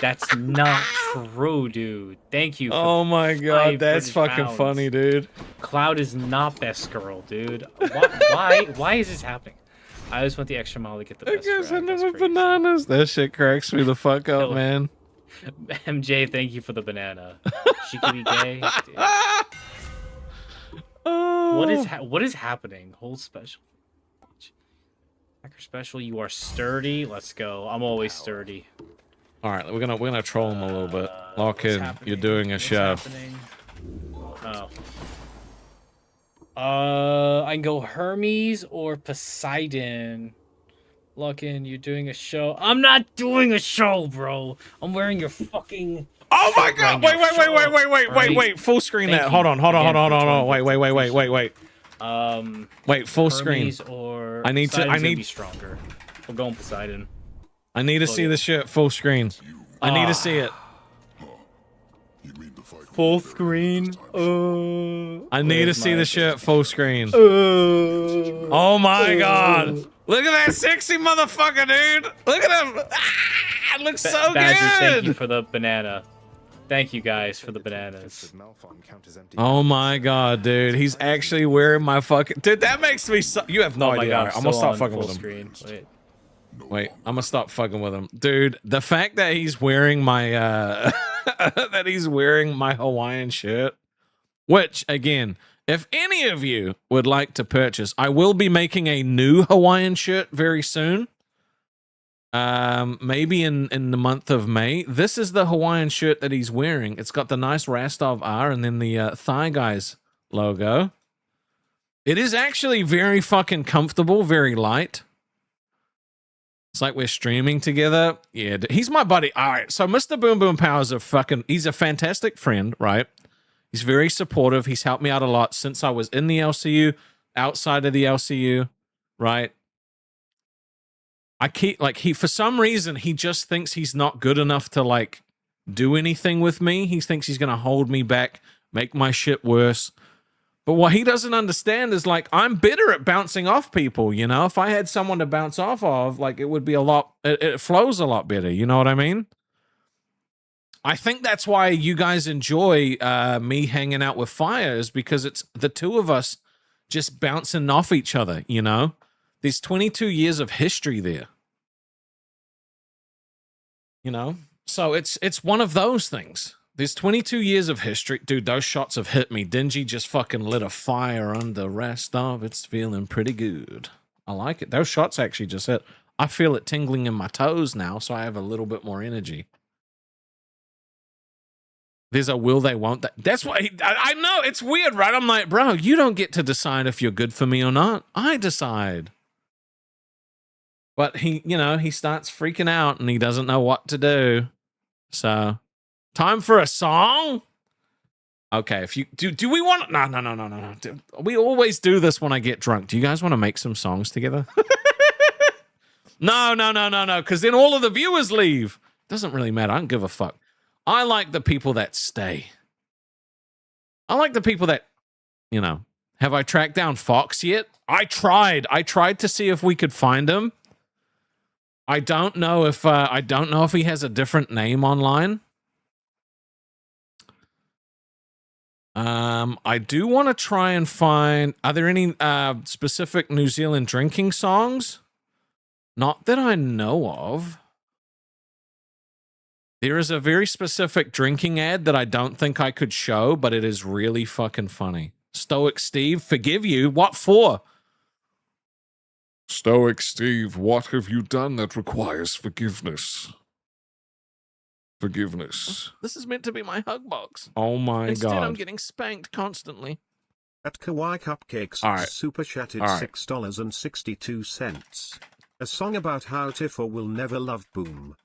That's not true, dude. Thank you. Oh my god, that's fucking funny, dude. Cloud is not best girl, dude. Why is this happening? I just went the extra mile to get the best. I guess I never bananas. That shit cracks me the fuck up, man. MJ, thank you for the banana. She can be gay. Dude. What is happening? Hold special. Hacker special. You are sturdy. Let's go. I'm always sturdy. All right, we're gonna troll him a little bit. Lock What's in. happening? You're doing a What's show. happening? I can go Hermes or Poseidon. Lock in. You're doing a show. I'm not doing a show, bro. I'm wearing your fucking. Oh my god! right now. Shut up, Wait! right? Full screen Thank that. you Hold on. again for Wait! 20 Wait! Wait! Full screen. Hermes or I need to- Poseidon's I gonna need- be stronger. We're going Poseidon. I need to see the shit full screen. I need to see it. Full screen. I need to see the shit full screen. Oh my god! Look at that sexy motherfucker, dude! Look at him! Ah, it looks so Badger, thank you good! for the banana. Thank you guys for the bananas. Oh my god, dude! He's actually wearing my fucking. Dude, that makes me so. You have no Oh my idea. god, Alright, I'm gonna still stop on fucking full with him. screen. Wait. Wait, I'm gonna stop fucking with him, dude. The fact that he's wearing my that he's wearing my Hawaiian shirt, which again, if any of you would like to purchase, I will be making a new Hawaiian shirt very soon. Maybe in the month of May. This is the Hawaiian shirt that he's wearing. It's got the nice Rastov R and then the Thigh Guys logo. It is actually very fucking comfortable, very light. It's like we're streaming together. Yeah, he's my buddy. All right, so Mr. Boom Boom Power's he's a fantastic friend, right? He's very supportive. He's helped me out a lot since I was in the LCU, outside of the LCU, right? I keep, for some reason, he just thinks he's not good enough to, like, do anything with me. He thinks he's going to hold me back, make my shit worse. But what he doesn't understand is, like, I'm better at bouncing off people, you know? If I had someone to bounce off of, like, it would be it flows a lot better, you know what I mean? I think that's why you guys enjoy me hanging out with Fire, is because it's the two of us just bouncing off each other, you know? There's 22 years of history there. You know? So it's one of those things. There's 22 years of history. Dude, those shots have hit me. Dingy just fucking lit a fire under Rastov. It's feeling pretty good. I like it. Those shots actually just hit. I feel it tingling in my toes now, so I have a little bit more energy. There's a will they, won't they. That's why I know. It's weird, right? I'm like, bro, you don't get to decide if you're good for me or not. I decide. But he, you know, he starts freaking out and he doesn't know what to do. So... time for a song? Okay, if you do we want no. We always do this when I get drunk. Do you guys want to make some songs together? No, because then all of the viewers leave. Doesn't really matter. I don't give a fuck. I like the people that stay. I like the people that, you know, have I tracked down Fox yet? I tried to see if we could find him. I don't know if he has a different name online. I do want to try and find, are there any specific New Zealand drinking songs? Not that I know of. There is a very specific drinking ad that I don't think I could show, but it is really fucking funny. Stoic Steve, forgive you. What for? Stoic Steve, what have you done that requires forgiveness? Forgiveness. This is meant to be my hug box. Oh my Instead, god. I'm getting spanked constantly. At Kawaii Cupcakes All right. super chatted All right. $6.62. A song about how Tifa will never love Boom.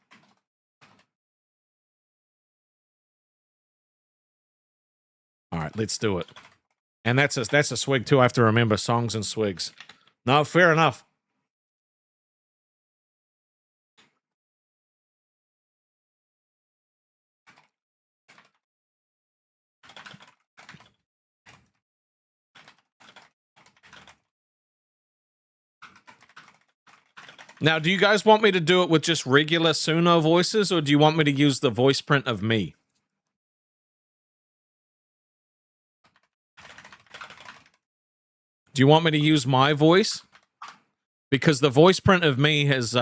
All right, let's do it. And that's a swig too. I have to remember songs and swigs. No, fair enough. Now, do you guys want me to do it with just regular Suno voices, or do you want me to use the voice print of me? Do you want me to use my voice? Because the voice print of me has,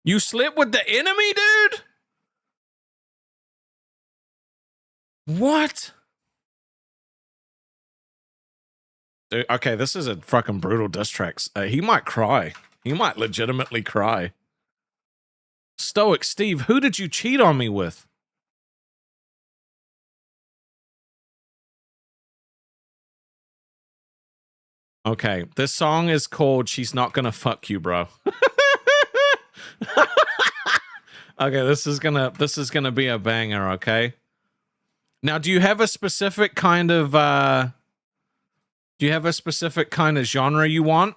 You slept with the enemy, dude? What? Dude, okay, this is a fucking brutal diss track. He might cry. He might legitimately cry. Stoic Steve, who did you cheat on me with? Okay, this song is called She's Not Gonna Fuck You, Bro. Okay, this is gonna be a banger, okay? Now, do you have a specific kind of genre you want?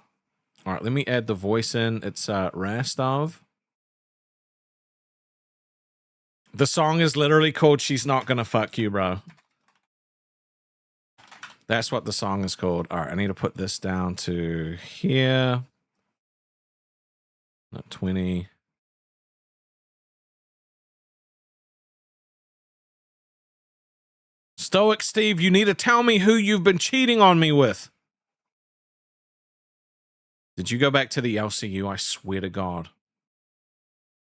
All right, let me add the voice in. It's Rastov. The song is literally called She's Not Gonna Fuck You, Bro. That's what the song is called. All right, I need to put this down to here. Not 20. Stoic Steve, you need to tell me who you've been cheating on me with. Did you go back to the LCU? I swear to God.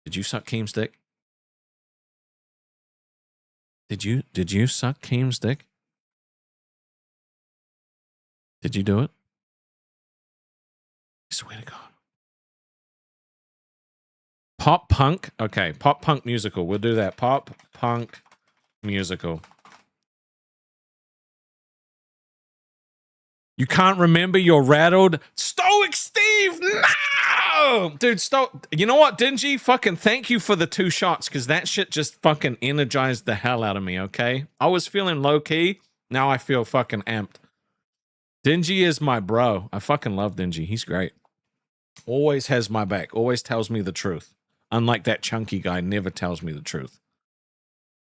Did you suck Keem's dick? Did you suck Keem's dick? Did you do it? I swear to God. Pop punk? Okay, pop punk musical. We'll do that. Pop punk musical. You can't remember you're rattled? Stoic Steve, no! Dude, you know what, Dingy? Fucking thank you for the 2 shots, because that shit just fucking energized the hell out of me, okay? I was feeling low-key. Now I feel fucking amped. Dingy is my bro. I fucking love Dingy. He's great. Always has my back. Always tells me the truth. Unlike that Chunky guy, never tells me the truth.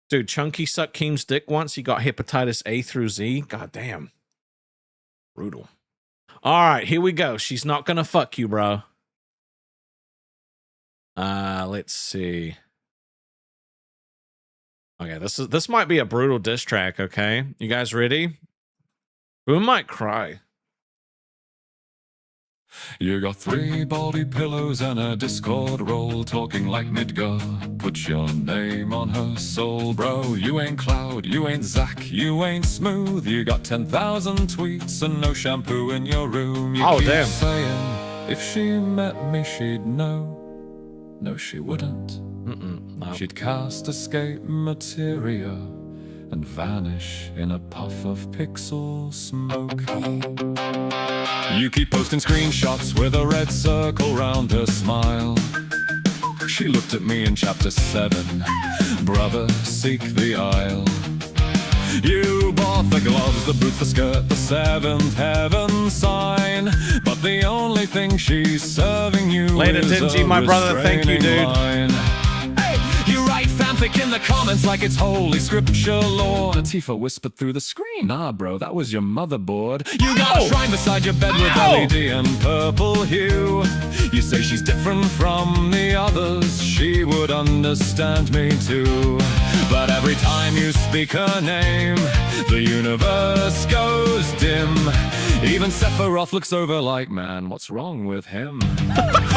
Dude, Chunky sucked Keem's dick once. He got hepatitis A through Z. God damn. Brutal. All right, here we go. She's not gonna fuck you, bro. Let's see. Okay, this might be a brutal diss track, okay? You guys ready? Who might cry? You got 3 baldy pillows and a Discord roll, talking like Midgar. Put your name on her soul, bro. You ain't Cloud, you ain't Zach, you ain't Smooth. You got 10,000 tweets and no shampoo in your room. You keep damn. saying, if she met me, she'd know. No, she wouldn't. No. She'd cast escape materia and vanish in a puff of pixel smoke. You keep posting screenshots with a red circle round her smile. She looked at me in chapter 7. Brother, seek the aisle. You bought the gloves, the boots, the skirt, the 7th heaven sign. But the only thing she's serving you Later, is Dingy, a my brother, thank you, dude. line. You write fanfic in the comments like it's holy scripture lore. Tifa whispered through the screen, nah bro, that was your motherboard. You got a shrine beside your bed with LED and purple hue. You say she's different from the others, she would understand me too. But every time you speak her name, the universe goes dim. Even Sephiroth looks over like, man, what's wrong with him?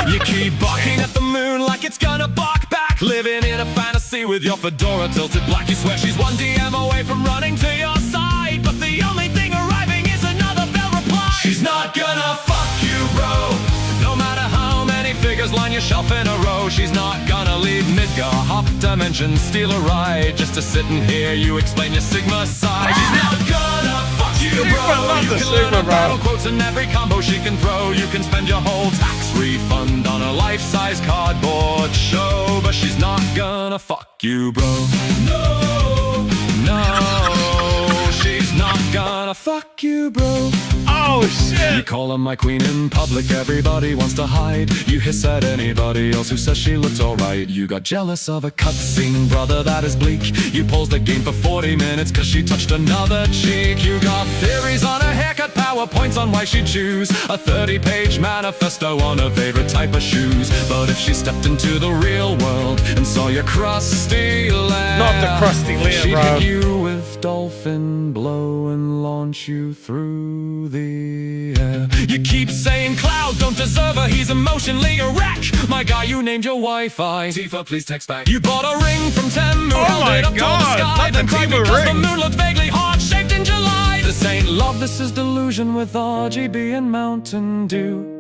You keep barking at the moon like it's gonna bark back. Living in a fantasy with your fedora tilted black. You swear she's 1 DM away from running to your side, but the only thing arriving is another bell reply. She's not gonna fuck you, bro. No matter how many figures line your shelf in a row. She's not gonna leave Midgar, hop dimensions, steal a ride, just to sit and hear you explain your Sigma side. She's not gonna fuck you, bro. You can learn her battle quotes in every combo she can throw. You can spend your whole tax refund on a life-size cardboard show, but she's not gonna fuck you, bro. No, no, she's not gonna fuck you, bro. Oh, shit. You call her my queen in public, everybody wants to hide. You hiss at anybody else who says she looked alright. You got jealous of a cutscene, brother, that is bleak. You paused the game for 40 minutes cause she touched another cheek. You got theories on her haircut, PowerPoints on why she'd choose a 30-page manifesto on her favorite type of shoes. But if she stepped into the real world and saw your crusty lair, Not the crusty lair, she'd bro. hit you with dolphin blow and launch push you through the air. You keep saying Cloud don't deserve her, he's emotionally a wreck. My guy, you named your Wi-Fi. Tifa, please text back. You bought a ring from Temu, held it up to the sky, not the then cried Tifa because the ring. moon looked vaguely heart-shaped in July. This ain't love, this is delusion with RGB and Mountain Dew.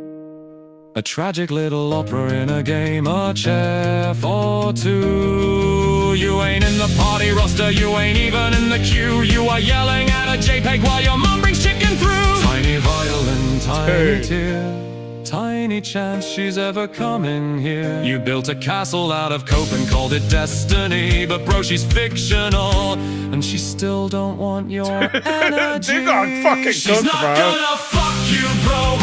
A tragic little opera in a game, a chair for two. You ain't in the party roster, you ain't even in the queue. You are yelling at a JPEG while your mom brings chicken through. Tiny violin, tiny tear, tiny chance she's ever coming here. You built a castle out of cope and called it destiny, but bro, she's fictional, and she still don't want your energy. You got fucking She's cooked, not bro. gonna fuck you, bro.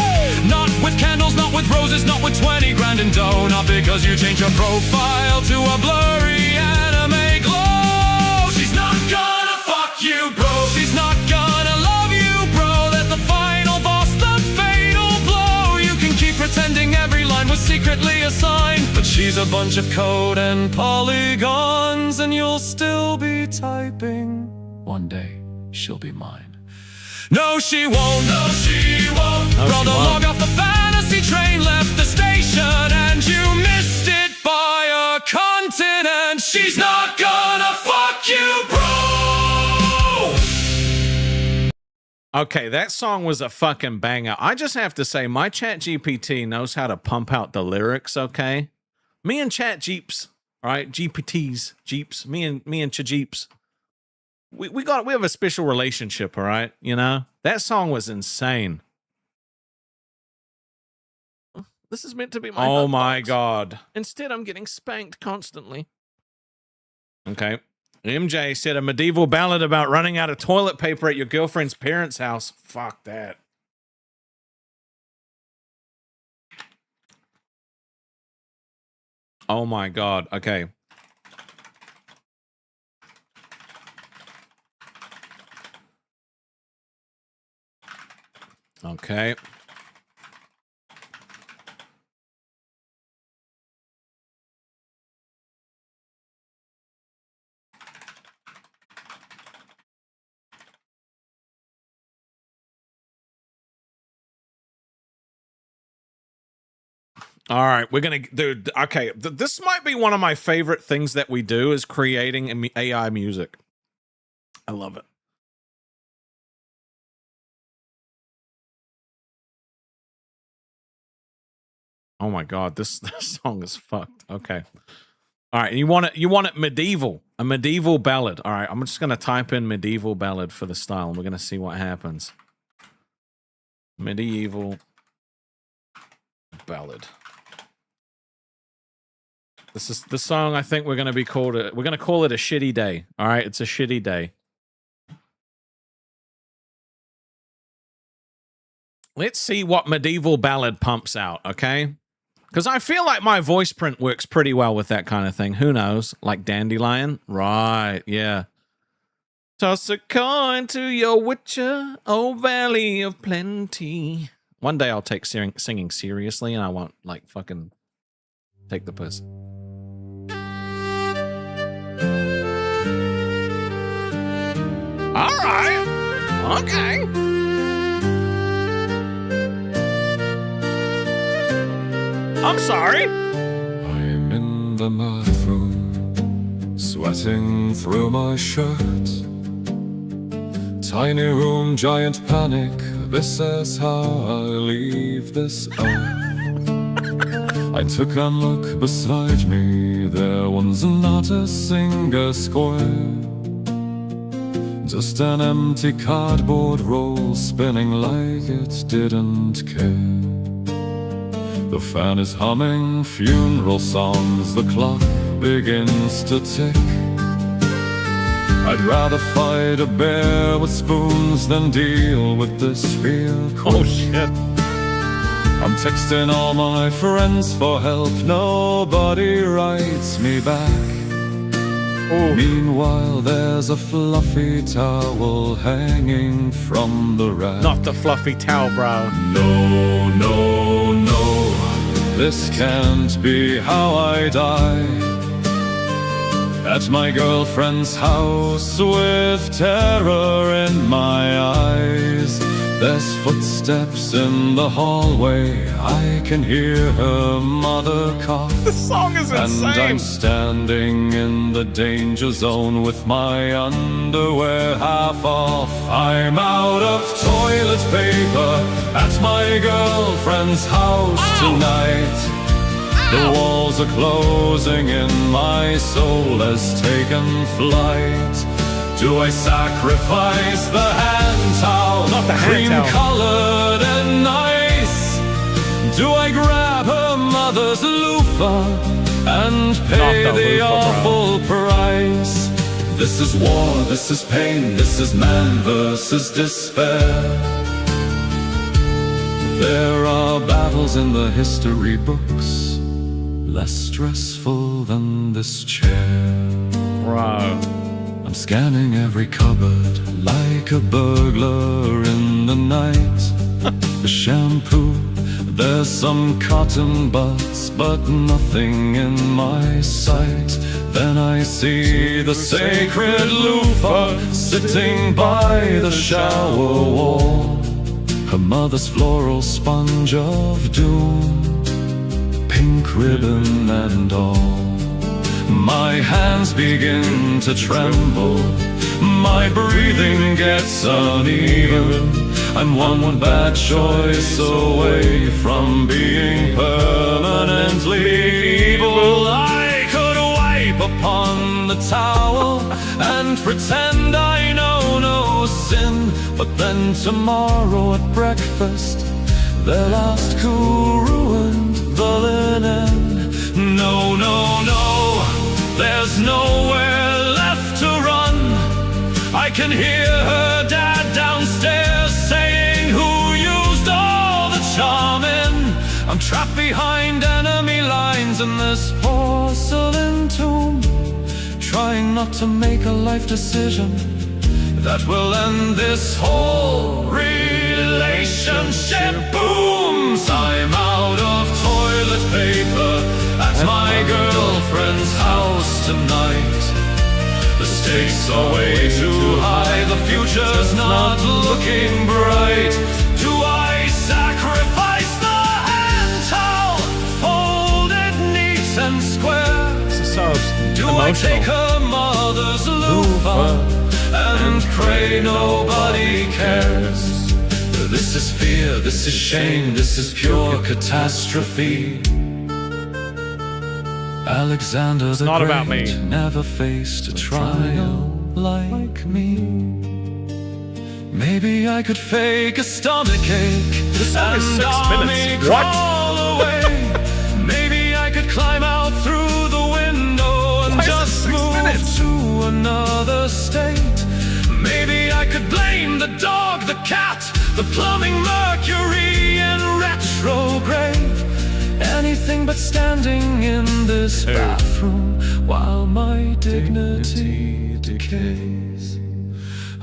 Not with candles, not with roses, not with 20 grand in dough. Not because you changed your profile to a blurry anime glow. She's not gonna fuck you, bro. She's not gonna love you, bro. That's the final boss, the fatal blow. You can keep pretending every line was secretly assigned, but she's a bunch of code and polygons, and you'll still be typing. One day, she'll be mine. No, she won't. No, she won't. Brother, log off the fantasy train, left the station, and you missed it by a continent. She's not gonna fuck you, bro. Okay, that song was a fucking banger. I just have to say, my Chat GPT knows how to pump out the lyrics, okay? Me and Chat Jeeps, all right? GPTs, Jeeps, me and Chajeeps. We have a special relationship, all right? You know? That song was insane. This is meant to be my Oh hot my box. god. Instead, I'm getting spanked constantly. Okay. MJ said a medieval ballad about running out of toilet paper at your girlfriend's parents' house. Fuck that. Oh my god. Okay. Okay. All right, we're gonna do. Okay, this might be one of my favorite things that we do is creating AI music. I love it. Oh my god, this song is fucked. Okay. All right, you want it medieval, a medieval ballad. All right, I'm just gonna type in medieval ballad for the style, and we're gonna see what happens. Medieval ballad. This is the song. I think we're gonna call it a shitty day. All right, it's a shitty day. Let's see what medieval ballad pumps out. Okay. Because I feel like my voice print works pretty well with that kind of thing. Who knows? Like Dandelion? Right, yeah. Toss a coin to your witcher, oh valley of plenty. One day I'll take singing seriously and I won't, like, fucking take the piss. All right. Okay. I'm sorry. I'm in the math room, sweating through my shirt. Tiny room, giant panic. This is how I leave this earth. I took a look beside me. There was not a single square. Just an empty cardboard roll spinning like it didn't care. The fan is humming funeral songs, the clock begins to tick. I'd rather fight a bear with spoons than deal with this real quick. Oh shit. I'm texting all my friends for help, nobody writes me back. Ooh. Meanwhile, there's a fluffy towel hanging from the rack. Not the fluffy towel, bro. No, no, no, this can't be how I die. at my girlfriend's house with terror in my eyes. There's footsteps in the hallway, I can hear her mother cough. The song is insane. And I'm standing in the danger zone with my underwear half off. I'm out of toilet paper at my girlfriend's house tonight. The walls are closing in, my soul has taken flight. Do I sacrifice the hand towel? Not the hand towel. Cream-colored and nice. Do I grab her mother's loofah and pay Not the the loofah, awful price? This is war, this is pain, this is man versus despair. There are battles in the history books, less stressful than this chair. Bro. I'm scanning every cupboard like a burglar in the night. The shampoo, there's some cotton buds, but nothing in my sight. Then I see the sacred loofah sitting by the shower wall. Her mother's floral sponge of doom, pink ribbon and all. My hands begin to tremble, my breathing gets uneven. I'm one bad choice away from being permanently evil. I could wipe upon the towel and pretend I know no sin, but then tomorrow at breakfast they'll ask who ruined the linen. No, no, no, there's nowhere left to run. I can hear her dad downstairs saying who used all the charming. I'm trapped behind enemy lines in this porcelain tomb, trying not to make a life decision that will end this whole relationship. Booms! I'm out of toilet paper at my girlfriend's house tonight. The stakes are way too high, the future's not looking bright. Do I sacrifice the hand towel, folded neat and square? This is so Do emotional. I take her mother's loofah and pray nobody cares? This is fear, this is shame, this is pure catastrophe. Alexander the not Great about me. never faced a trial like me. Maybe I could fake a stomachache song is and 6 army minutes. What? crawl away. Maybe I could climb out through the window and Why is it just 6 move minutes? to another state. Maybe I could blame the dog, the cat, the plumbing Mercury in retrograde. Anything but standing in this bathroom while my dignity decays.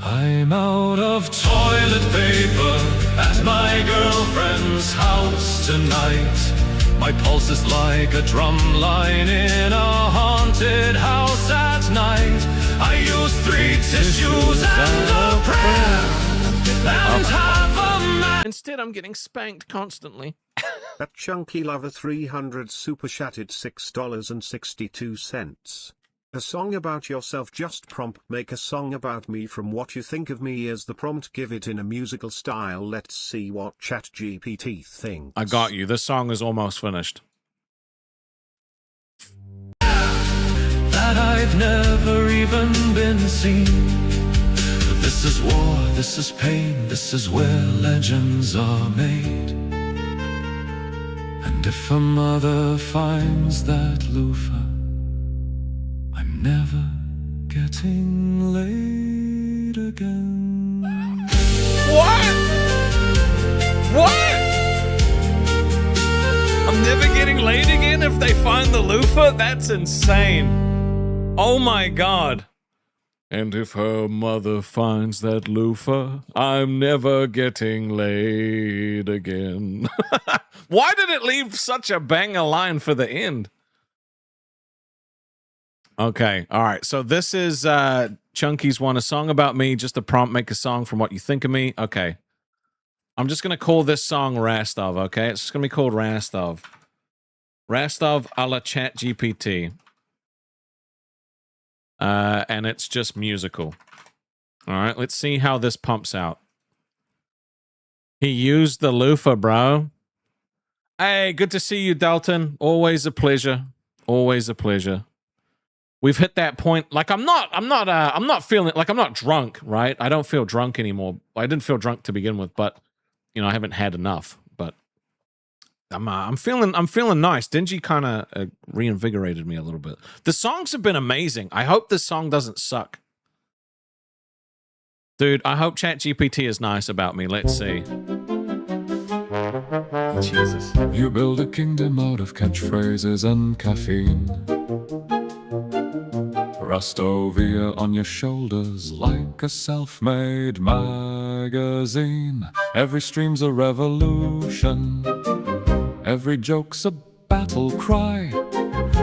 I'm out of toilet paper at my girlfriend's house tonight. My pulse is like a drum line in a haunted house at night. I use 3 tissues and a prayer and half a man. Instead, I'm getting spanked constantly. That Chunky Lover 300 super chatted $6.62. A song about yourself, just prompt make a song about me from what you think of me as the prompt, give it in a musical style, let's see what ChatGPT thinks. I got you. This song is almost finished. That I've never even been seen. This is war, this is pain, this is where legends are made. And if a mother finds that loofah, I'm never getting laid again. What? What? I'm never getting laid again if they find the loofah? That's insane. Oh my god. And if her mother finds that loofah, I'm never getting laid again. Why did it leave such a banger line for the end? Okay. All right. So this is Chunky's one, a song about me, just a prompt, make a song from what you think of me. Okay. I'm just going to call this song Rastov, okay? It's just going to be called Rastov. Rastov a la Chat GPT. And it's just musical. All right. Let's see how this pumps out. He used the loofah, bro. Hey, good to see you, Dalton. Always a pleasure. Always a pleasure. We've hit that point. Like I'm not feeling like I'm not drunk, right? I don't feel drunk anymore. I didn't feel drunk to begin with, but you know, I haven't had enough. But I'm feeling nice. Dingy kind of reinvigorated me a little bit. The songs have been amazing. I hope this song doesn't suck. Dude, I hope ChatGPT is nice about me. Let's see. Jesus. You build a kingdom out of catchphrases and caffeine. Rastovia on your shoulders like a self-made magazine. Every stream's a revolution. Every joke's a battle cry.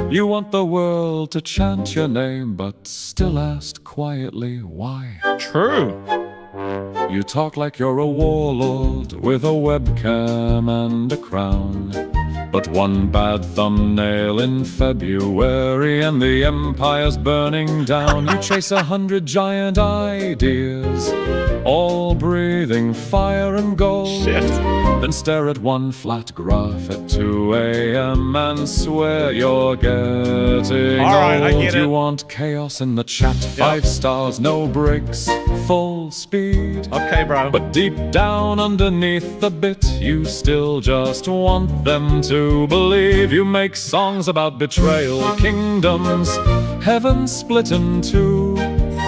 You want the world to chant your name, but still ask quietly why. True. You talk like you're a warlord with a webcam and a crown. But one bad thumbnail in February and the empire's burning down. You chase 100 giant ideas, all breathing fire and gold. Shit. Then stare at one flat graph at 2 a.m. and swear you're getting all right, old. I get it. You want chaos in the chat, 5 stars, no breaks, full speed. Okay, bro. But deep down underneath the bit, you still just want them to believe. You make songs about betrayal, kingdoms, heaven split in 2.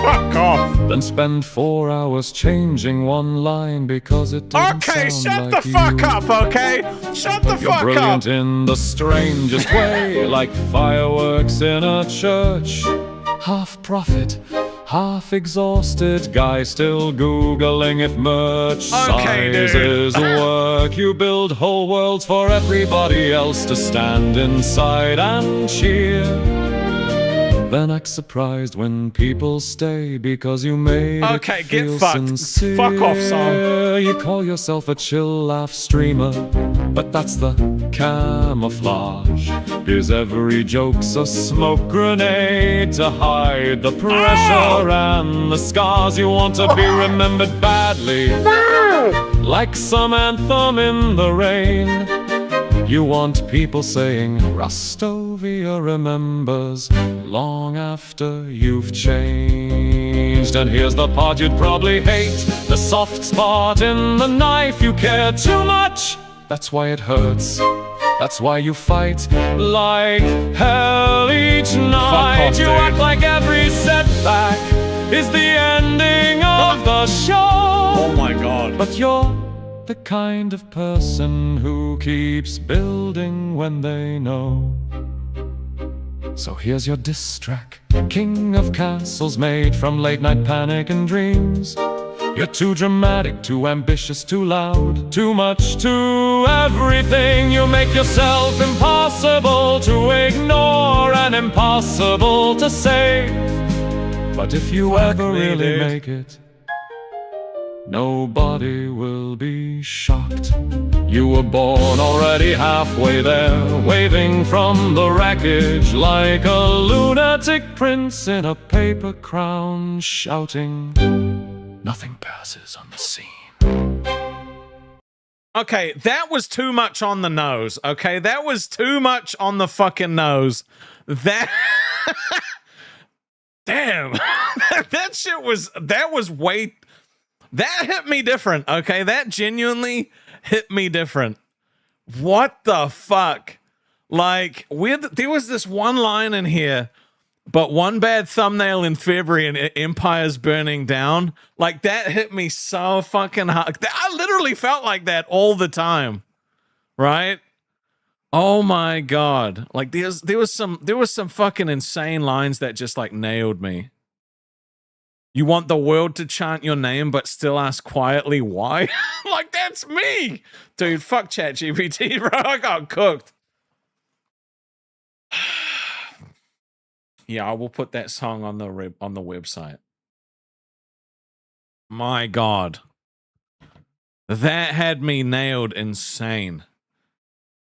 Fuck off. Then spend 4 hours changing one line because it doesn't Okay, sound shut like the fuck you. up, okay? Shut the You're fuck brilliant up. in the strangest way, like fireworks in a church. Half prophet, half exhausted guy, still googling if merch Okay, dude. sizes work. You build whole worlds for everybody else to stand inside and cheer. Then act surprised when people stay because you made Okay, it get feel fucked. sincere. Fuck off, song. You call yourself a chill laugh streamer, but that's the camouflage. Is every joke's a smoke grenade to hide the pressure and the scars? You want to be remembered badly, like some anthem in the rain. You want people saying Rastovia remembers long after you've changed. And here's the part you'd probably hate, the soft spot in the knife. You care too much, that's why it hurts. That's why you fight like hell each night. off, You dude. act like every setback is the ending of the show. Oh my god. But you're the kind of person who keeps building when they know. So here's your diss track, king of castles made from late night panic and dreams. You're too dramatic, too ambitious, too loud, too much, too everything. You make yourself impossible to ignore and impossible to save. But if you ever me, really dude. make it, nobody will be shocked. You were born already halfway there, waving from the wreckage like a lunatic prince in a paper crown, shouting, nothing passes unseen. Okay, that was too much on the nose, okay? That was too much on the fucking nose. That... Damn. That shit was... That was way... That hit me different, okay? That genuinely hit me different. What the fuck? Like, there was this one line in here, but one bad thumbnail in February and Empire's burning down. Like, that hit me so fucking hard. I literally felt like that all the time, right? Oh my god. Like, there was some fucking insane lines that just, like, nailed me. You want the world to chant your name, but still ask quietly why? Like, that's me! Dude, fuck ChatGPT, bro. I got cooked. Yeah, I will put that song on the website. My God. That had me nailed insane.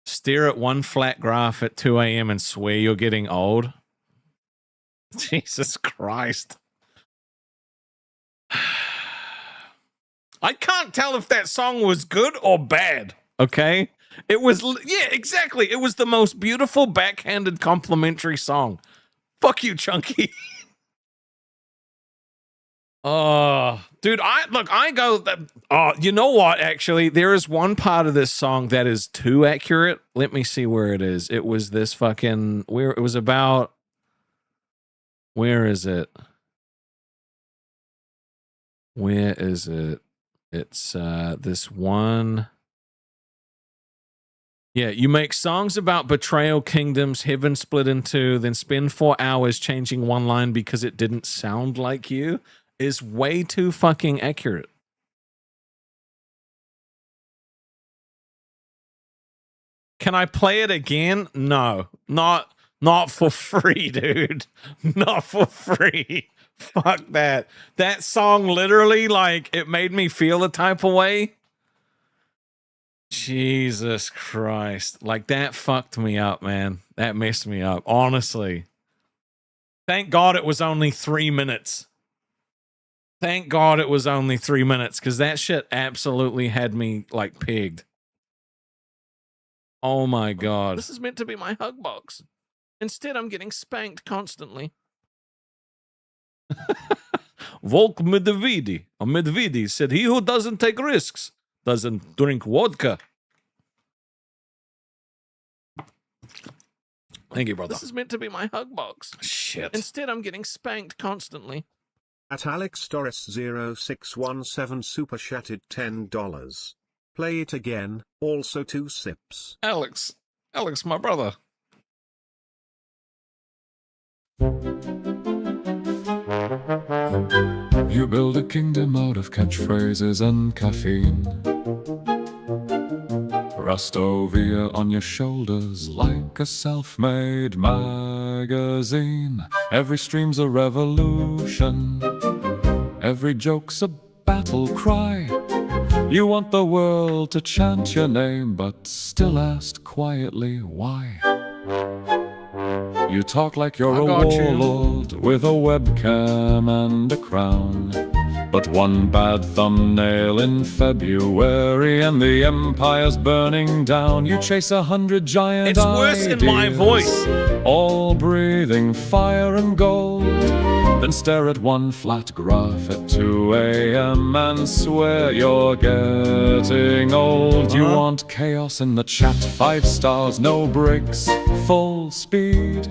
Stare at one flat graph at 2 a.m. and swear you're getting old. Jesus Christ. I can't tell if that song was good or bad, okay? It was, yeah, exactly. It was the most beautiful backhanded complimentary song. Fuck you, Chunky. Oh, dude, you know what, actually? There is one part of this song that is too accurate. Let me see where it is. It was this fucking, where is it? Where is it? It's this one. Yeah, you make songs about betrayal, kingdoms, heaven split in two, then spend 4 hours changing one line because it didn't sound like you, is way too fucking accurate. Can I play it again? No, not for free, dude. Not for free. Fuck that. That song literally, like, it made me feel a type of way. Jesus Christ. Like, that fucked me up, man. That messed me up, honestly. Thank God it was only 3 minutes. Thank God it was only 3 minutes, because that shit absolutely had me, like, pegged. Oh my God. This is meant to be my hug box. Instead, I'm getting spanked constantly. Volk Medvedi said, he who doesn't take risks doesn't drink vodka. Thank you, brother. This is meant to be my hug box. Shit. Instead, I'm getting spanked constantly. At Alex Doris 0617 super chatted $10. Play it again, also 2 sips. Alex, my brother. You build a kingdom out of catchphrases and caffeine. Rastovia on your shoulders like a self-made magazine. Every stream's a revolution. Every joke's a battle cry. You want the world to chant your name, but still ask quietly why. You talk like you're a warlord with a webcam and a crown. But one bad thumbnail in February and the empire's burning down. You chase 100 giant It's worse ideas, in my voice. all breathing fire and gold. Then stare at one flat graph at 2 a.m. and swear you're getting old. You want chaos in the chat, 5 stars, no breaks, full speed.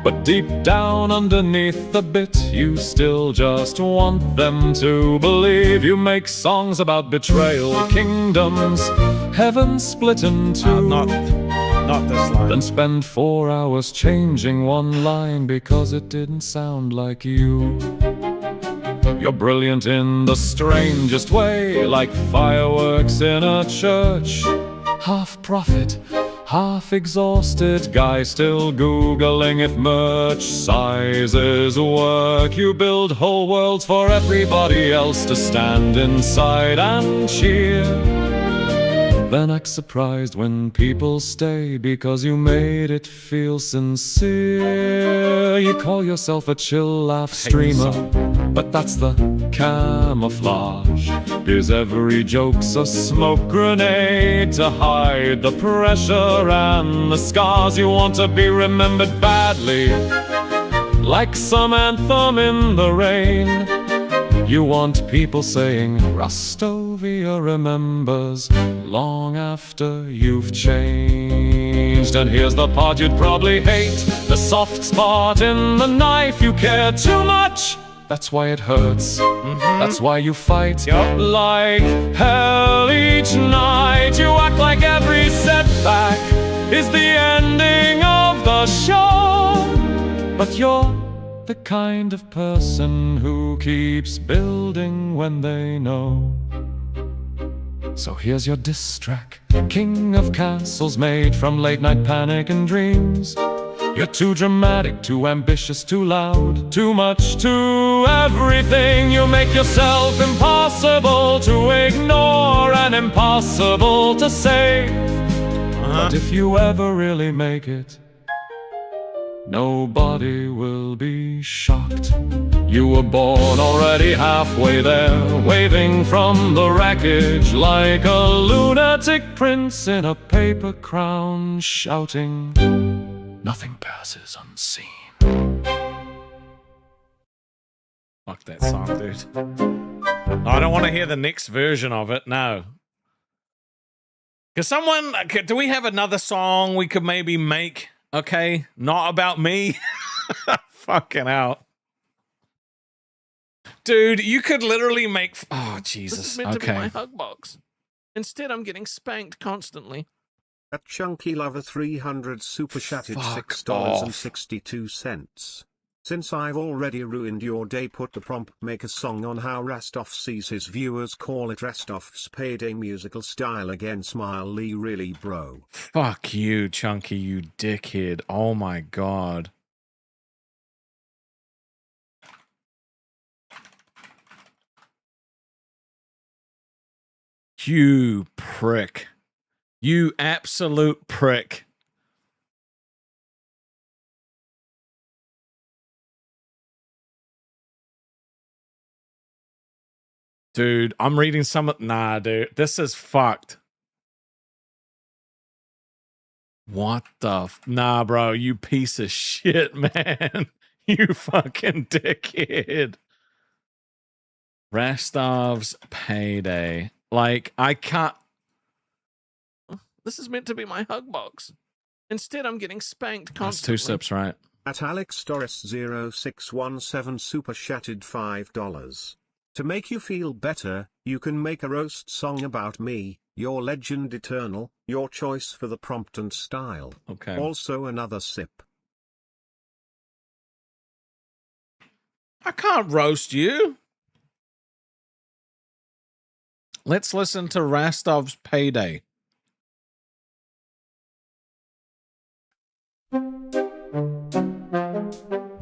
But deep down underneath the bit, you still just want them to believe. You make songs about betrayal, kingdoms, heaven split in two. Not this line. Then spend 4 hours changing one line because it didn't sound like you. You're brilliant in the strangest way, like fireworks in a church. Half prophet, half exhausted guy, still Googling if merch sizes work. You build whole worlds for everybody else to stand inside and cheer. Then act surprised when people stay because you made it feel sincere. You call yourself a chill laugh streamer, but that's the camouflage. Is every joke's a smoke grenade to hide the pressure and the scars? You want to be remembered badly, like some anthem in the rain. You want people saying Rastovia remembers long after you've changed. And here's the part you'd probably hate, the soft spot in the knife. You care too much, that's why it hurts. That's why you fight like hell each night. You act like every setback is the ending of the show. But you're the kind of person who keeps building when they know. So here's your diss track, king of castles made from late night panic and dreams. You're too dramatic, too ambitious, too loud, too much, too everything. You make yourself impossible to ignore and impossible to save. But if you ever really make it, nobody will be shocked. You were born already halfway there, waving from the wreckage like a lunatic prince in a paper crown, shouting, "Nothing passes unseen." Fuck that song, dude. I don't want to hear the next version of it, no. Do we have another song we could maybe make? Okay, not about me. Fucking out. Dude, you could literally make... Oh, Jesus. This is meant to be my hug box. Instead, I'm getting spanked constantly. At Chunky Lover 300 super chatted Fuck $6.62. Since I've already ruined your day, put the prompt, make a song on how Rastov sees his viewers, call it Rastov's payday musical style again, smile Lee, really bro. Fuck you, Chunky, you dickhead. Oh my god. You prick. You absolute prick. Dude, I'm reading some... Nah, dude. This is fucked. What the... Nah, bro. You piece of shit, man. You fucking dickhead. Rastov's payday. Like, I can't... This is meant to be my hug box. Instead, I'm getting spanked constantly. That's 2 sips, right? At Alex Torres 0617 super chatted $5. To make you feel better, you can make a roast song about me, your legend eternal, your choice for the prompt and style. Okay. Also another sip. I can't roast you. Let's listen to Rastov's payday.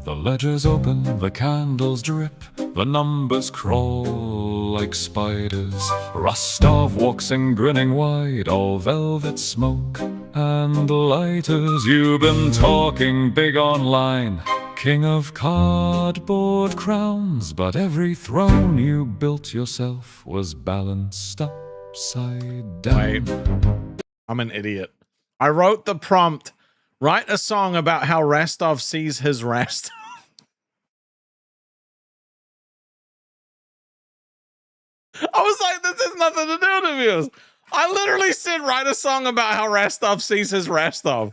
The ledgers open, the candles drip, the numbers crawl like spiders. Rastov walks in grinning wide, all velvet smoke and lighters. You've been talking big online, king of cardboard crowns, but every throne you built yourself was balanced upside down. Wait, I'm an idiot. I wrote the prompt, write a song about how Rastov sees his Rastov. I was like, this has nothing to do with the views. I literally said, write a song about how Rastov sees his Rastov.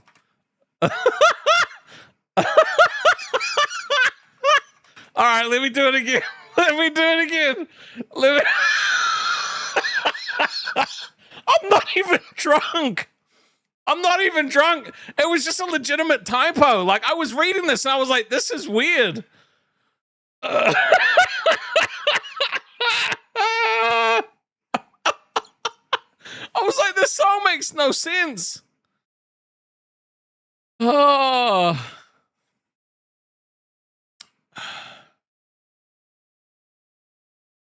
All right, let me do it again. Let me do it again. I'm not even drunk. I'm not even drunk. It was just a legitimate typo. Like, I was reading this and I was like, this is weird. I was like, this song makes no sense. Oh.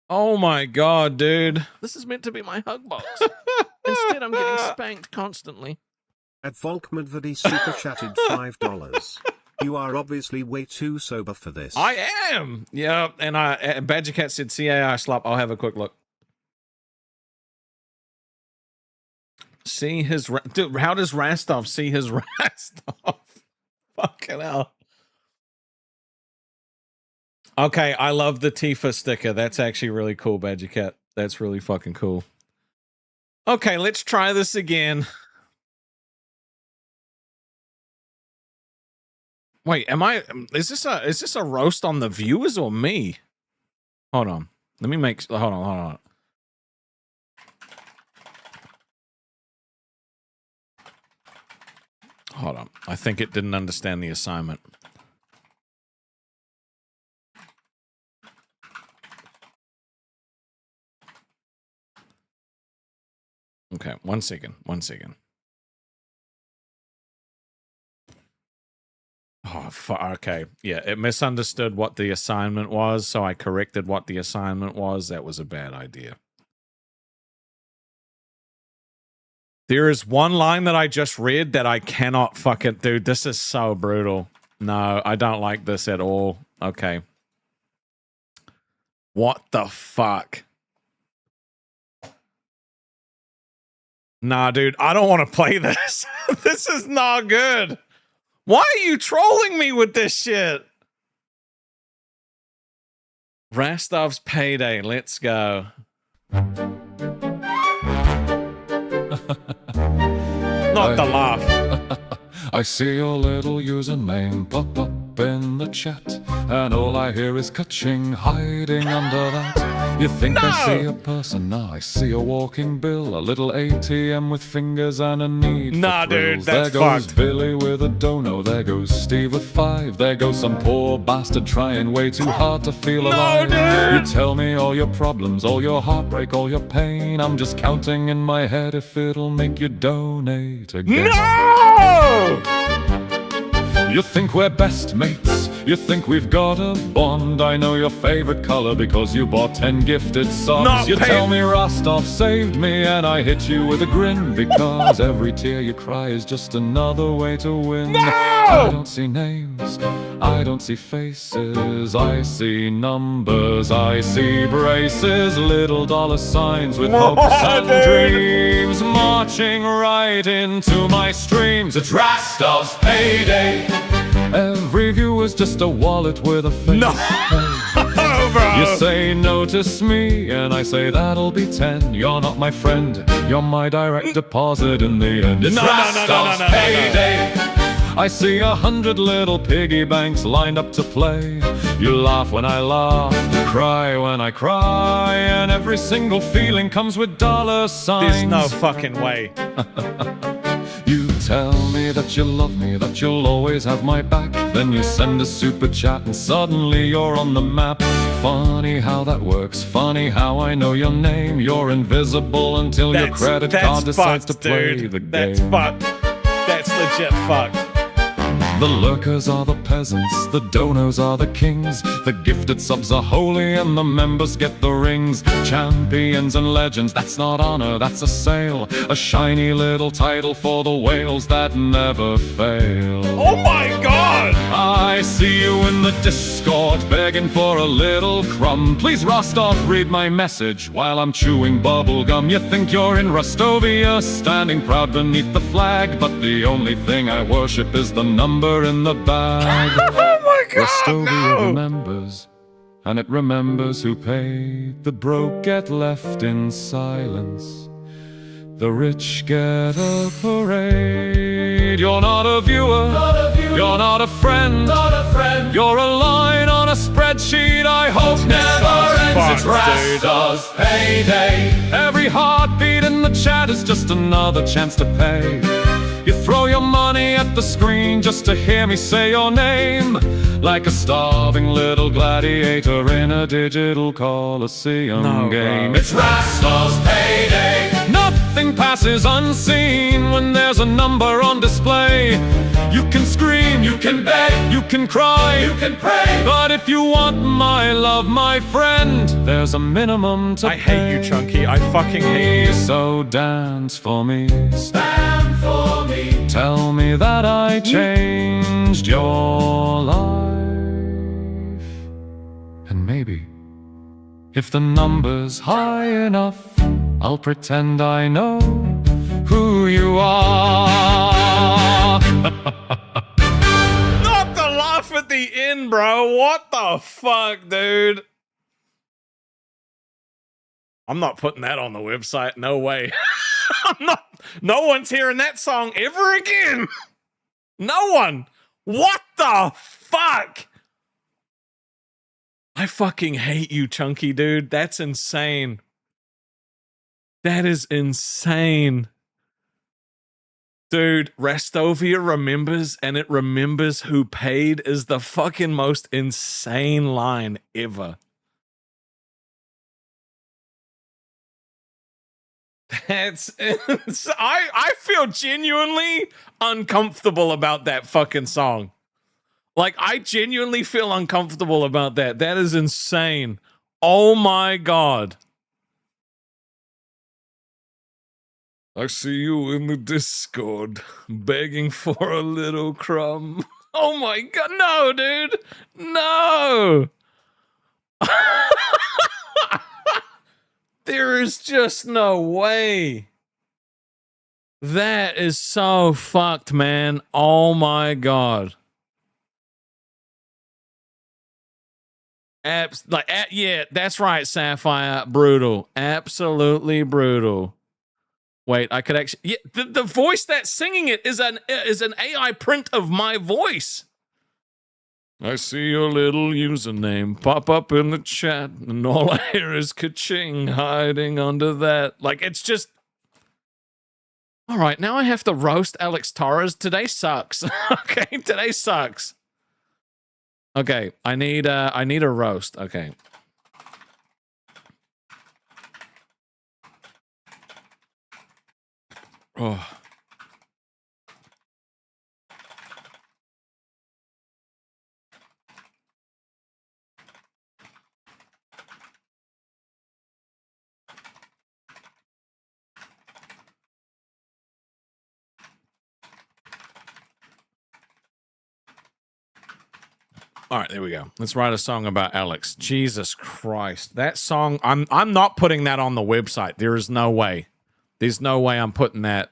Oh my god, dude. This is meant to be my hug box. Instead, I'm getting spanked constantly. At Volkmadvadi super chatted $5. You are obviously way too sober for this. I am. Yeah, and Badger Cat said CAI slop. I'll have a quick look. See his... Dude, how does Rastov see his Rastov? Fucking hell. Okay, I love the Tifa sticker. That's actually really cool, Badger Cat. That's really fucking cool. Okay, let's try this again. Wait, is this a roast on the viewers or me? Hold on. Let me make, hold on. Hold on. I think it didn't understand the assignment. Okay, one second. Okay. Yeah, it misunderstood what the assignment was, so I corrected what the assignment was. That was a bad idea. There is one line that I just read that I cannot fucking... Dude, this is so brutal. No, I don't like this at all. Okay. What the fuck? Nah, dude, I don't want to play this. This is not good. Why are you trolling me with this shit? Rastov's Payday. Let's go. Not the laugh. I see your little username pop up in the chat, and all I hear is Kaching hiding under that. You think I see a person? Nah, I see a walking bill, a little ATM with fingers and a need for Nah, thrills. dude, that's there goes fucked. Billy with a dono, there goes Steve with 5, there goes some poor bastard trying way too hard to feel alive. dude. You tell me all your problems, all your heartbreak, all your pain. I'm just counting in my head if it'll make you donate again. No! You think we're best mates, you think we've got a bond. I know your favorite color because you bought 10 gifted songs. Not You paid. tell me Rastov saved me and I hit you with a grin, because every tear you cry is just another way to win. I don't see names, I don't see faces, I see numbers, I see braces, little dollar signs with hopes and dreams marching right into my streams. It's Rastov's Payday. Every view is just a wallet with a face. No. Bro. You say notice me, and I say that'll be 10. You're not my friend, you're my direct deposit in the end. It's No, no, no, no, Rastov's no, no, no, no. Payday. I see 100 little piggy banks lined up to play. You laugh when I laugh, cry when I cry, and every single feeling comes with dollar signs. There's no fucking way. You tell me that you love me, that you'll always have my back. Then you send a super chat and suddenly you're on the map. Funny how that works, funny how I know your name. You're invisible until your credit card decides to play dude. the game. That's fucked. That's legit fucked. The lurkers are the peasants, the donos are the kings. The gifted subs are holy and the members get the rings. Champions and legends, that's not honor, that's a sale. A shiny little title for the whales that never fail. Oh my god! I see you in the Discord begging for a little crumb. Please Rastov, read my message while I'm chewing bubblegum. You think you're in Restovia, standing proud beneath the flag, but the only thing I worship is the number in the bag. Oh my god! Restovia No! remembers, and it remembers who paid. The broke get left in silence, the rich get a parade. You're not a viewer, you're not a friend, you're a line on a spreadsheet I hope never ends. It's Rastov's Payday. Every heartbeat in the chat is just another chance to pay. You throw your money at the screen just to hear me say your name, like a starving little gladiator in a digital Colosseum game. Bro. It's Rastov's Payday. Nothing passes unseen when there's a number on display. You can scream, you can beg, you can cry, you can pray, but if you want my love, my friend, there's a minimum to I hate you, Chunky. I fucking hate you. So dance for me, stand for me, tell me that I changed your life. And maybe, if the number's high enough, I'll pretend I know who you are. Not the laugh at the end, bro. What the fuck, dude? I'm not putting that on the website. No way. I'm not. No one's hearing that song ever again. No one. What the fuck? I fucking hate you, Chunky, dude. That's insane. That is insane. Dude, Restovia remembers, and it remembers who paid is the fucking most insane line ever. That's I feel genuinely uncomfortable about that fucking song. Like, I genuinely feel uncomfortable about that. That is insane. Oh my God. I see you in the Discord begging for a little crumb. Oh my God. No, dude. No. There is just no way. That is so fucked, man. Oh my God. Yeah, that's right, Sapphire. Brutal. Absolutely brutal. Wait, I could actually... Yeah, the voice that's singing it is an AI print of my voice. I see your little username pop up in the chat, and all I hear is ka-ching hiding under that. Like, it's just... All right, now I have to roast Alex Torres. Today sucks. Okay, today sucks. Okay, I need a roast. Okay. Oh. All right, there we go. Let's write a song about Alex. Jesus Christ. That song, I'm not putting that on the website. There is no way. There's no way I'm putting that.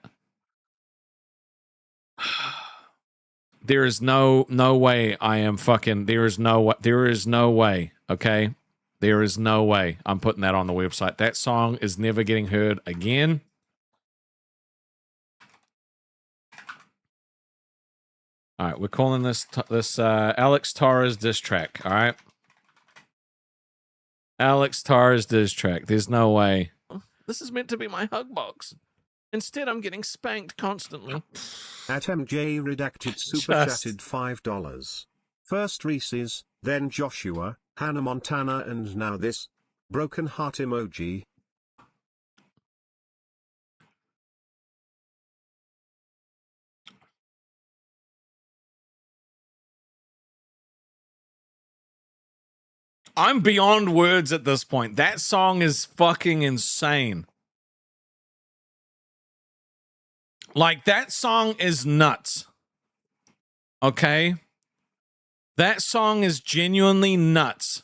There is no way I am fucking, there is no way, okay? There is no way I'm putting that on the website. That song is never getting heard again. All right, we're calling this Alex Torres diss track, all right? Alex Torres diss track. There's no way. This is meant to be my hug box. Instead, I'm getting spanked constantly. At MJ Redacted super chatted $5. First Reese's, then Joshua, Hannah Montana, and now this broken heart emoji. I'm beyond words at this point. That song is fucking insane. Like, that song is nuts. Okay? That song is genuinely nuts.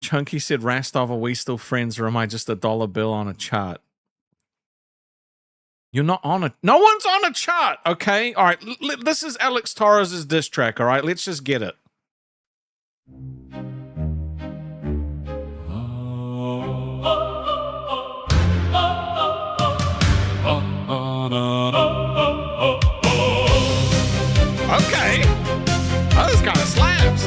Chunky said, Rastov, are we still friends, or am I just a dollar bill on a chart? You're not on a... No one's on a chart, okay? All right, this is Alex Torres' diss track, all right? Let's just get it. Okay. Oh, this kind of slaps.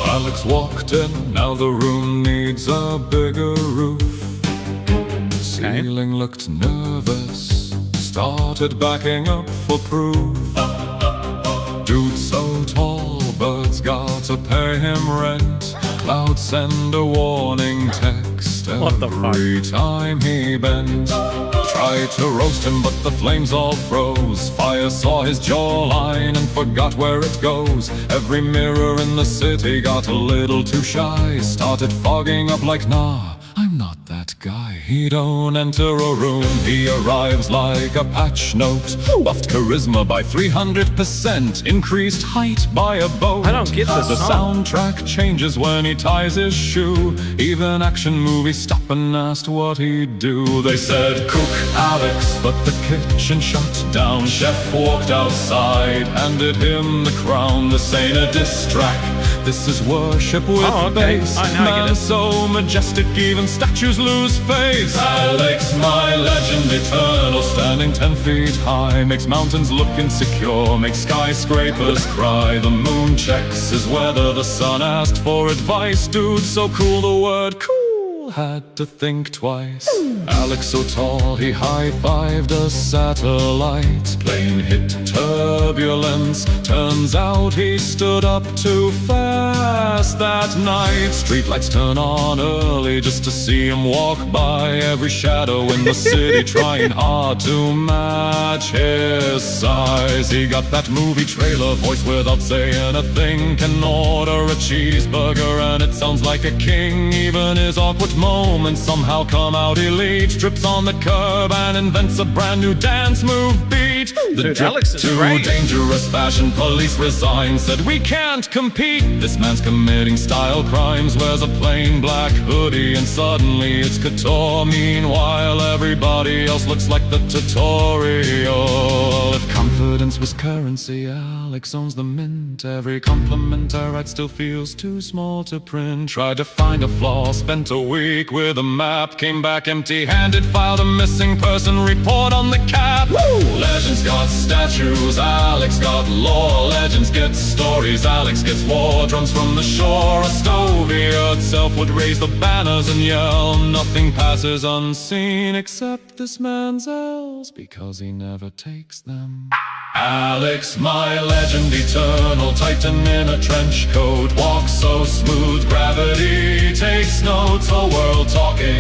Alex walked in, now the room needs a bigger roof. Ceiling looked nervous, started backing up for proof. Dude so tall, birds got to pay him rent. Clouds send a warning text every time he bent. Tried to roast him, but the flames all froze. Fire saw his jawline and forgot where it goes. Every mirror in the city got a little too shy. Started fogging up like, nah, I'm not that guy. He don't enter a room, he arrives like a patch note. Buffed charisma by 300%, increased height by a boat. I don't get this The song. soundtrack changes when he ties his shoe. Even action movies stop and asked what he'd do. They said, cook Alex, but the kitchen shut down. Chef walked outside, handed him the crown. This ain't a diss track, this is worship with bass. Now I get Man it. so majestic, even statues lose face. Alex, my legend eternal, standing 10 feet high, makes mountains look insecure, makes skyscrapers cry. The moon checks his weather, the sun asked for advice. Dude so cool, the word cool had to think twice. Alex so tall, he high-fived a satellite. Plane hit turbulence, turns out he stood up too fast. past that night. Streetlights turn on early just to see him walk by. Every shadow in the city trying hard to match his size. He got that movie trailer voice without saying a thing. Can order a cheeseburger and it sounds like a king. Even his awkward moments somehow come out elite. Trips on the curb and invents a brand new dance move beat. The Dude, drip Alex is to great. dangerous fashion police resigned. Said we can't compete. This man's committing style crimes. Wears a plain black hoodie and suddenly it's couture. Meanwhile everybody else looks like the tutorial. If confidence was currency, Alex owns the mint. Every compliment I write still feels too small to print. Tried to find a flaw, spent a week with a map. Came back empty-handed, filed a missing person report on the cap. Woo! Legends got statues, Alex got lore. Legends get stories, Alex gets war. Drums from the shore, Restovia itself would raise the banners and yell. Nothing passes unseen except this man's L's, because he never takes them. Alex, my legend eternal, Titan in a trench coat, walks so smooth, gravity takes notes, whole world talking.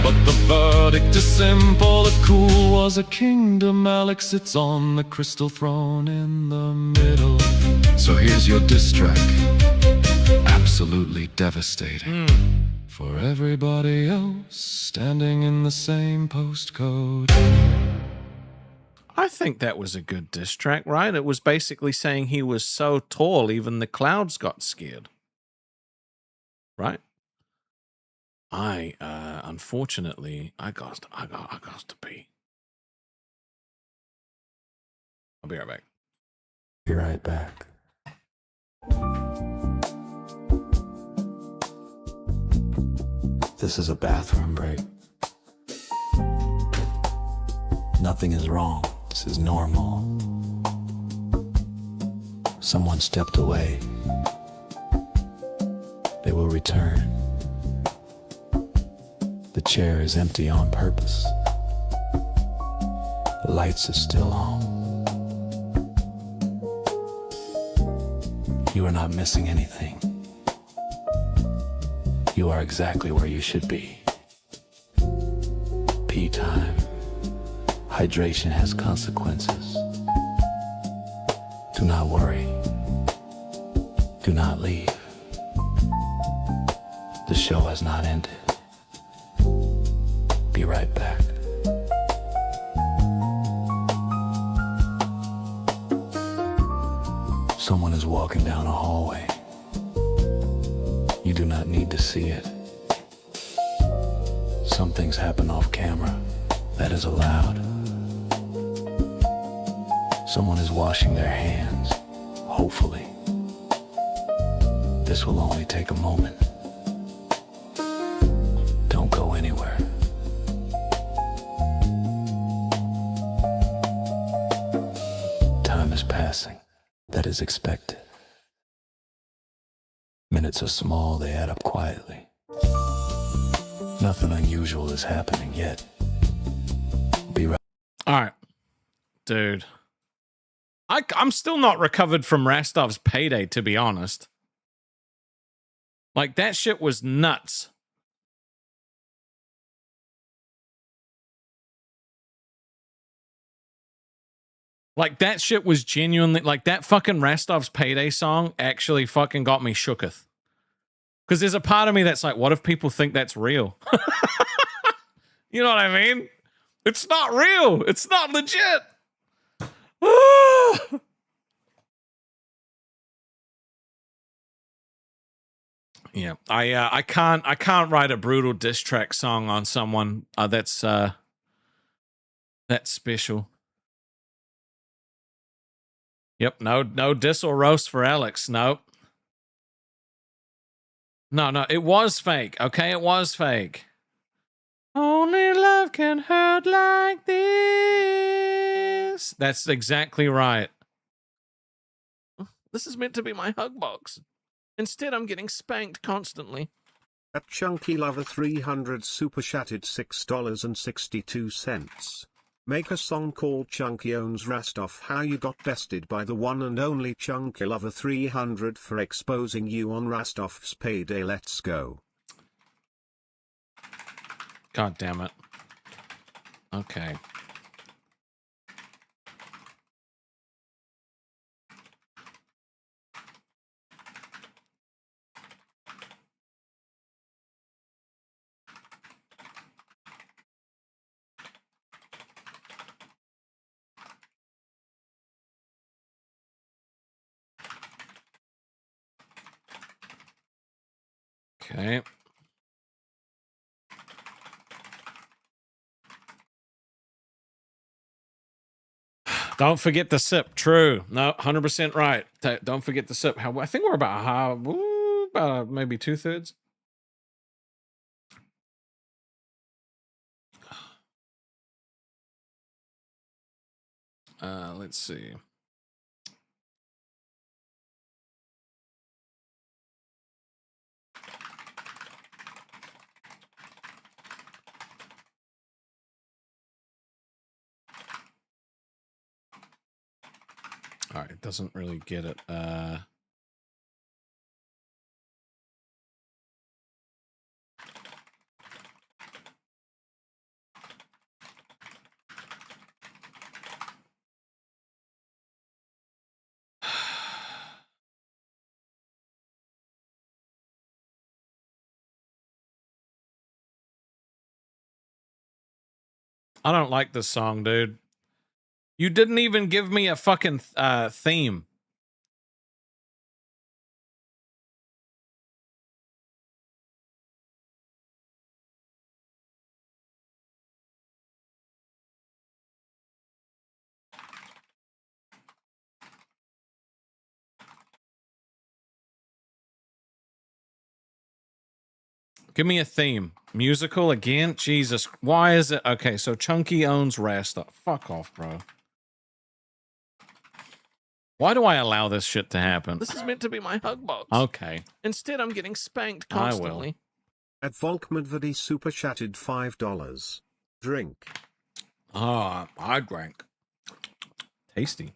But the verdict is simple, if cool was a kingdom, Alex sits on the crystal throne in the middle. So here's your diss track, absolutely devastating. For everybody else standing in the same postcode. I think that was a good diss track, right? It was basically saying he was so tall, even the clouds got scared. Right? Unfortunately, I got to pee. I'll be right back. Be right back. This is a bathroom break. Nothing is wrong. This is normal. Someone stepped away. They will return. The chair is empty on purpose. The lights are still on. You are not missing anything. You are exactly where you should be. Pee time. Hydration has consequences. Do not worry. Do not leave. The show has not ended. Be right back. Someone is walking down a hallway. You do not need to see it. Some things happen off camera. That is allowed. Someone is washing their hands. Hopefully. This will only take a moment. Don't go anywhere. Time is passing. That is expected. Minutes are small, they add up quietly. Nothing unusual is happening yet. Be right. All right. Dude. I'm still not recovered from Rastov's payday, to be honest. Like, that shit was nuts. Like, that shit was genuinely, like, that fucking Rastov's payday song actually fucking got me shooketh. Because there's a part of me that's like, what if people think that's real? You know what I mean? It's not real. It's not legit. Yeah, I can't write a brutal diss track song on someone that's special. Yep, no diss or roast for Alex. Nope. No, it was fake. Okay, it was fake. Only love can hurt like this. That's exactly right. This is meant to be my hug box. Instead, I'm getting spanked constantly. At Chunky Lover 300 super chatted $6.62. Make a song called Chunky Owns Rastov. How you got bested by the one and only Chunky Lover 300 for exposing you on Rastov's payday. Let's go. God damn it. Okay. Okay. Don't forget the sip. True. No, 100% right. Don't forget the sip. I think we're about maybe 2/3. Let's see. All right, it doesn't really get it. I don't like this song, dude. You didn't even give me a fucking theme. Give me a theme. Musical again? Jesus. Why is it? Okay, so Chunky owns Rastov. Fuck off, bro. Why do I allow this shit to happen? This is meant to be my hug box. Okay. Instead, I'm getting spanked I will. constantly. At Volkmadvadi super chatted $5. Drink. Ah, I drank. Tasty.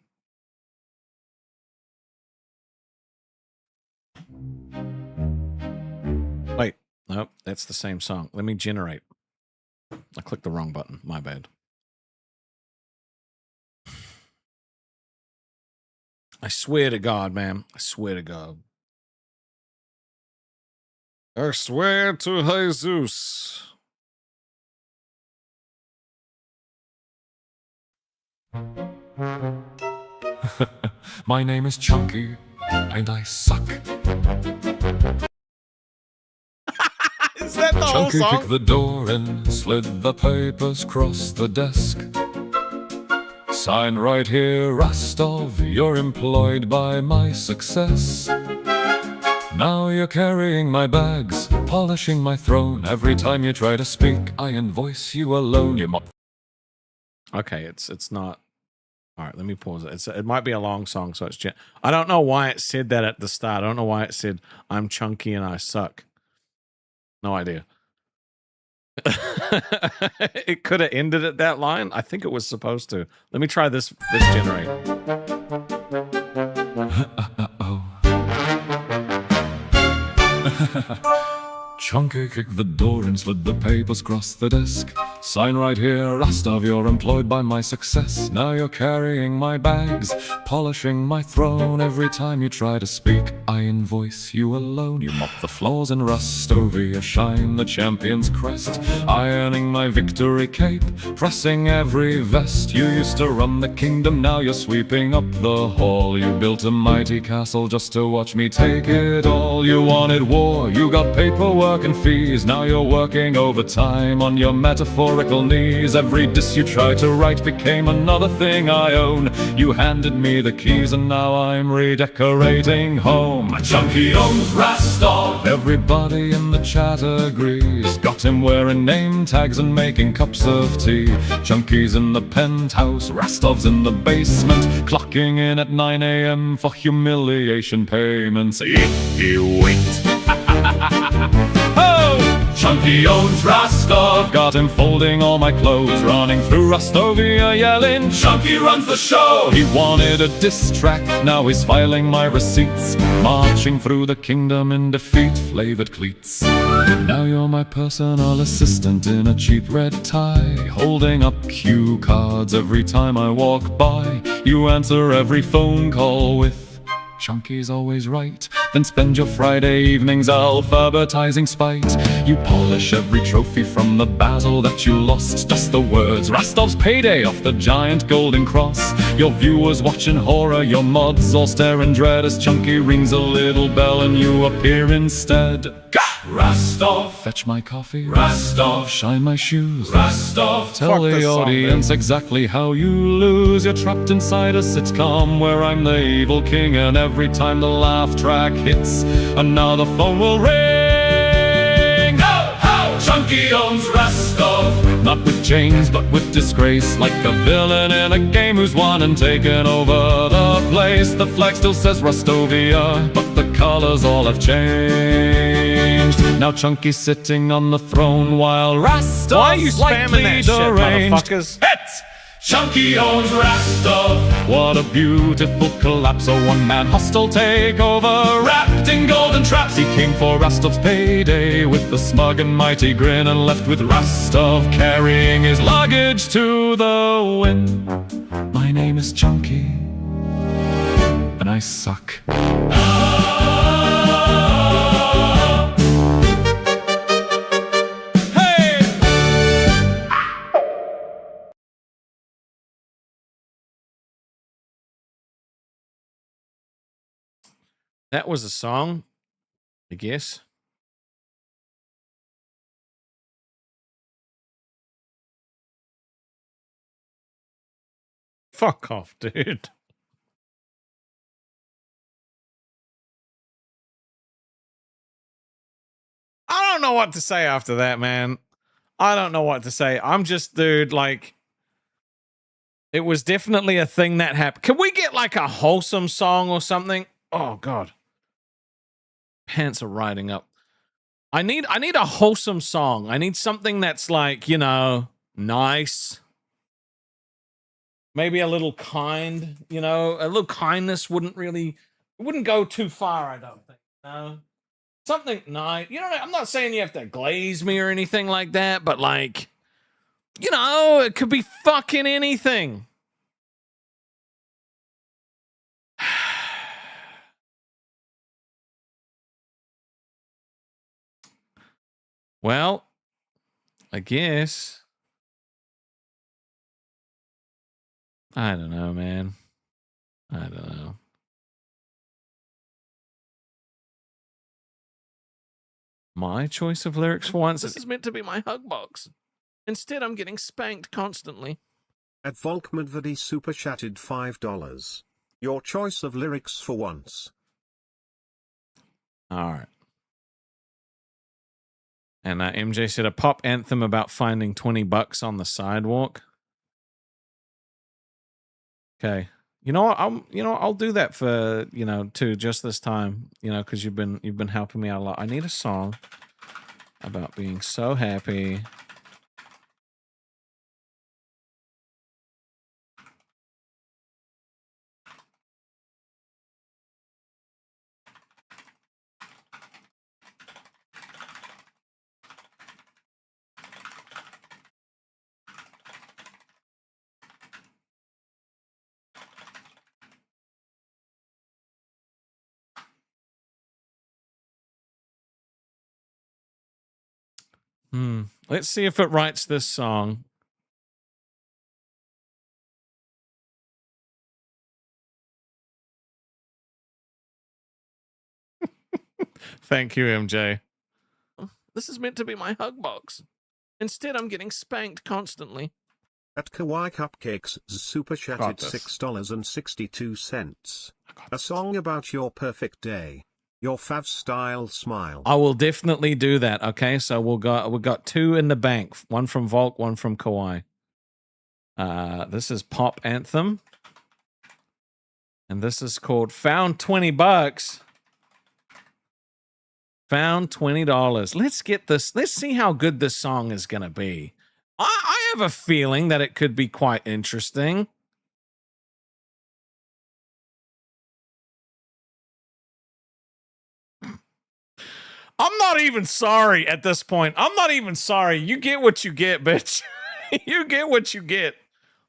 Wait. Nope, that's the same song. Let me generate. I clicked the wrong button. My bad. I swear to God, man. I swear to God. I swear to Jesus. My name is Chunky, and I suck. Is that the whole Chunky song? kicked the door in, slid the papers across the desk. Sign right here, Rastov, you're employed by my success. Now you're carrying my bags, polishing my throne. Every time you try to speak, I invoice you alone. You mop. Okay, it's not. All right, let me pause it. It might be a long song, so it's. I don't know why it said that at the start. I don't know why it said I'm chunky and I suck. No idea. It could have ended at that line. I think it was supposed to. Let me try this generate. Chunky kicked the door and slid the papers across the desk. Sign right here, Rastov, you're employed by my success. Now you're carrying my bags, polishing my throne. Every time you try to speak, I invoice you alone. You mop the floors in Rastovia, shine the champion's crest. Ironing my victory cape, pressing every vest. You used to run the kingdom, now you're sweeping up the hall. You built a mighty castle just to watch me take it all. You wanted war, you got paperwork and fees. Now you're working overtime on your metaphorical knees. Every diss you tried to write became another thing I own. You handed me the keys and now I'm redecorating home. Chunky owns Rastov, everybody in the chat agrees. Got him wearing name tags and making cups of tea. Chunky's in the penthouse, Rastov's in the basement, clocking in at 9 AM for humiliation payments. Wait. Chunky owns Rastov, got him folding all my clothes, running through Rastovia yelling, Chunky runs the show. He wanted a diss track, now he's filing my receipts, marching through the kingdom in defeat, flavored cleats. Now you're my personal assistant in a cheap red tie, holding up cue cards every time I walk by. You answer every phone call with Chunky's always right, then spend your Friday evenings alphabetizing spite. You polish every trophy from the basil that you lost, dust the words Rastov's payday off the giant golden cross. Your viewers watching horror, your mods all stare in dread as Chunky rings a little bell and you appear instead. Rastov, fetch my coffee. Rastov, shine my shoes. Rastov, tell the audience exactly how you lose. You're trapped inside a sitcom where I'm the evil king, and every time the laugh track hits, another phone will ring. Ho, ho! Chunky owns Rastov, not with chains but with disgrace, like a villain in a game who's won and taken over the place. The flag still says Restovia, but the colors all have changed. Now Chunky's sitting on the throne while Rastov's Why are you spamming that shit, deranged. motherfuckers? Chunky owns Rastov. What a beautiful collapse, a one-man hostile takeover, wrapped in golden traps. He came for Rastov's payday with a smug and mighty grin, and left with Rastov carrying his luggage to the wind. My name is Chunky, and I suck. That was a song, I guess. Fuck off, dude. I don't know what to say after that, man. I don't know what to say. I'm just, dude, like, it was definitely a thing that happened. Can we get like a wholesome song or something? Oh, God. Pants are riding up. I need a wholesome song. I need something that's like, you know, nice. Maybe a little kind, you know, a little kindness wouldn't go too far, I don't think. No. Something nice. You know, I'm not saying you have to glaze me or anything like that, but like, you know, it could be fucking anything. Well, I guess. I don't know, man. I don't know. My choice of lyrics for once. This is meant to be my hug box. Instead, I'm getting spanked constantly. At Volkmanvadi super chatted $5. Your choice of lyrics for once. All right. And MJ said a pop anthem about finding $20 on the sidewalk. Okay. You know what? I'll do that for, too, just this time, because you've been helping me out a lot. I need a song about being so happy. Let's see if it writes this song. Thank you, MJ. This is meant to be my hug box. Instead, I'm getting spanked constantly. At Kawaii Cupcakes super chatted $6.62. A song about your perfect day. Your fav style smile. I will definitely do that. Okay, so we got two in the bank. One from Volk, one from Kawaii. This is Pop Anthem. And this is called Found $20. Found $20. Let's get this. Let's see how good this song is going to be. I have a feeling that it could be quite interesting. I'm not even sorry at this point. I'm not even sorry. You get what you get, bitch. You get what you get.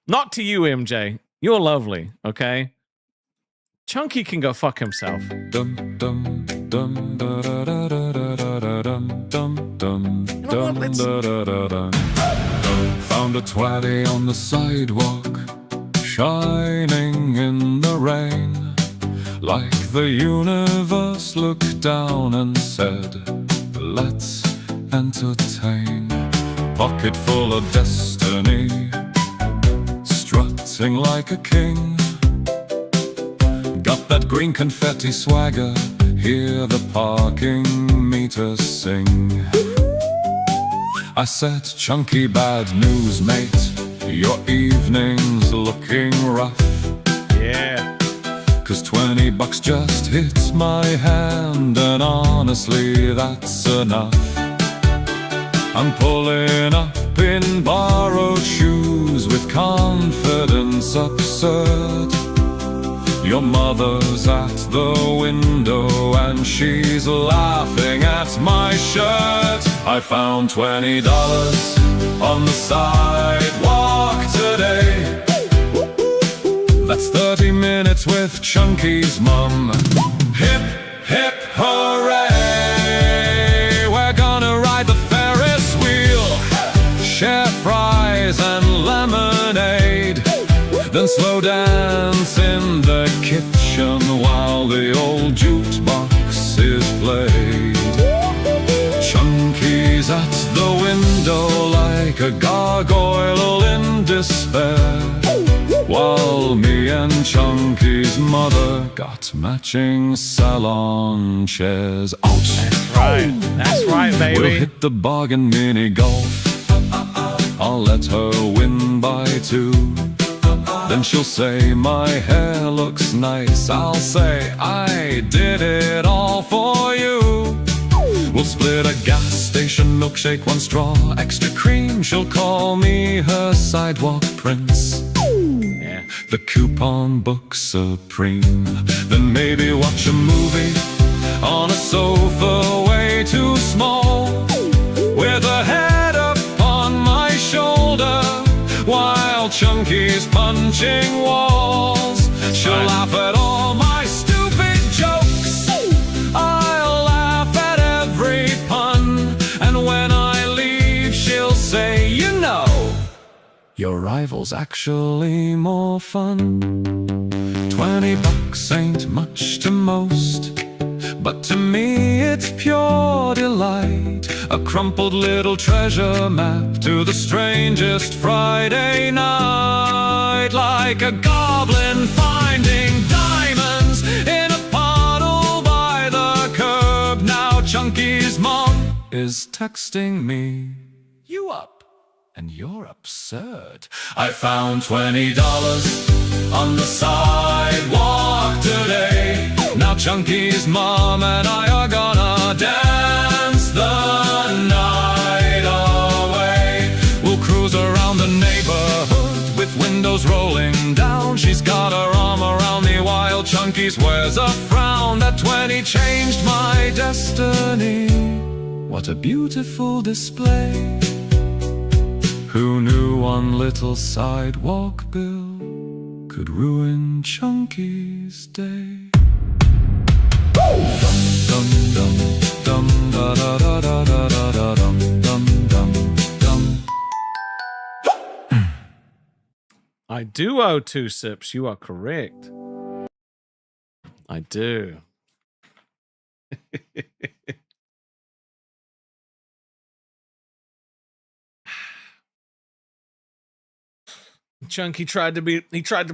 Not to you, MJ. You're lovely, okay? Chunky can go fuck himself. Dum dum dum da da da da da da dum dum dum dum da da da da. Found a 20 on the sidewalk, shining in the rain, like the universe looked down and said, "Let's entertain." Pocket full of destiny, strutting like a king. Got that green confetti swagger, hear the parking meters sing. I said, "Chunky, bad news, mate, your evening's looking rough." Yeah. 'Cause $20 just hit my hand, and honestly, that's enough. I'm pulling up in borrowed shoes with confidence absurd. Your mother's at the window and she's laughing at my shirt. I found $20 on the sidewalk today. That's 30 minutes with Chunky's mum. Hip, hip, hooray! We're gonna ride the Ferris wheel, share fries and lemonade, then slow dance in the kitchen while the old jukebox is played. Chunky's at the window like a gargoyle in despair, while me and Chunky's mother got matching salon chairs. Ouch! That's right, baby. We'll hit the bargain mini golf. I'll let her win by 2. Then she'll say, "My hair looks nice." I'll say, "I did it all for you." We'll split a gas station milkshake, 1 straw, extra cream. She'll call me her sidewalk prince. Yeah. The coupon book supreme. Then maybe watch a movie on a sofa way too small, with a head up on my shoulder while Chunky's punching walls. She'll laugh at all my stupid jokes, I'll laugh at every pun, and when I leave she'll say, "You know, your rival's actually more fun." $20 ain't much to most, but to me it's pure delight. A crumpled little treasure map to the strangest Friday night, like a goblin finding diamonds in a puddle by the curb. Now Chunky's mom is texting me, "You up? And you're absurd." I found $20 on the sidewalk today. Now Chunky's mom and I are gonna dance the night away. We'll cruise around the neighborhood with windows rolling down. She's got her arm around me while Chunky's wears a frown. That 20 changed my destiny. What a beautiful display. Who knew one little sidewalk bill could ruin Chunky's day? Dum dum dum dum da da da da da da da dum dum dum dum. I do owe 2 sips. You are correct. I do. Chunky tried to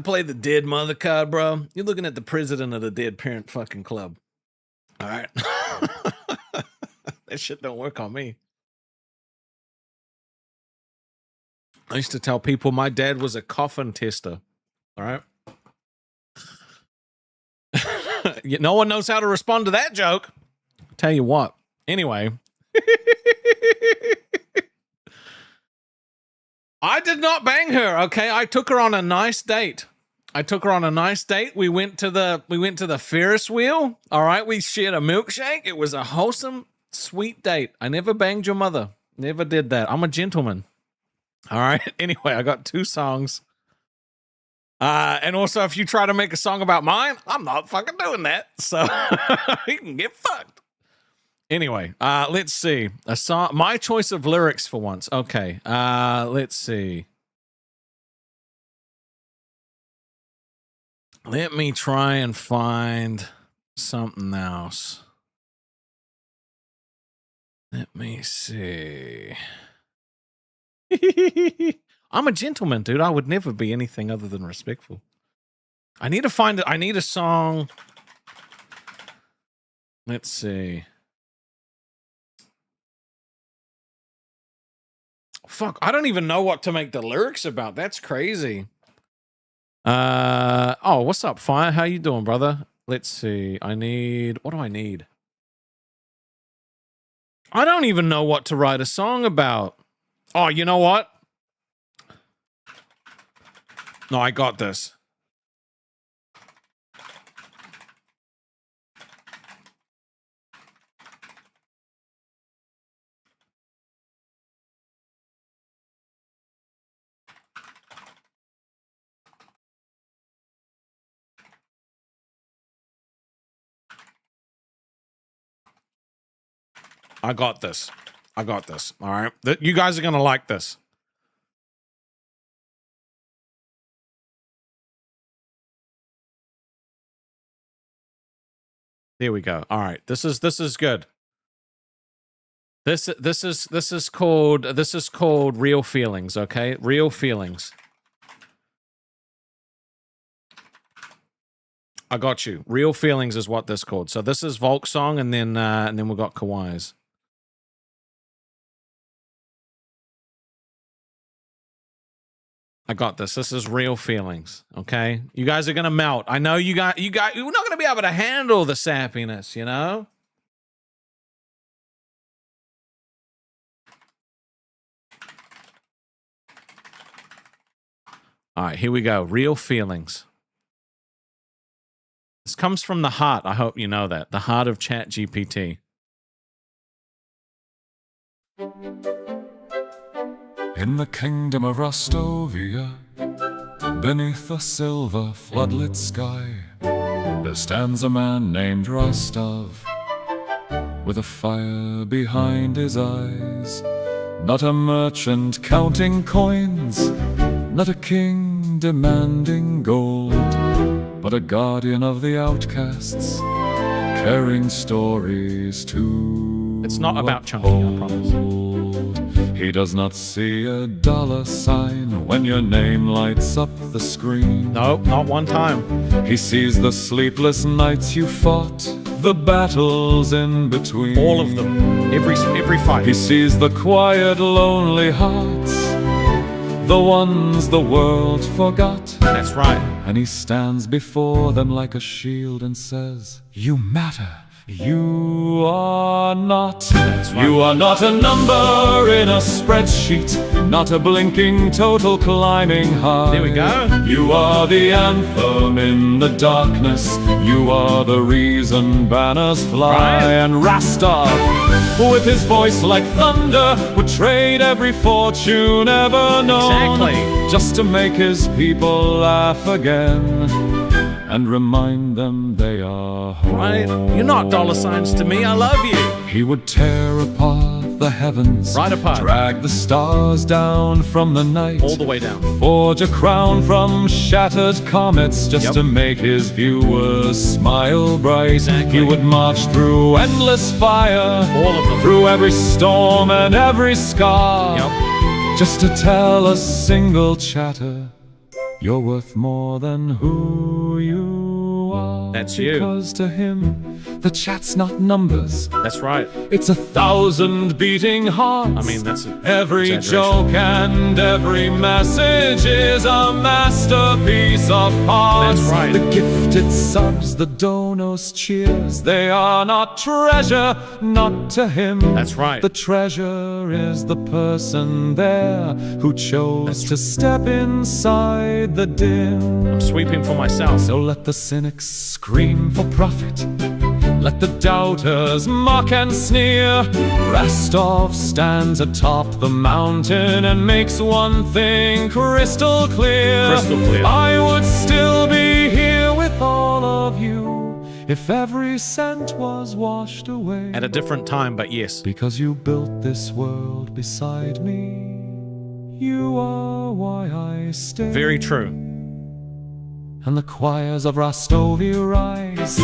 play the dead mother card, bro. You're looking at the president of the dead parent fucking club. All right. That shit don't work on me. I used to tell people my dad was a coffin tester. All right. No one knows how to respond to that joke. Tell you what, Anyway. I did not bang her, okay? I took her on a nice date. We went to the Ferris wheel. All right, we shared a milkshake. It was a wholesome, sweet date. I never banged your mother. Never did that. I'm a gentleman. All right. Anyway, I got 2 songs. And also, if you try to make a song about mine, I'm not fucking doing that. So you can get fucked. Anyway, let's see. A song, my choice of lyrics for once. Okay. Let's see. Let me try and find something else. Let me see. I'm a gentleman, dude. I would never be anything other than respectful. I need to find it. I need a song. Let's see. Fuck, I don't even know what to make the lyrics about. That's crazy. Oh, what's up, Fire? How you doing, brother? Let's see. What do I need? I don't even know what to write a song about. Oh, you know what? No, I got this. I got this. All right. You guys are going to like this. There we go. All right. This is good. This is called Real Feelings, okay? Real Feelings. I got you. Real Feelings is what this called. So this is Volk's song, and then we got Kawai's. I got this. This is Real Feelings. Okay, you guys are gonna melt. I know you're not gonna be able to handle the sappiness, you know. All right, here we go. Real Feelings. This comes from the heart. I hope you know that. The heart of ChatGPT. In the kingdom of Rastovia, beneath the silver floodlit sky, there stands a man named Rastov, with a fire behind his eyes. Not a merchant counting coins, not a king demanding gold, but a guardian of the outcasts, carrying stories to It's not about chunking, I promise. He does not see a dollar sign when your name lights up the screen. Nope, not one time. He sees the sleepless nights you fought, the battles in between. All of them. Every fight. He sees the quiet, lonely hearts, the ones the world forgot. That's right. And he stands before them like a shield and says, "You matter. You are not. You are not a number in a spreadsheet, not a blinking total climbing high. There we go. You are the anthem in the darkness. You are the reason banners fly. Right. And Rastov, with his voice like thunder, would trade every fortune ever known, Exactly. just to make his people laugh again and remind them they are home. Right? You're not dollar signs to me. I love you. He would tear apart the heavens, Right apart. drag the stars down from the night, All the way down. forge a crown from shattered comets, just to make his viewers smile bright. Exactly. He would march through endless fire, All of them. through every storm and every scar, Yep. just to tell a single chatter, you're worth more than who you are. That's you. Because to him, The chat's not numbers, That's right. it's 1,000 beating hearts. I mean, that's a Every exaggeration. joke and every message is a masterpiece of parts. That's right. The gifted subs, the donos cheers, they are not treasure, not to him. That's right. The treasure is the person there who chose to step inside the dim. I'm sweeping for myself. So let the cynics scream for profit. Let the doubters mock and sneer. Rastov stands atop the mountain and makes one thing crystal clear. Crystal clear. I would still be here with all of you if every cent was washed away. At a different time, but yes. Because you built this world beside me. You are why I stay. Very true. And the choirs of Rastov rise,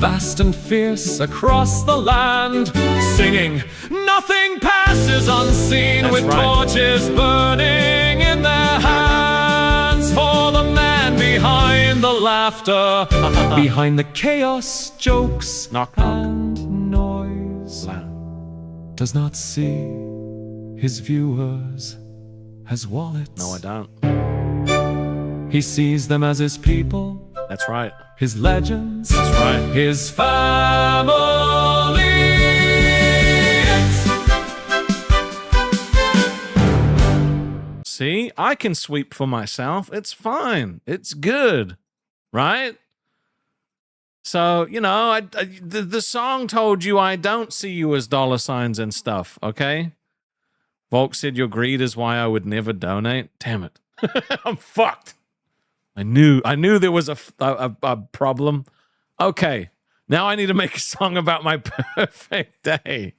vast and fierce across the land, singing, nothing passes unseen. That's with right. torches burning in their hands. For the man behind the laughter, behind the chaos, jokes, Knock, knock. and noise, Loud. does not see his viewers as wallets. No, I don't. He sees them as his people, That's right. his legends, That's right. his family. See, I can sweep for myself. It's fine. It's good. Right? So, you know, the song told you I don't see you as dollar signs and stuff, okay? Volk said your greed is why I would never donate. Damn it. I'm fucked. I knew there was a problem. Okay. Now I need to make a song about my perfect day.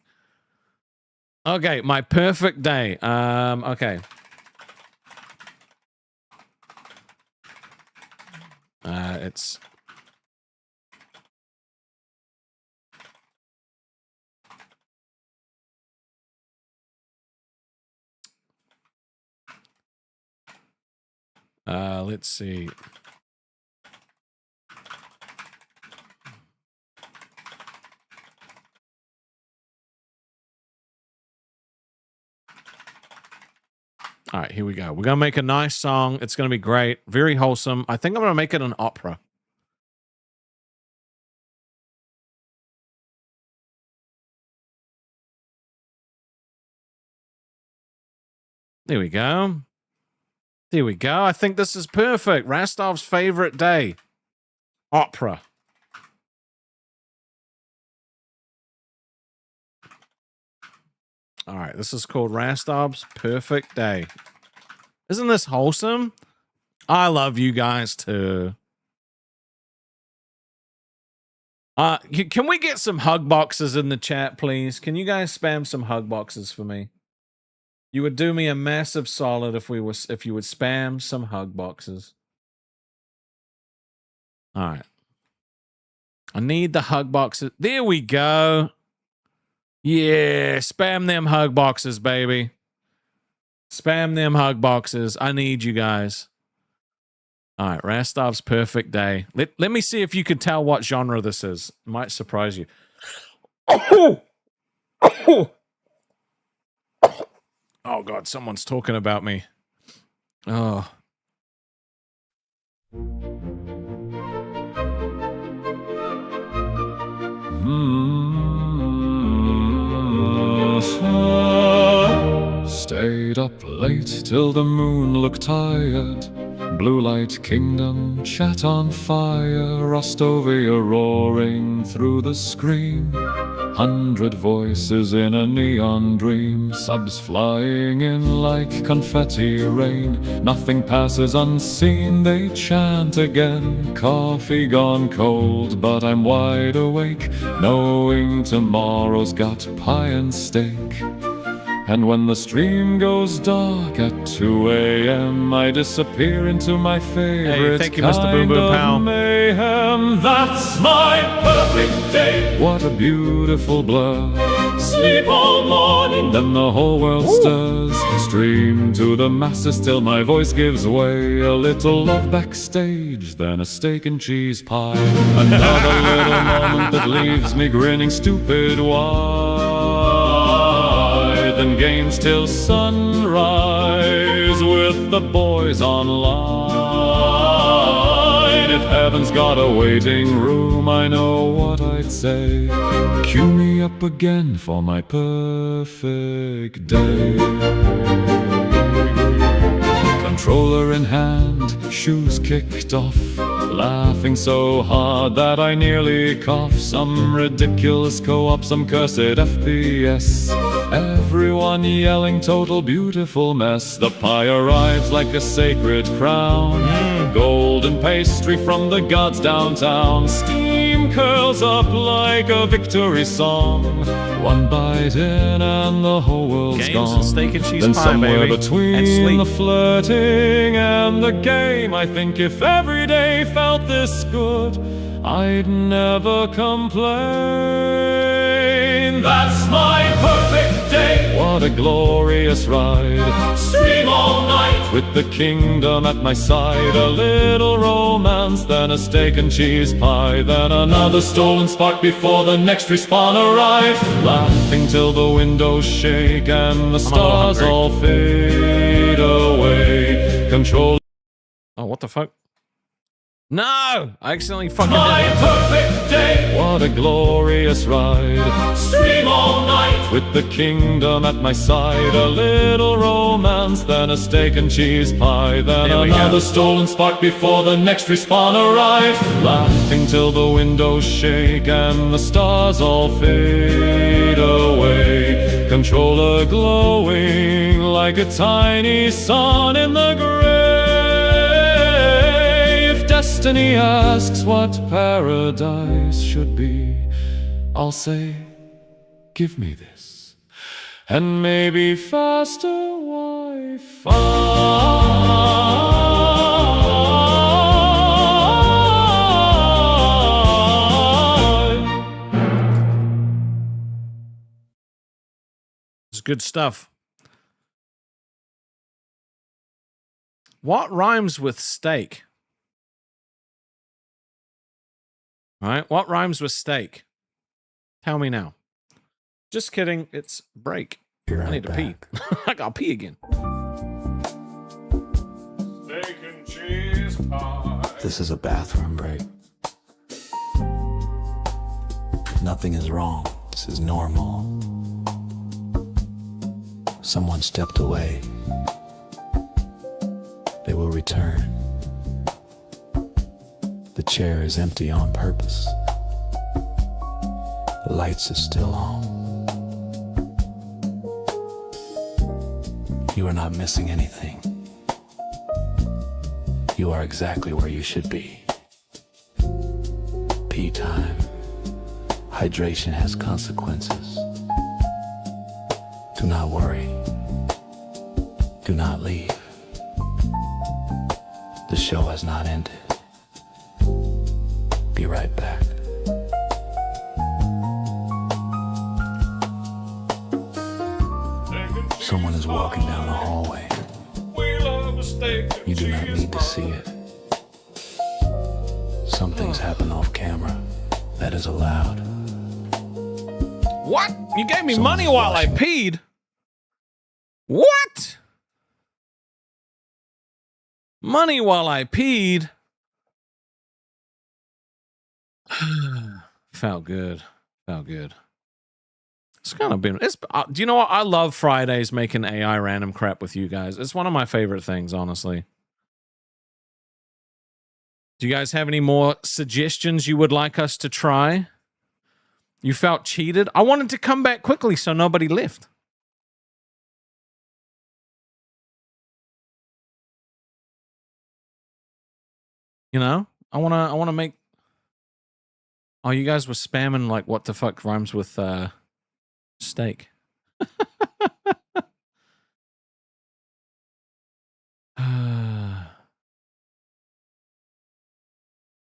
Okay, my perfect day. Okay. It's let's see. All right, here we go. We're going to make a nice song. It's going to be great. Very wholesome. I think I'm going to make it an opera. There we go. There we go. I think this is perfect. Rastov's favorite day. Opera. All right, this is called Rastov's Perfect Day. Isn't this wholesome? I love you guys too. Can we get some hug boxes in the chat, please? Can you guys spam some hug boxes for me? You would do me a massive solid if you would spam some hug boxes. All right. I need the hug boxes. There we go. Yeah, spam them hug boxes, baby. Spam them hug boxes. I need you guys. All right, Rastov's Perfect Day. Let me see if you can tell what genre this is. It might surprise you. Oh, God, someone's talking about me. Oh. Stayed up late till the moon looked tired. Blue light kingdom, chat on fire. Rostovia roaring through the screen. 100 voices in a neon dream. Subs flying in like confetti rain. Nothing passes unseen, they chant again. Coffee gone cold, but I'm wide awake, knowing tomorrow's got pie and steak. And when the stream goes dark at 2 a.m., I disappear into my favorite thank you, Mr. Boom Boom Pow. mayhem. That's my perfect day. What a beautiful blur. Sleep all morning, then the whole world stirs. Stream to the masses till my voice gives way. A little love backstage, then a steak and cheese pie. Another little moment that leaves me grinning stupid wide. Then games till sunrise with the boys online. If heaven's got a waiting room, I know what I'd say. Cue me up again for my perfect day. Controller in hand, shoes kicked off. Laughing so hard that I nearly cough. Some ridiculous co-op, some cursed FPS. Everyone yelling total beautiful mess. The pie arrives like a sacred crown. Golden pastry from the gods downtown. Steam curls up like a victory song. One bite in and the whole world's Games gone. and steak and cheese Then pie, somewhere baby. And between sleep. the flirting and the game, I think if every day felt this good, I'd never complain. That's my perfect day. What a glorious ride. Stream all night with the kingdom at my side. A little romance, then a steak and cheese pie. Then another stolen spark before the next respawn arrives. Laughing till the windows shake and the stars hungry. all fade away. Control. Oh, what the fuck? No! I accidentally fucking My did it. perfect day. What a glorious ride. Stream all night with the kingdom at my side. A little romance, then a steak and cheese pie. Then There we another go. stolen spark before the next respawn arrives. Laughing till the windows shake and the stars all fade away. Controller glowing like a tiny sun in the gray. Destiny asks what paradise should be, I'll say, give me this, and maybe faster Wi-Fi. It's good stuff. What rhymes with steak? All right, what rhymes with steak? Tell me now. Just kidding, it's break. Be I right need to pee. back. I gotta pee again. Steak and cheese pie. This is a bathroom break. Nothing is wrong. This is normal. Someone stepped away. They will return. The chair is empty on purpose. The lights are still on. You are not missing anything. You are exactly where you should be. Pee time. Hydration has consequences. Do not worry. Do not leave. The show has not ended. Be right back. Someone is walking down the hallway. You do not need to see it. Some things happen off camera. That is allowed. What? You gave me Someone's money while I watching. peed? What? Money while I peed? Felt good. Felt good. It's kind of been. It's. Do you know what? I love Fridays making AI random crap with you guys. It's one of my favorite things, honestly. Do you guys have any more suggestions you would like us to try? You felt cheated? I wanted to come back quickly so nobody left. You know? I wanna make. Oh, you guys were spamming like what the fuck rhymes with steak.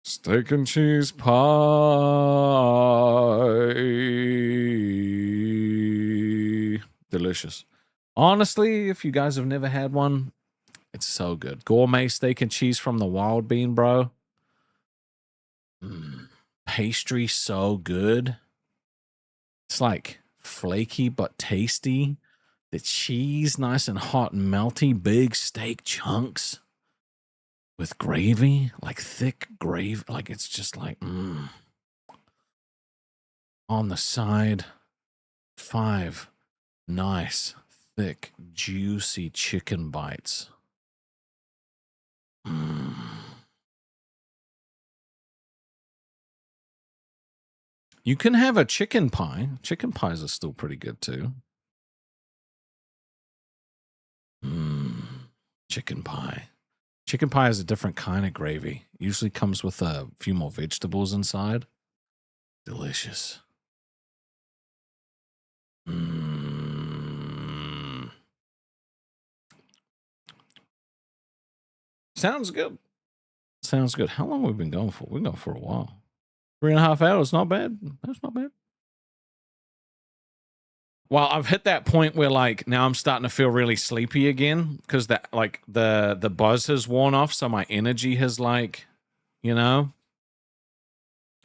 Steak and cheese pie. Delicious. Honestly, if you guys have never had one, it's so good. Gourmet steak and cheese from the Wild Bean, bro. Pastry so good. It's like flaky but tasty. The cheese nice and hot and melty. Big steak chunks with gravy, like thick gravy. Like it's just like, On the side, 5 nice, thick, juicy chicken bites. You can have a chicken pie. Chicken pies are still pretty good too. Chicken pie. Chicken pie is a different kind of gravy. Usually comes with a few more vegetables inside. Delicious. Sounds good. Sounds good. How long have we been going for? We've been going for a while. 3.5 hours. Not bad. That's not bad. Well, I've hit that point where like now I'm starting to feel really sleepy again because that like the buzz has worn off, so my energy has like, you know.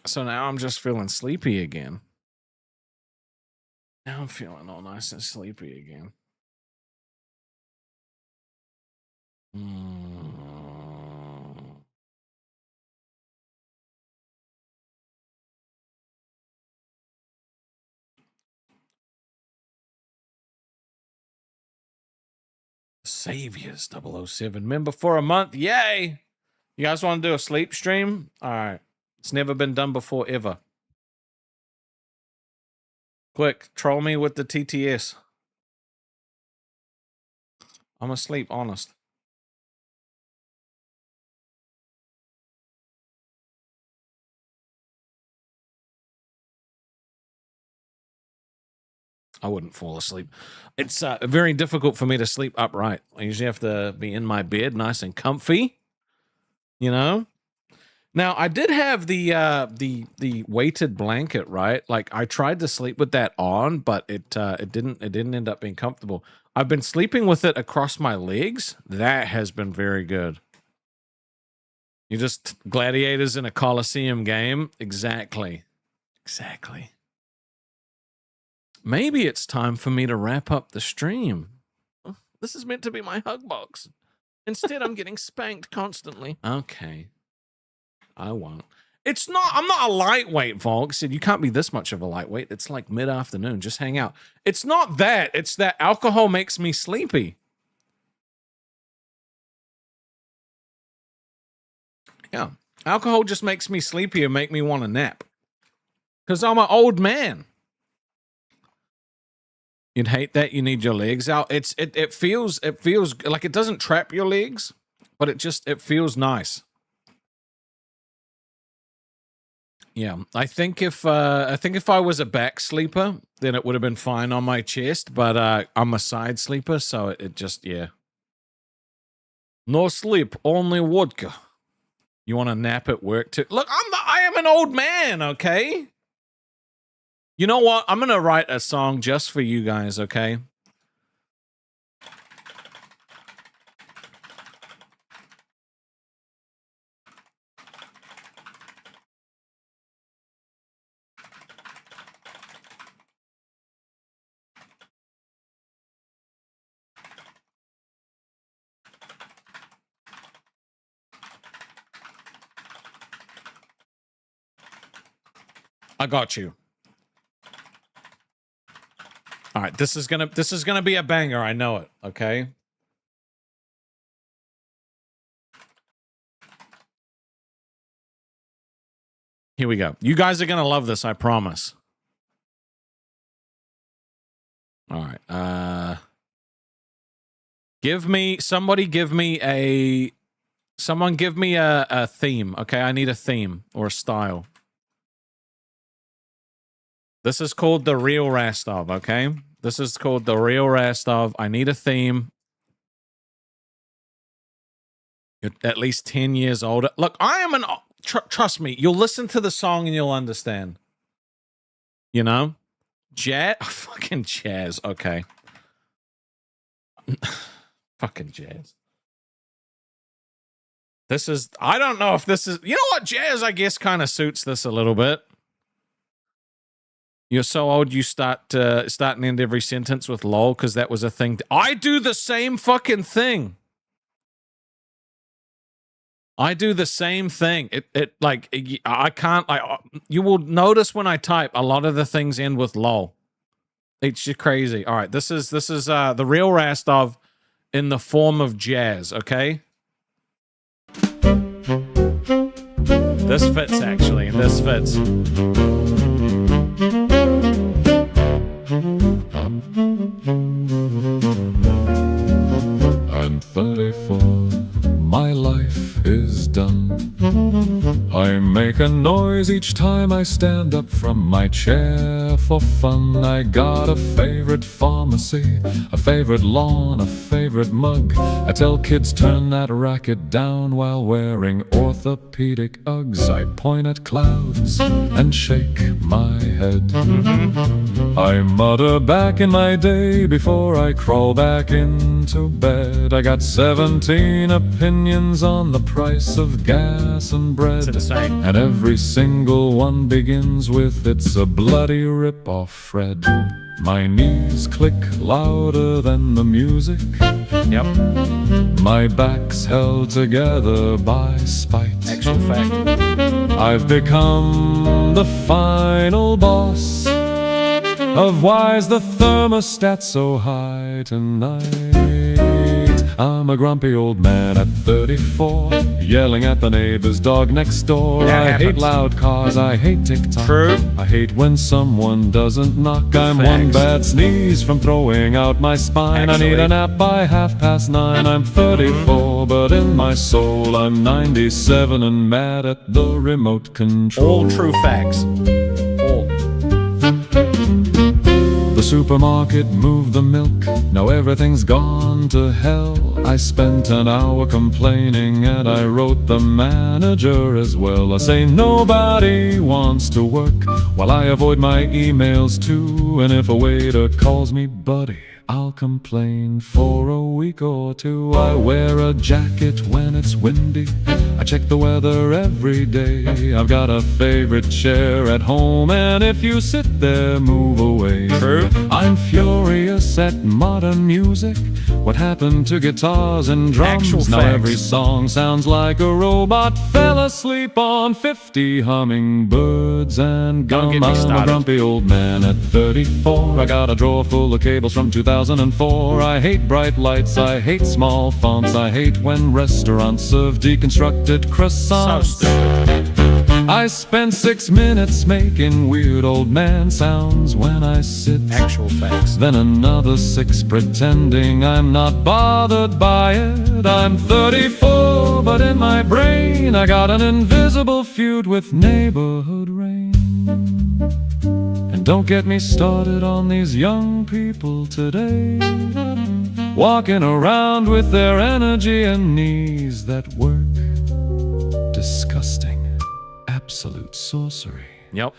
So now I'm just feeling sleepy again. Now I'm feeling all nice and sleepy again. Saviors 007 member for a month. Yay! You guys want to do a sleep stream? All right. It's never been done before ever. Quick, troll me with the TTS. I'm asleep, honest. I wouldn't fall asleep. It's very difficult for me to sleep upright. I usually have to be in my bed, nice and comfy. You know. Now I did have the weighted blanket, right? Like I tried to sleep with that on, but it didn't end up being comfortable. I've been sleeping with it across my legs. That has been very good. You just gladiators in a Coliseum game. Exactly. Exactly. Maybe it's time for me to wrap up the stream. This is meant to be my hug box. Instead, I'm getting spanked constantly. Okay. I won't. It's not, I'm not a lightweight, Volk. Said you can't be this much of a lightweight. It's like mid-afternoon. Just hang out. It's not that. It's that alcohol makes me sleepy. Yeah. Alcohol just makes me sleepy and make me want to nap. Because I'm an old man. You'd hate that. You need your legs out. It feels like it doesn't trap your legs, but it feels nice. Yeah, I think if I was a back sleeper, then it would have been fine on my chest. But I'm a side sleeper, so it just no sleep, only vodka. You want to nap at work too? Look, I am an old man. Okay. You know what? I'm gonna write a song just for you guys. Okay. I got you. All right, this is gonna be a banger. I know it. Okay. Here we go. You guys are gonna love this. I promise. All right. Somebody give me a theme. Okay, I need a theme or a style. This is called the real Rastov, okay? This is called the real Rastov. I need a theme. You're at least 10 years older. Look, I am an... trust me, you'll listen to the song and you'll understand. You know? Jazz? Fucking jazz. Okay. Fucking jazz. This is, I don't know if this is, you know what? Jazz, I guess, kind of suits this a little bit. You're so old you start and end every sentence with lol because that was a thing. I do the same fucking thing. I do the same thing. I can't, you will notice when I type, a lot of the things end with lol. It's just crazy. All right, this is the real Rastov in the form of jazz, okay? This fits, actually. This fits. I'm 34, my life is done. I make a noise each time I stand up from my chair for fun. I got a favorite pharmacy, a favorite lawn, a favorite mug. I tell kids turn that racket down while wearing orthopedic Uggs. I point at clouds and shake my head. I mutter back in my day before I crawl back into bed. I got 17 opinions on the price of gas and bread, and every single one begins with "it's a bloody rip-off, Fred." My knees click louder than the music. Yep. My back's held together by spite. Actual fact. I've become the final boss of why's the thermostat so high tonight. I'm a grumpy old man at 34, yelling at the neighbor's dog next door. I hate loud cars, I hate TikTok. True. I hate when someone doesn't knock. I'm Facts. one bad sneeze from throwing out my spine. I need a nap by 9:30. I'm 34, but in my soul I'm 97 and mad at the remote control. All true facts. All. The supermarket moved the milk, now everything's gone to hell. I spent an hour complaining and I wrote the manager as well. I say nobody wants to work while I avoid my emails too. And if a waiter calls me buddy, I'll complain for a week or two. I wear a jacket when it's windy, I check the weather every day. I've got a favorite chair at home, and if you sit there, move away. True. I'm furious at modern music. What happened to guitars and drums? Actual Now facts. every song sounds like a robot fell asleep on 50 hummingbirds and Don't gum. get me I'm a started. grumpy old man at 34. I got a drawer full of cables from 2004. I hate bright lights, I hate small fonts, I hate when restaurants serve deconstructed croissants. So stupid. I spend 6 minutes making weird old man sounds when I sit. Actual facts. Then another 6 pretending I'm not bothered by it. I'm 34, but in my brain I got an invisible feud with neighborhood rain. And don't get me started on these young people today, walking around with their energy and knees that work. Disgusting. Absolute sorcery. Yep.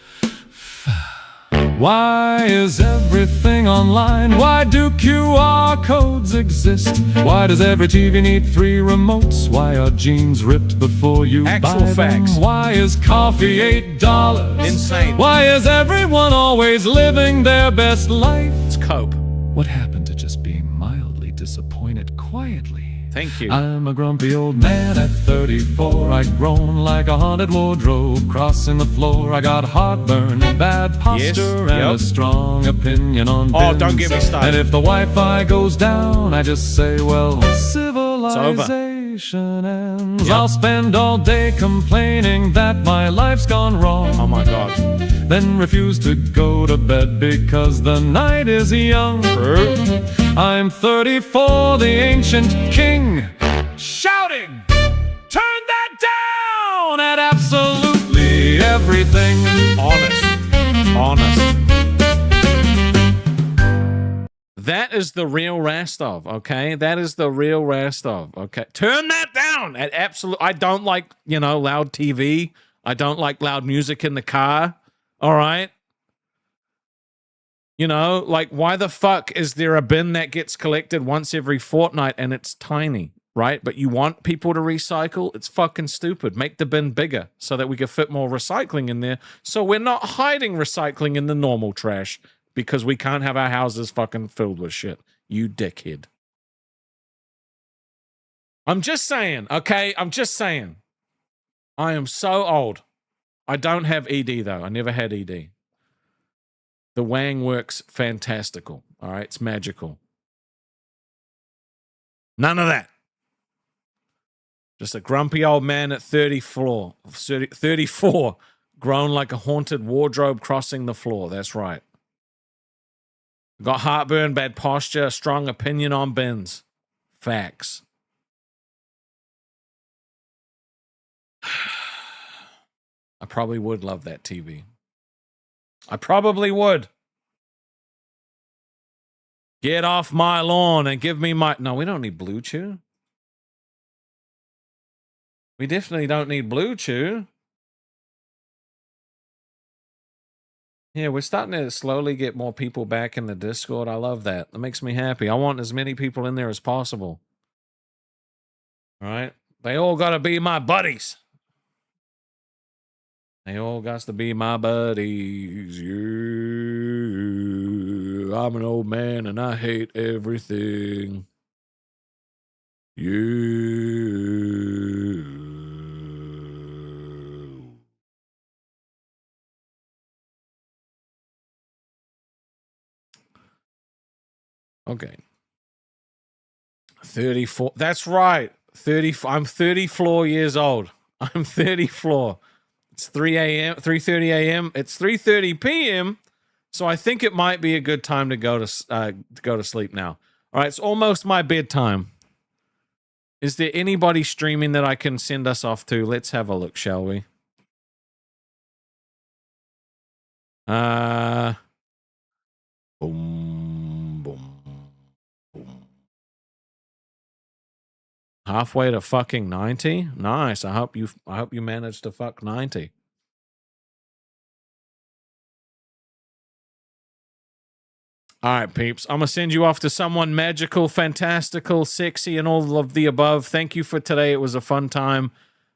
Why is everything online? Why do QR codes exist? Why does every TV need 3 remotes? Why are jeans ripped before you Actual buy them? facts. Why is coffee $8? Insane. Why is everyone always living their best life? It's cope. What happened to just being mildly disappointed quietly? Thank you. I'm a grumpy old man at 34. I groan like a haunted wardrobe crossing the floor. I got heartburn, bad posture, and yep. a strong opinion on Oh, bins. don't get me started. And if the Wi-Fi goes down, I just say, well, civilization ends. Yep. I'll spend all day complaining that my life's gone wrong. Oh my god. Then refuse to go to bed because the night is young. True. I'm 34, the ancient king, shouting, turn that down at absolutely everything. Honest. That is the real Rastov, okay? That is the real Rastov, okay? Turn that down at absolute. I don't like, loud TV. I don't like loud music in the car. All right? You know, like, why the fuck is there a bin that gets collected once every fortnight and it's tiny, right? But you want people to recycle? It's fucking stupid. Make the bin bigger so that we can fit more recycling in there. So we're not hiding recycling in the normal trash because we can't have our houses fucking filled with shit. You dickhead. I'm just saying, okay? I'm just saying. I am so old. I don't have ED, though. I never had ED. The Wang works fantastical. All right, it's magical. None of that. Just a grumpy old man at 34, grown like a haunted wardrobe crossing the floor. That's right. Got heartburn, bad posture, strong opinion on bins. Facts. I probably would love that TV. I probably would. Get off my lawn and give me my... No, we don't need Blue Chew. We definitely don't need Blue Chew. Yeah, we're starting to slowly get more people back in the Discord. I love that. That makes me happy. I want as many people in there as possible. All right? They all got to be my buddies. They all got to be my buddies. Yeah. I'm an old man and I hate everything. Yeah. Okay. 34. That's right. 30. I'm 34 years old. I'm 34. It's 3 a.m., 3:30 a.m. It's 3:30 p.m. So I think it might be a good time to go to sleep now. All right, it's almost my bedtime. Is there anybody streaming that I can send us off to? Let's have a look, shall we? Boom, boom, boom. Halfway to fucking 90. Nice. I hope you managed to fuck 90. All right, peeps. I'm going to send you off to someone magical, fantastical, sexy, and all of the above. Thank you for today. It was a fun time.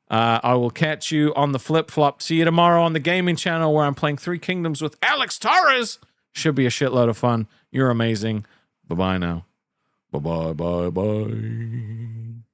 I will catch you on the flip-flop. See you tomorrow on the gaming channel where I'm playing Three Kingdoms with Alex Torres. Should be a shitload of fun. You're amazing. Bye-bye now. Bye-bye, bye-bye.